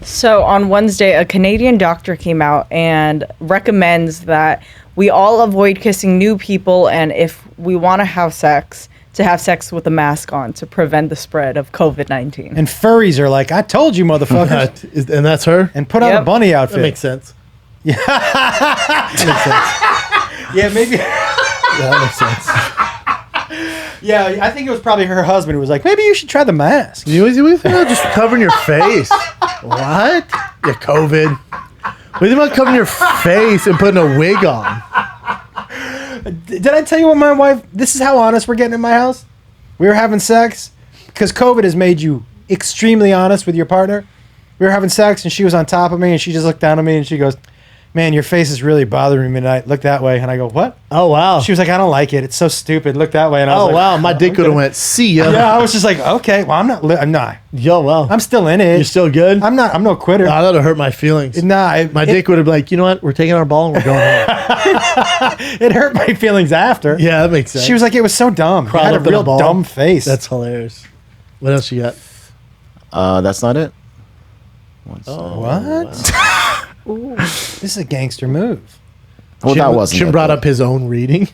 So on Wednesday, a Canadian doctor came out and recommends that we all avoid kissing new people, and if we want to have sex with a mask on to prevent the spread of COVID-19. And furries are like, I told you, motherfuckers. And that's her? And put on a bunny outfit. That makes sense. Yeah. That makes sense. Yeah, maybe. Yeah, that makes sense. Yeah, I think it was probably her husband who was like, maybe you should try the mask. You think about just covering your face? What? Yeah, COVID. What do you think about covering your face and putting a wig on? Did I tell you what my wife, this is how honest we're getting in my house? We were having sex because COVID has made you extremely honest with your partner. We were having sex and she was on top of me and she just looked down at me and she goes, man, your face is really bothering me tonight. Look that way. And I go, what? Oh, wow. She was like, I don't like it. It's so stupid. Look that way. And I was like, wow. My dick would have went, see ya. Yeah, I was just like, okay, well, I'm not. Yo, well. I'm still in it. You're still good? I'm no quitter. That would have hurt my feelings. Nah. My dick would have been like, you know what? We're taking our ball and we're going home. It hurt my feelings after. Yeah, that makes sense. She was like, it was so dumb. I had a real dumb face. That's hilarious. What else you got? That's not it. What? Wow. This is a gangster move. Well, that wasn't. Jim brought up his own reading.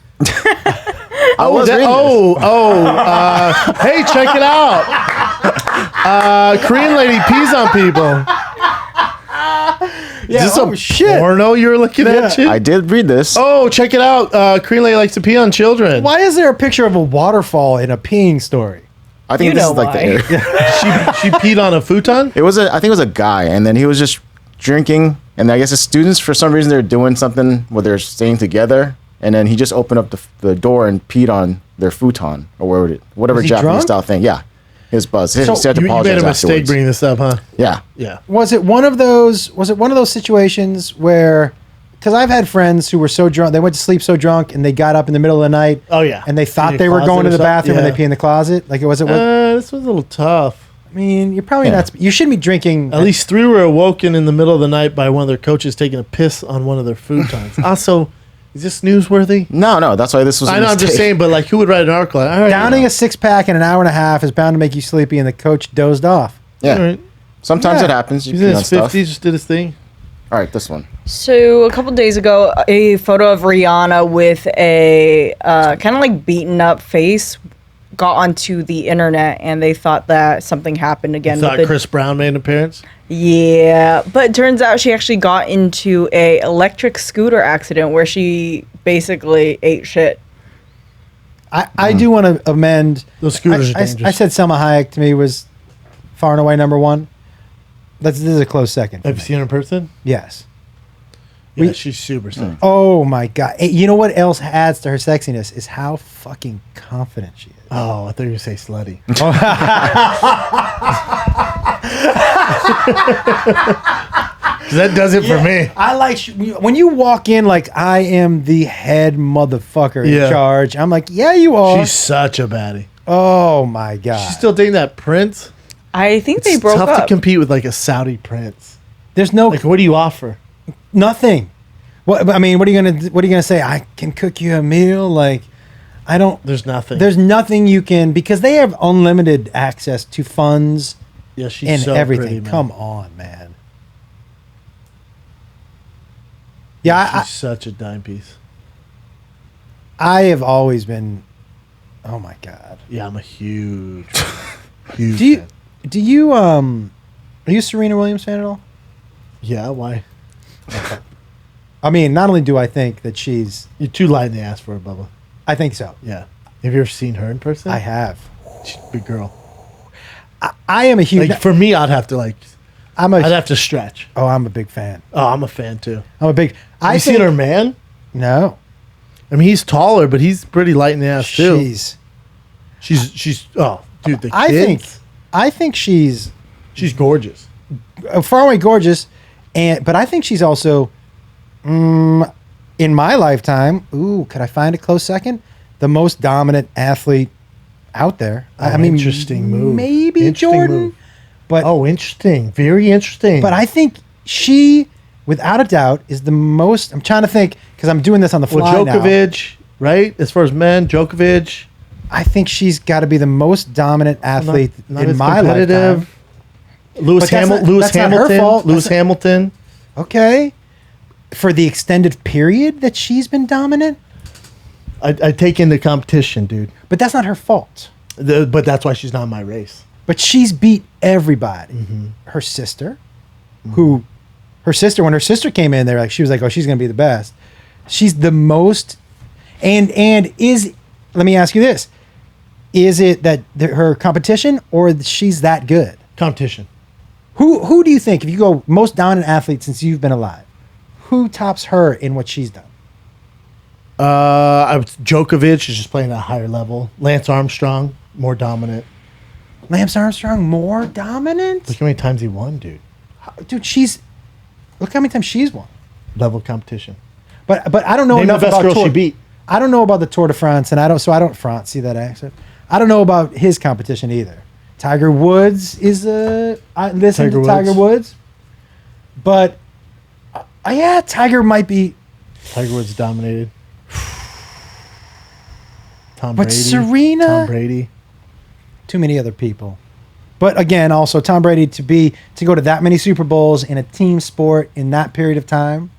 I was reading this. Hey, check it out. Korean lady pees on people. Yeah, Is this shit. Porno you were looking at? Shit? I did read this. Oh, check it out. Korean lady likes to pee on children. Why is there a picture of a waterfall in a peeing story? I think this is like the area. she peed on a futon? I think it was a guy, and then he was just drinking, and I guess the students, for some reason, they're doing something where they're staying together, and then he just opened up the door and peed on their futon, or whatever Japanese drunk? style thing. Yeah. He was buzzed. He had to You apologize made a mistake afterwards. bringing this up, huh? Yeah. Yeah. Was it one of those situations where, because I've had friends who were so drunk, they went to sleep so drunk, and they got up in the middle of the night. Oh, yeah. And they thought In they your were going to closet the or bathroom something? and they pee in the closet. Like, was it? This was a little tough. I mean, you're probably not. You shouldn't be drinking. At least 3 were awoken in the middle of the night by one of their coaches taking a piss on one of their futons. Also, is this newsworthy? No. That's why this was. I know. I'm just saying, but like, who would write an article? All right, Downing a 6-pack in an hour and a half is bound to make you sleepy, and the coach dozed off. Yeah. All right. Sometimes Yeah. it happens. You He's pee in on his stuff. 50s, just did his thing. All right, this one. So a couple days ago, a photo of Rihanna with a kind of like beaten up face got onto the internet, and they thought that something happened again. Thought Chris Brown made an appearance? Yeah, but it turns out she actually got into a electric scooter accident where she basically ate shit. I do want to amend. Those scooters are I dangerous. said Selma Hayek to me was far and away number one. This is a close second. Have you seen her in person? Yes. Yeah, she's super sexy. Oh my god! Hey, you know what else adds to her sexiness is how fucking confident she is. Oh, I thought you were going to say slutty. That does it for me. I like when you walk in like I am the head motherfucker in charge. I'm like, yeah, you are. She's such a baddie. Oh my god! She's still dating that prince. I think they broke tough up. to compete with like a Saudi prince. There's no like. What do you offer? Nothing. What I mean, what are you gonna say? I can cook you a meal. Like, I don't. There's nothing. There's nothing you can because they have unlimited access to funds. Yeah, she's and so everything. Pretty, man. Come on, man. Yeah, she's such a dime piece. I have always been. Oh my god. Yeah, I'm a huge, huge. Do you are you a Serena Williams fan at all? Yeah, why? I mean, not only do I think that she's... You're too light in the ass for her, Bubba. I think so. Yeah. Have you ever seen her in person? I have. She's a big girl. I am a huge... Like, for me, I'd have to I'd have to stretch. Oh, I'm a big fan. Oh, I'm a fan too. I'm a big... Have you seen her man? No. I mean, he's taller, but he's pretty light in the ass too. She's oh, dude, the kids. I think she's gorgeous. Far away gorgeous, but I think she's also... in my lifetime, could I find a close second? The most dominant athlete out there. I mean, interesting move. Maybe interesting Jordan. Move. But interesting. Very interesting. But I think she, without a doubt, is the most. I'm trying to think because I'm doing this on the fly Djokovic, now. Right? As far as men, Djokovic. I think she's got to be the most dominant athlete not in my lifetime. Lewis Hamilton. Lewis Hamilton. Okay. For the extended period that she's been dominant? I take into competition, dude. But that's not her fault. But that's why she's not in my race. But she's beat everybody. Mm-hmm. Her sister, when her sister came in there, she was like, oh, she's going to be the best. She's the most, and let me ask you this. Is it that her competition or she's that good? Competition. Who do you think, if you go most dominant athlete since you've been alive, who tops her in what she's done? Djokovic is just playing at a higher level. Lance Armstrong, more dominant. Lance Armstrong, more dominant? Look how many times he won, dude. Dude, look how many times she's won. Level competition. But I don't know Name enough the best about girl she beat. I don't know about the Tour de France, and I don't France, see that accent? I don't know about his competition either. Tiger Woods is I listen to Tiger Woods. But yeah, Tiger might be. Tiger Woods dominated. Tom Brady. But Serena. Tom Brady. Too many other people. But again, also Tom Brady to go to that many Super Bowls in a team sport in that period of time.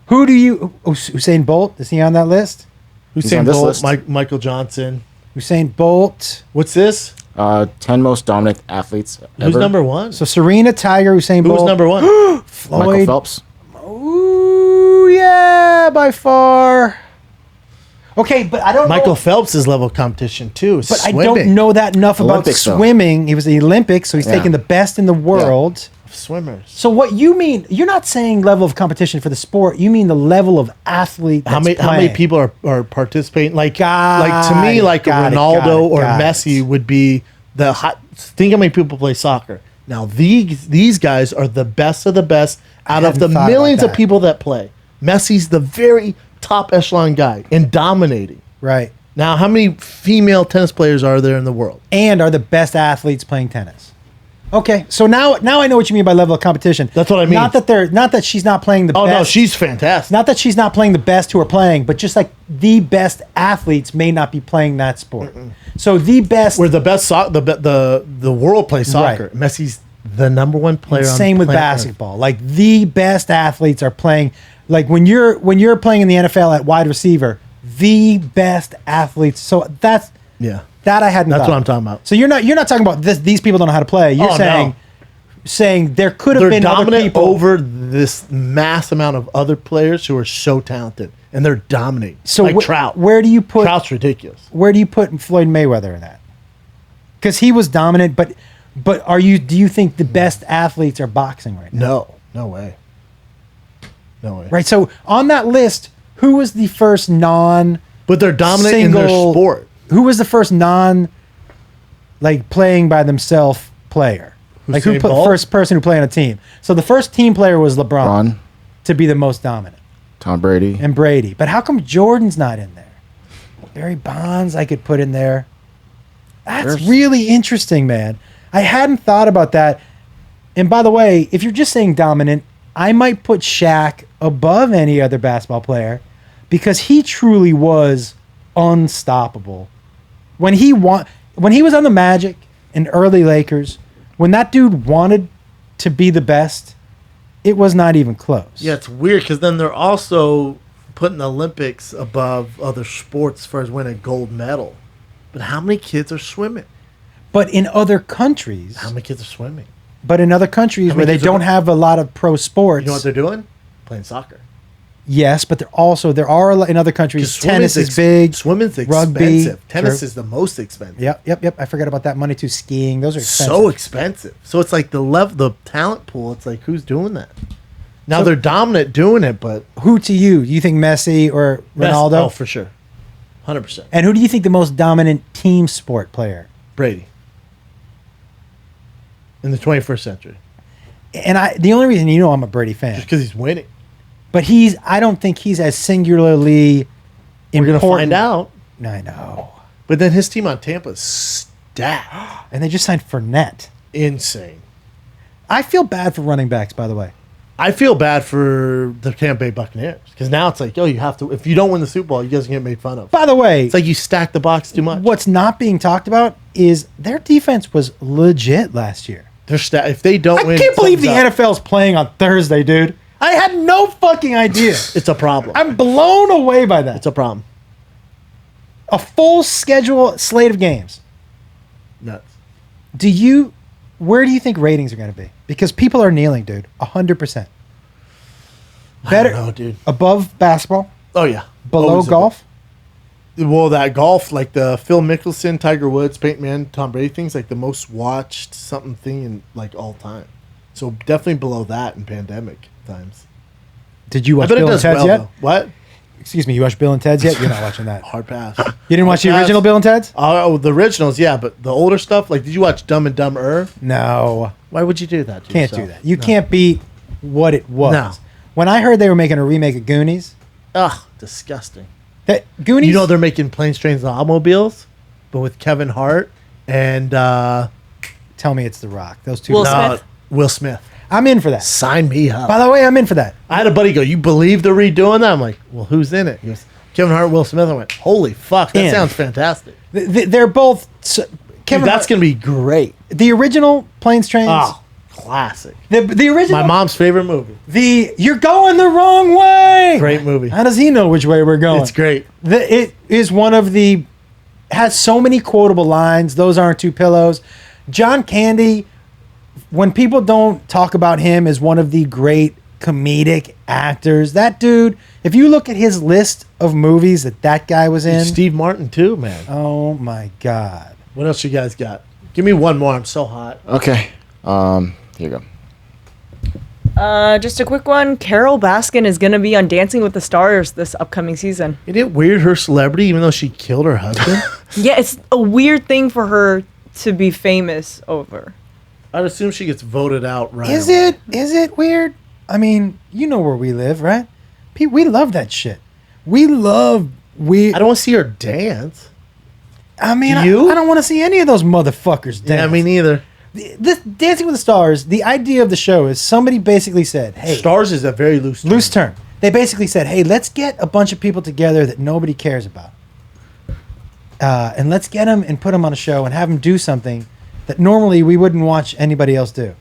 Who do you? Usain Bolt, is he on that list? Usain Bolt, Michael Johnson. Usain Bolt. What's this? 10 most dominant athletes ever. Who's number one? So Serena, Tiger, Usain Bolt. Who's number one? Floyd. Michael Phelps. Ooh, yeah, by far. Okay, but I don't know. Michael Phelps is level competition too. But swimming. I don't know that enough Olympics, about swimming. He was the Olympics, so he's taking the best in the world. Swimmers. So what you mean? You're not saying level of competition for the sport. You mean the level of athlete. How many people are participating? Like to me, Ronaldo or Messi would be the hot. Think how many people play soccer. Now these guys are the best of the best out of the millions of people that play. Messi's the very top echelon guy and dominating. Right. Now, how many female tennis players are there in the world? And are the best athletes playing tennis? Okay, so now I know what you mean by level of competition. That's what I mean. Not that she's not playing the best. Oh no, she's fantastic. Not that she's not playing the best who are playing, but just like the best athletes may not be playing that sport. So the best, we're the best. The world plays soccer. Right. Messi's the number one player. Same with basketball. Like the best athletes are playing. Like when you're playing in the NFL at wide receiver, the best athletes. So that's that I hadn't. That's what I'm talking about. So you're not talking about this. These people don't know how to play. You're saying there could have been dominant other people over this mass amount of other players who are so talented, and they're dominating. So like Trout. Where do you put Trout's ridiculous? Where do you put Floyd Mayweather in that? Because he was dominant, but do you think the best athletes are boxing right now? No way. No way. Right. So on that list, who was the first non? But they're dominant in their sport. Who was the first non, like playing by themselves player? Like who put first person who played on a team? So the first team player was LeBron to be the most dominant. Tom Brady. And Brady. But how come Jordan's not in there? Barry Bonds I could put in there. That's really interesting, man. I hadn't thought about that. And by the way, if you're just saying dominant, I might put Shaq above any other basketball player because he truly was unstoppable. When he was on the Magic and early Lakers, when that dude wanted to be the best, it was not even close. Yeah, it's weird because then they're also putting the Olympics above other sports as far as winning a gold medal. But how many kids are swimming? But in other countries... How many kids are swimming? But in other countries where they don't have a lot of pro sports... You know what they're doing? Playing soccer. Yes, but there are in other countries, tennis is big. Swimming's rugby, expensive. Tennis is the most expensive. Yep. I forgot about that money too. Skiing, those are expensive. So expensive. So it's like the talent pool. It's like, who's doing that? Now they're dominant doing it, but... Who to you? Do you think Messi or Ronaldo? Oh, for sure. 100%. And who do you think the most dominant team sport player? Brady. In the 21st century. And the only reason I'm a Brady fan. Just because he's winning. But I don't think he's as singularly important. We're going to find out. I know. But then his team on Tampa is stacked. And they just signed Fournette. Insane. I feel bad for running backs, by the way. I feel bad for the Tampa Bay Buccaneers. Because now it's like, you have to... If you don't win the Super Bowl, you guys get made fun of. By the way... It's like you stack the box too much. What's not being talked about is their defense was legit last year. If they don't win... I can't believe the NFL's playing on Thursday, dude. I had no fucking idea. It's a problem. I'm blown away by that. It's a problem. A full schedule slate of games. Nuts. Where do you think ratings are going to be? Because people are kneeling, dude. 100%. Better, I don't know, dude. Above basketball? Oh, yeah. Below Always golf? Well, that golf, like the Phil Mickelson, Tiger Woods, Peyton Manning, Tom Brady thing's like the most watched something thing in like all time. So definitely below that in pandemic times. Did you watch Bill and Ted's yet? Though. What? Excuse me, you watched Bill and Ted's yet? You're not watching that. Hard pass. You didn't watch the original Bill and Ted's? Oh, the originals, yeah, but the older stuff, like, did you watch Dumb and Dumber? No. Why would you do that to Can't yourself? do that. You can't beat what it was. No. When I heard they were making a remake of Goonies. Ugh, disgusting. That Goonies. You know they're making Planes, Trains, and Automobiles, but with Kevin Hart and... Tell me it's The Rock. Those two. Will Smith. Will Smith. I'm in for that. Sign me up. By the way, I'm in for that. I had a buddy go, you believe they're redoing that? I'm like, well, who's in it? He goes, Kevin Hart, Will Smith. I went, holy fuck, that sounds fantastic. They're both... Dude, that's going to be great. The original Planes, Trains... Oh, classic. The original... My mom's favorite movie. You're going the wrong way! Great movie. How does he know which way we're going? It's great. It is one of the... Has so many quotable lines. Those aren't two pillows. John Candy... When people don't talk about him as one of the great comedic actors, that dude, if you look at his list of movies that guy was in. Steve Martin, too, man. Oh, my God. What else you guys got? Give me one more. I'm so hot. Okay. Here you go. Just a quick one. Carol Baskin is going to be on Dancing with the Stars this upcoming season. Isn't it weird her celebrity, even though she killed her husband? Yeah, it's a weird thing for her to be famous over. I'd assume she gets voted out right Is away. Is it weird? I mean, you know where we live, right? We love that shit. I don't want to see her dance. I mean, I You? don't want to see any of those motherfuckers dance. Yeah, me neither. This Dancing with the Stars, the idea of the show is somebody basically said, hey... Stars is a very loose term. Loose term. They basically said, hey, let's get a bunch of people together that nobody cares about. And let's get them and put them on a show and have them do something that normally we wouldn't watch anybody else do.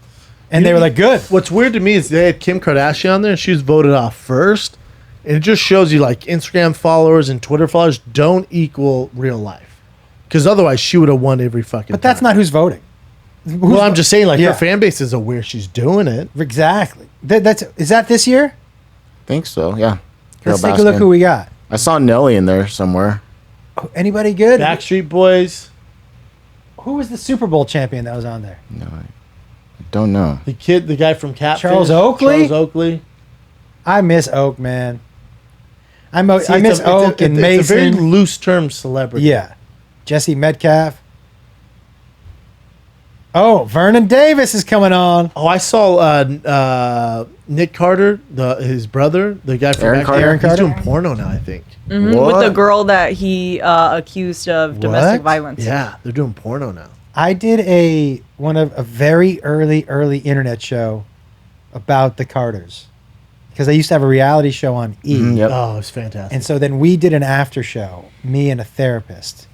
And they were like, good. What's weird to me is they had Kim Kardashian on there and she was voted off first. And it just shows you like Instagram followers and Twitter followers don't equal real life. Because otherwise she would have won every fucking But that's time. not who's voting. Well, I'm just saying like her fan base is aware she's doing it. Exactly. Is that this year? think so, yeah. Let's Carole take a look Baskin. who we got. I saw Nelly in there somewhere. Oh, anybody good? Backstreet Boys. Who was the Super Bowl champion that was on there? No, I don't know. The guy from Catfish. Charles Oakley? Charles Oakley. I miss Oak, man. I miss It's Oak and Mason. It's a very loose term celebrity. Yeah. Jesse Metcalf. Oh, Vernon Davis is coming on. Oh, I saw Nick Carter, his brother, the guy from Aaron back Carter? there. Aaron He's Carter? doing porno now, I think. With the girl that he accused of domestic violence. Yeah, they're doing porno now. I did a very early internet show about the Carters because they used to have a reality show on E. Yep. Oh, it's fantastic. And so then we did an after show, me and a therapist.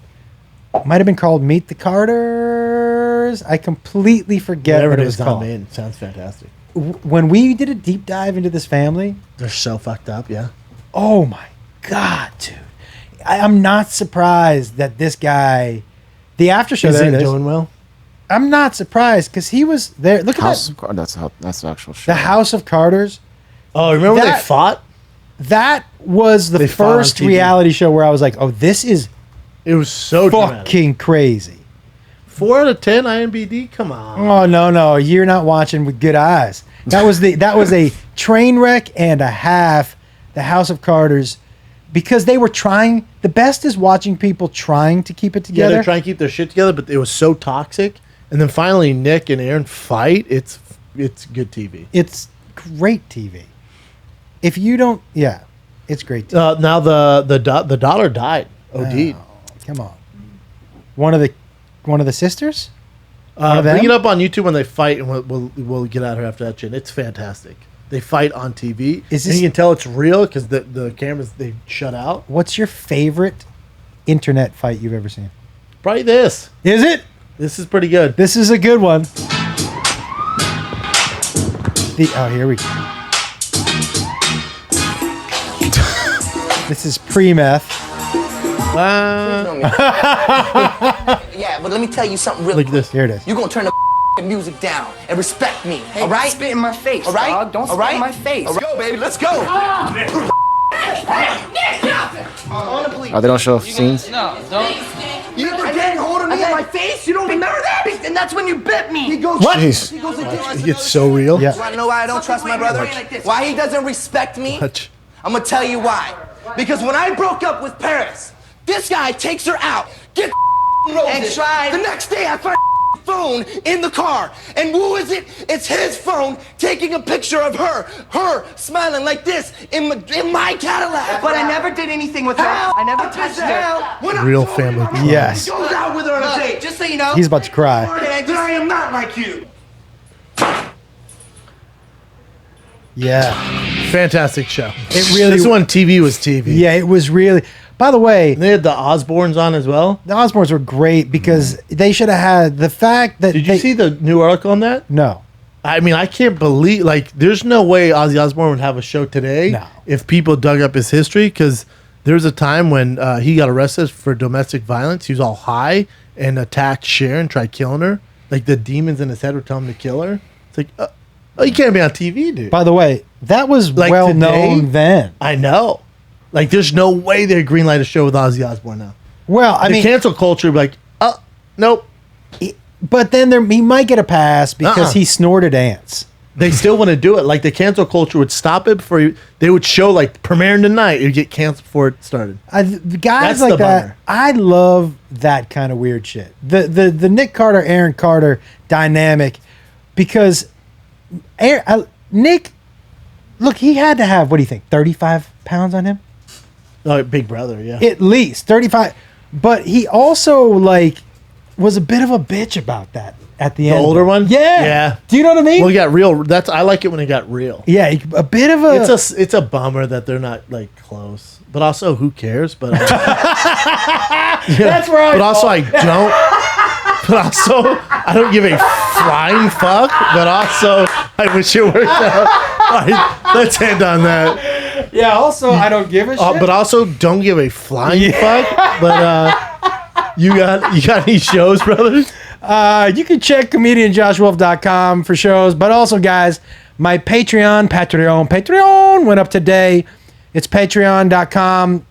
Might have been called Meet the Carters. I completely forget Whatever what it it was is, Don called. Main sounds fantastic. When we did a deep dive into this family, They're so fucked up, yeah. oh my God, dude. I'm not surprised that this guy, the after show, Is there he it is. doing well? I'm not surprised because he was there. Look House at of Cards. That's the actual show. that. The House of Carters. Oh, remember when they That- fought? That was the They fought on first TV. reality show where I was like, oh, this is It was so dramatic. fucking crazy. 4 out of 10 IMBD? Come on. Oh no, you're not watching with good eyes. That was a train wreck and a half. The House of Carters, because they were trying. The best is watching people trying to keep it Yeah, together. they're trying to keep their shit together, but it was so toxic. And then finally, Nick and Aaron fight. It's good TV. It's great TV. If you don't, yeah, it's great TV. Now the daughter died. OD'd. Come on, one of the sisters. One of Bring them? it up on YouTube when they fight, and we'll get at her after that. Jen. It's fantastic. They fight on TV, Is and this- you can tell it's real because the cameras they shut out. What's your favorite internet fight you've ever seen? Probably this. Is it? This is pretty good. This is a good one. Here we go. This is pre-meth. Yeah, but let me tell you something real Look quick. at this. Here it is. You're gonna turn the music down and respect me, all right? Spit in my face, All right? dog. Don't All spit right? in my face. Let's go, baby. Let's go. Oh, they don't show scenes. No, don't. You never getting hold of me in my face? You don't remember that? And that's when you bit me. He goes, What? Jeez. He goes against It gets so real. Yeah. You wanna know why I don't trust my brother? Why he doesn't respect me? Watch. I'm gonna tell you why. Because when I broke up with Paris, this guy takes her out, gets and tried. The next day I find phone in the car. And who is it? It's his phone taking a picture of her smiling like this in my Cadillac. But I never did anything with her. I never touched her. Real family drama. Yes. Goes out with her on a date. Just so you know. He's about to cry. Then I am not like you. Yeah. Fantastic show. It really- This one TV was TV. Yeah, it was really. By the way, And they had the Osbournes on as well. the Osbournes were great because they should have had the fact that Did you see the new article on that? No. I mean, I can't believe, like, there's no way Ozzy Osbourne would have a show today No. if people dug up his history, because there was a time when he got arrested for domestic violence. He was all high and attacked Sharon, tried killing her. Like, the demons in his head were telling him to kill her. It's like, oh, you can't be on TV, dude. By the way, that was Like well today? known then. I know. Like, there's no way they'd greenlight a show with Ozzy Osbourne now. Well, I The mean, cancel culture would be like, nope. but then he might get a pass because he snorted ants. They still want to do it. Like, the cancel culture would stop it before they would show, like, premiering tonight. It would get canceled before it started. The guys That's like the that, bummer. I love that kind of weird shit. The Nick Carter, Aaron Carter dynamic, because Nick, look, he had to have, what do you think, 35 pounds on him? Oh, Big Brother, yeah. At least 35. But he also, like, was a bit of a bitch about that at the end. The older one? Yeah. Yeah. Do you know what I mean? Well, it got real. I like it when it got real. Yeah, a bit of a. It's a bummer that they're not, like, close. But also, who cares? But That's where I. But also, I don't. But also, I don't give a flying fuck. But also, I wish it worked out. All right, let's end on that. Yeah. Also, I don't give a shit. But also, don't give a flying fuck. But you got any shows, brothers? You can check comedianjoshwolf.com for shows, but also, guys, my Patreon went up today. It's patreon.com//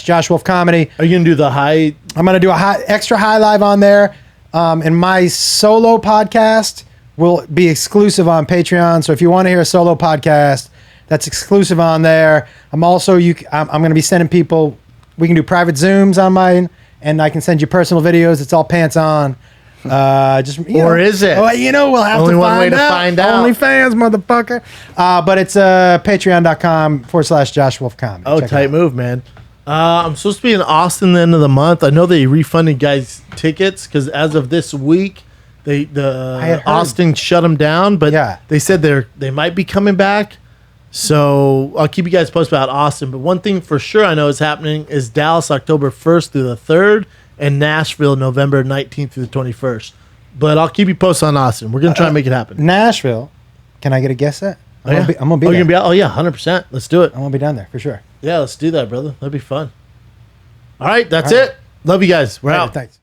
Josh Wolf Comedy. Are you gonna do the high? I'm gonna do a extra high live on there, and my solo podcast will be exclusive on Patreon. So if you want to hear a solo podcast, That's exclusive on there. I'm going to be sending people. We can do private Zooms on mine, and I can send you personal videos. It's all pants on. Is it? Oh, we'll have Only to one find way to out. find out. OnlyFans, motherfucker. But it's patreon.com/Josh Wolf Comedy. Oh, Check it tight out. move, man. I'm supposed to be in Austin the end of the month. I know they refunded guys tickets because as of this week, Austin shut them down. But they said they might be coming back. So I'll keep you guys posted about Austin. But one thing for sure I know is happening is Dallas October 1st through the 3rd and Nashville November 19th through the 21st. But I'll keep you posted on Austin. We're going to try and make it happen. Nashville. Can I get a guess at? I'm going to be you're there. Gonna be, oh, yeah, 100%. Let's do it. I'm going to be down there for sure. Yeah, let's do that, brother. That'd be fun. All right, that's it. Love you guys. We're out. Thanks.